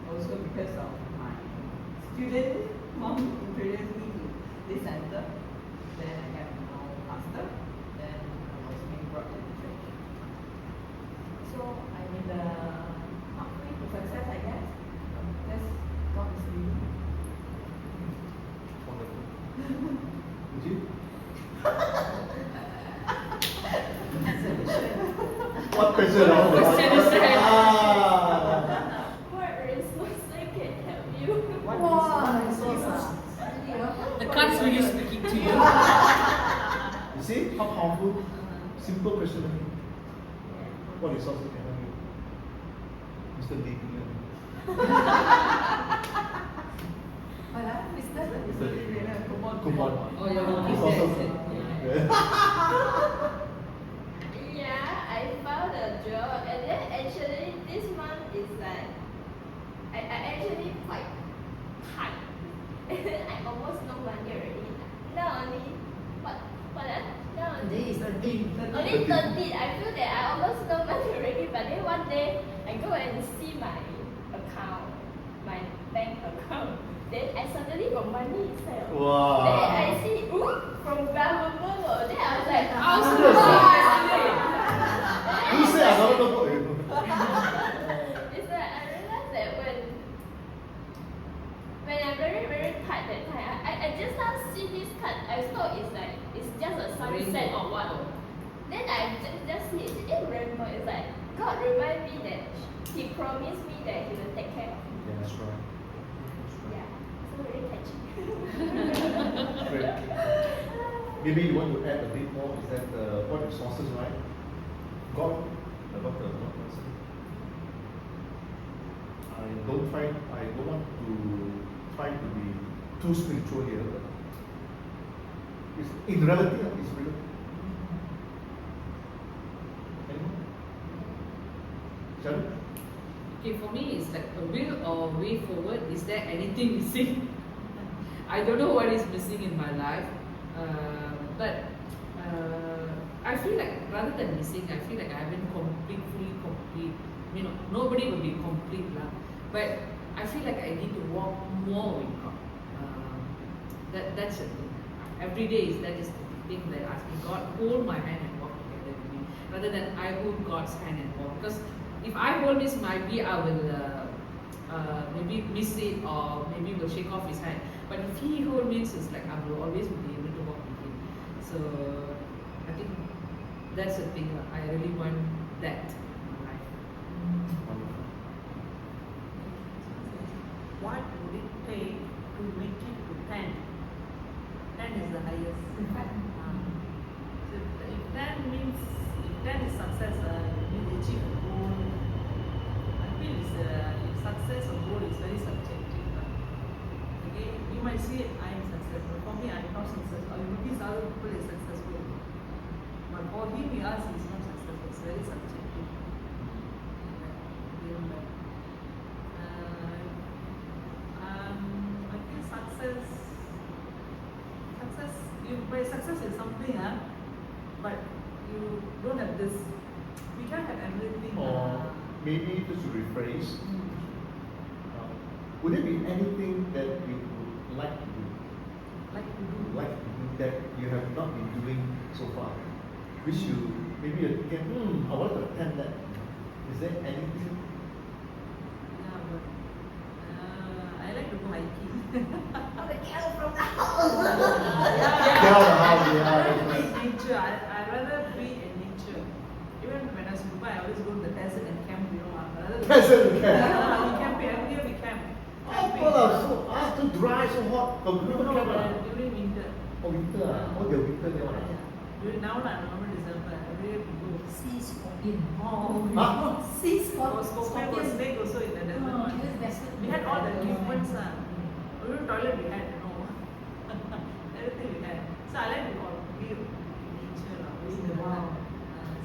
also because of my student mom introduced me to this center, then I got to know pastor, then I was being brought to the church. So I'm in the pathway to success, I guess. That's God is leading. Wonderful. Would you? What question? What resource I can help you? What Wow, resource? The cards really speaking to you. You see how powerful? Simple question only. What resources can help you? Mr. Lee. Mr. Lee. Coupon. Oh, you're working Resources. there. Yeah. Yeah, I found a job, and then actually this month is like I actually quite tight. I almost no money already. Not only not only Today is 13. only 13. I feel that I almost no money already, but then one day I go and see my account, my bank account. Then I suddenly got money itself. Wow. Then I see, from government. Then I was like, I was Who said I don't know what you It's like I realized that when I'm very, very tight that time, I just now see this card, I thought it's just a sunset or what. Then I just see it rainbow. It's like God remind me that He promised me that He will take care of me. Yeah, that's right. Yeah, so very catchy. Great. Maybe you want to add a bit more, is that what resources, right? God, about the what person? I don't want to try to be too spiritual here, but it's, in reality, it's real. Anyone? Sharon? Okay, for me, it's like a will or way forward. Is there anything missing? I don't know what is missing in my life, but I feel like rather than missing, I feel like I haven't fully complete. Nobody will be complete, lah. But I feel like I need to walk more with God. That's the thing. Every day that is the thing that asking God, hold my hand and walk together with me, rather than I hold God's hand and walk. Because if I hold His, maybe I will maybe miss it, or maybe will shake off His hand. But if He holds me, it's like I will always be able to walk with Him. So I think that's the thing. I really want that in my life. Wonderful. What would it take to make it to 10? 10 is the highest. So if 10 is success, you achieve a goal, success or goal is very subjective. Okay, you might see I am successful. For me, I am not successful. Or you notice other people is successful. But for him, he asks, he is not successful. It's very subjective. I think success. By success is something, but you don't have this. We can't have everything. Or maybe just to rephrase, would there be anything that you would like to do? Like to do that you have not been doing so far? Which you, maybe you can, I want to attempt that. Is there anything? Yeah, but I like to go hiking. Get out of the house, I yeah. like to be in nature. I rather be in nature. Even when I was in Dubai, I always go to the desert and camp. I rather Desert camp. Yeah, we camp every year. We camp. People are so too dry, so hot. No, People camp. during winter. Oh, winter. Oh, the winter there. Yeah. During now, November, December, every year we go. Sea scorpion. Oh, Huh? Sea scorpion was snake also in the desert. Oh, one. because desert. We had all the equipments. Even toilet we had, everything we had. So I like to be in nature. Wow.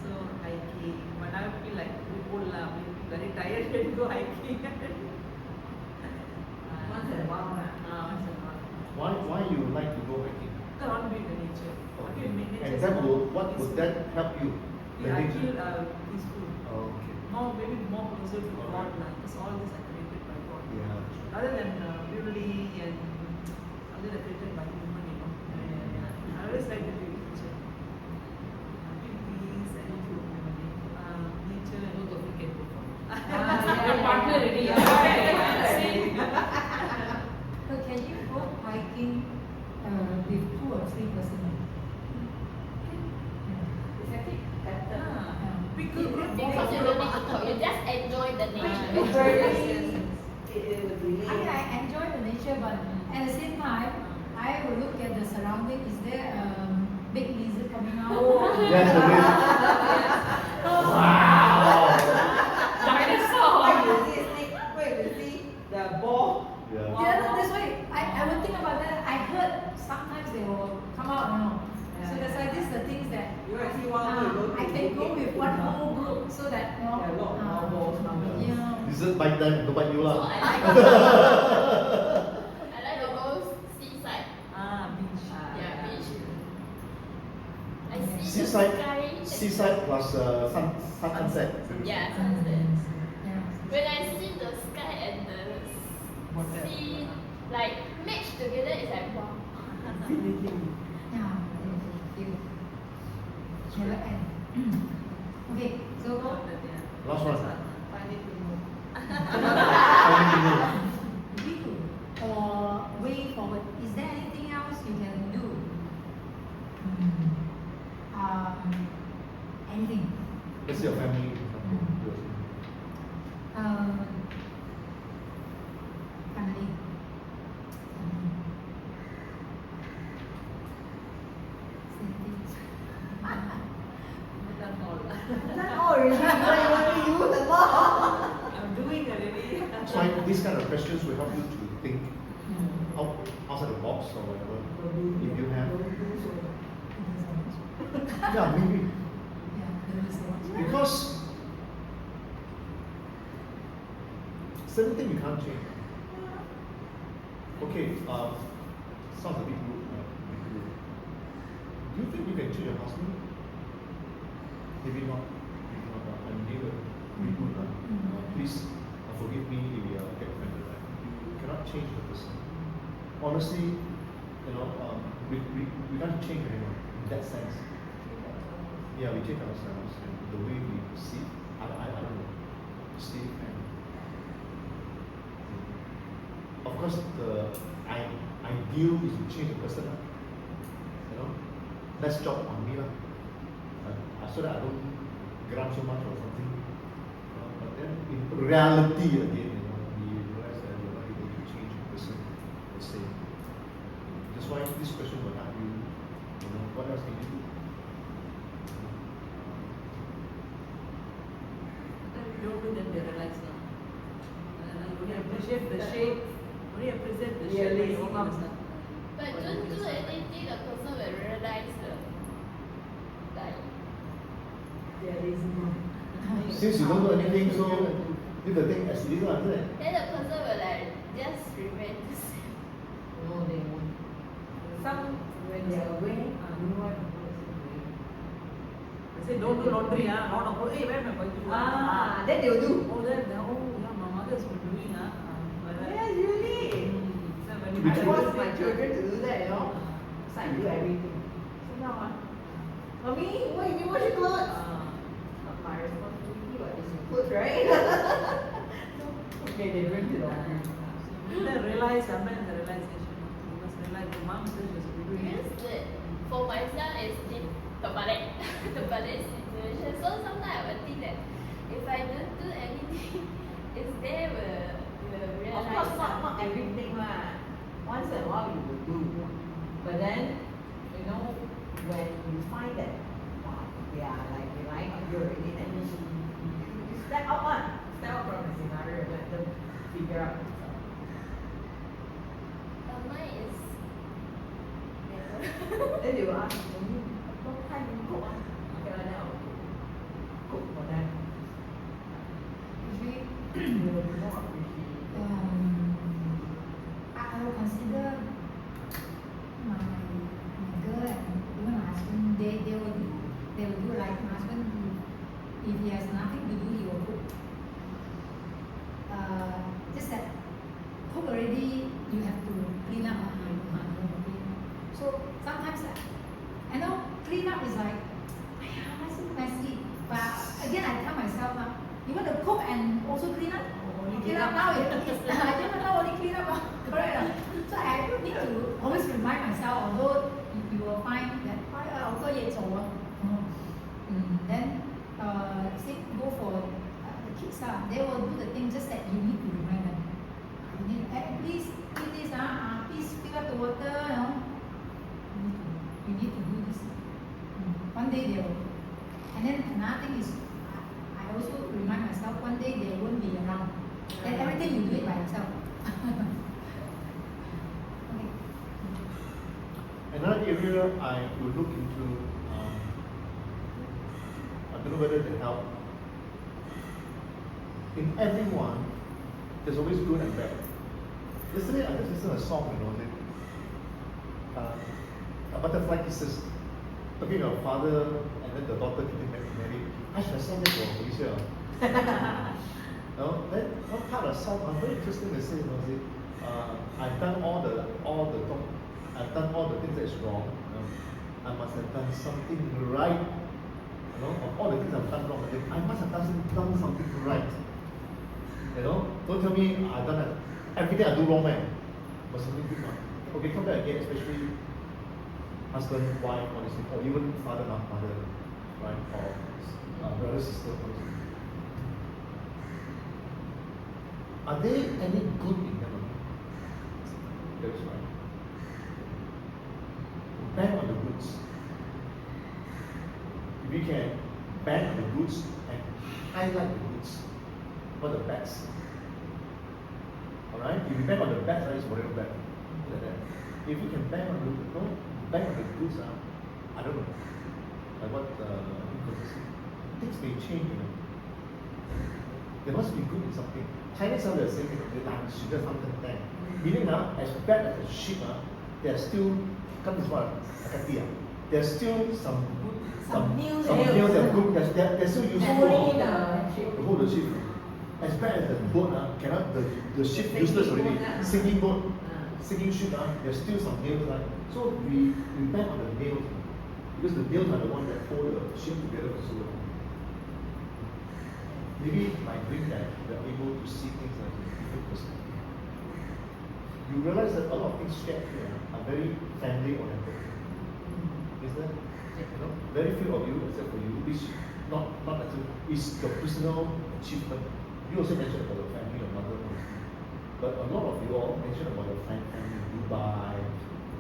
So hiking. But now I feel like old, very tired when go hiking. Once in a while, Once in a while. Why you like to go hiking? Because I want to be in the nature. Okay. Nature And is that more will, what would peaceful. that help you? The Yeah, I nature? feel peaceful. Okay. Maybe more closer to God, Alright. because all these are created by God. Yeah. Rather than building and other than created by human, I always like to be in nature. Feel peace and nature and also we can go for. Your partner already. So can you go hiking with 2 or 3 persons? We could group Because you don't need to talk, you just enjoy the nature. I mean, I enjoy the nature, but at the same time, I will look at the surrounding. Is there a big lizard coming out? Yes, the way. Wow. the ball. Yeah. Yeah, that's why I will think about that. I heard sometimes they will come out, So that's why these are the things that You want to see one more, you go to I can go with one Bukit. whole group so that Yeah, a lot more balls now. Yeah. Lizard bite them, don't bite you So lah. I like to go seaside. Beach. Yeah, beach. I see Seaside, the sky. seaside plus sunset. Yeah, sunset. Yeah. When I see the sky and the sea like matched together, it's like wow. Yeah. You never end. Okay, so Last one. Find it to move. or way forward, is there anything else you can do? Anything? Let's say your family. Family. Same thing. Done all. That's all already. You want to do the more. I'm doing already. That's why these kind of questions will help you to think outside the box or whatever. If you have. Yeah, maybe. Because certain things you can't change. Okay, sounds a bit rude. Do you think you can change your husband? Maybe not. And neither. Be good. Please forgive me if you get offended. You cannot change the person. Honestly, we can't change anyone in that sense. Yeah, we change ourselves and the way we perceive. I don't know. Perceive and of course the ideal is to change the person. Less job on me so that I don't grant so much or something. But then in reality again, we realize that we're not able to change a person per se. That's why this question will help you. What else can you do? Don't do them, they realize now. appreciate the shape. Only appreciate the shape. Really? You won't understand. But don't do anything, the person will realize like There is no. Since you don't do anything, so leave the thing as it is, isn't it? then the person will like just remain the same. No, they won't. Some When they are away, you know what people is doing. they say don't do laundry, lot of hey, where am I going to? Then they will do. Oh, then oh yeah, my mother's been doing Yeah, really. So when To you be I true. force my children to do that, you know. So I do everything. So now, Mommy, why you wash your clothes? Not my responsibility, but it's your clothes, right? Okay, they bring to the laundry. Then realize, sometimes the realization. You must realize the mom says she's doing it. Because for myself it's terbalik terbalik situation. So sometimes I will think that if I don't do anything, it's they will Of realize. course, not everything lah. Once in a while you will do. But then, you know, when you find that, wow, they are like relying on you already, then you step out one. Step out from the scenario and let them figure out themselves. Mine is never. Then they will ask, Mommy, what time you cook? Okay, then I'll cook for them. Usually, they will be more appreciative. I will consider my girl and even my husband. They will do like my husband. If he has nothing to do, he will cook. Just that cook already, you have to clean up. So sometimes I know clean up is like, why so messy? But again, I tell myself now, you want to cook and also clean up. Okay, now it's I don't know only clean up, correct? So I need to always remind myself, although you will find that then say go for the kids they will do the thing, just that you need to remind them. You need, please do this, please fill up the water, you know. You need to do this. One day they will. And then another thing is, I also remind myself, one day they won't be around. Then everything you do it by yourself. Okay. Another area I will look into, I don't know whether it can help. In everyone, there's always good and bad. Yesterday, I just listened to a song, a butterfly kisses. Talking about father and then the daughter getting married. I should have sang that for Malaysia. No, then one part of the song, very interesting to say, I've done all the I've done all the things that's wrong. I must have done something right. Of all the things I've done wrong, I must have done something right. Don't tell me I've done everything I do wrong, man. But something good, man. Okay, come back again, especially husband, wife, all these things, or even father, not mother, right? Or brother, sister, all these things. Are there any good in them? There is right. Bang on the goods. If we can bang on the goods and highlight the goods, not the bads. Alright? If you bang on the bads, it's whatever bad. Like that. If you can bang on the goods, I don't know. Like what things may change, There must be good in something. Chinese are saying that meaning as bad as a sheep, there's still there's still some nails that are good, they're still useful to hold the sheep. As bad as the boat, the ship useless already. Sinking boat, sinking ship, there's still some nails, right? So we bet on the nails, because the nails are the ones that hold the ship together for so long. Maybe by doing that, we are able to see things like a different perspective. You realize that a lot of things shared here are very family oriented. Is that? Very few of you, except for you, is not is your personal achievement. You also mentioned about the family, your mother, but a lot of you all mentioned about your family in Dubai,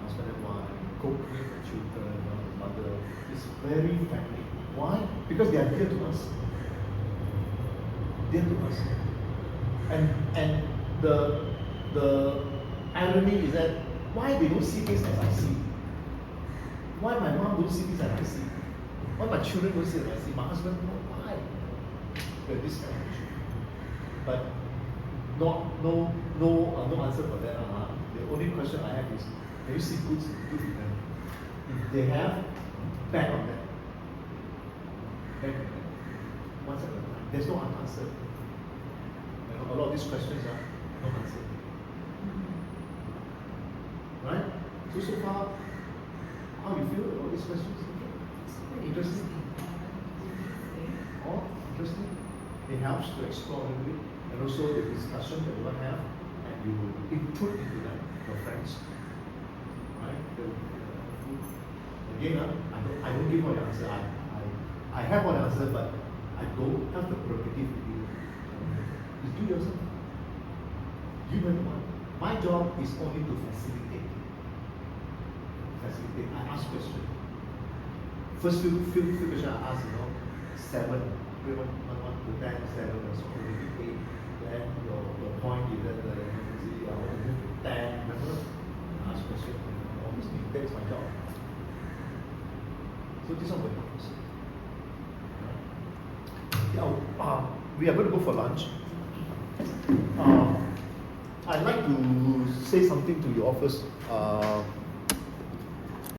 husband and wife, cooking for children, mother. It's very family. Why? Because they are dear to us. Dear to us. And the irony is that why they don't see things as I see? Why my mom don't see things as I see? Why my children don't see as I see? My husband, why? This kind of issue. But no answer for that. The only question I have is, can you see good in them? If they have, back on them. Back on them. One step at a time. There's no unanswered. You know, a lot of these questions are no answer. Right? So far, how you feel about these questions? Interesting. Or interesting. It helps to explore a little bit, and also the discussion that you want to have, and you will input into that, your friends. Right? Again, I don't give all the answer. I have all the answer, but I don't have the prerogative to do it. You do yourself. You know what? My job is only to facilitate. I ask questions. First few questions I ask, 7, 1 to 10, 7, so maybe 8. Then your point is that I want to move to 10. Remember? Ask questions. Obviously, that is my job. So this one will help us. We are going to go for lunch. I'd like to say something to you all first.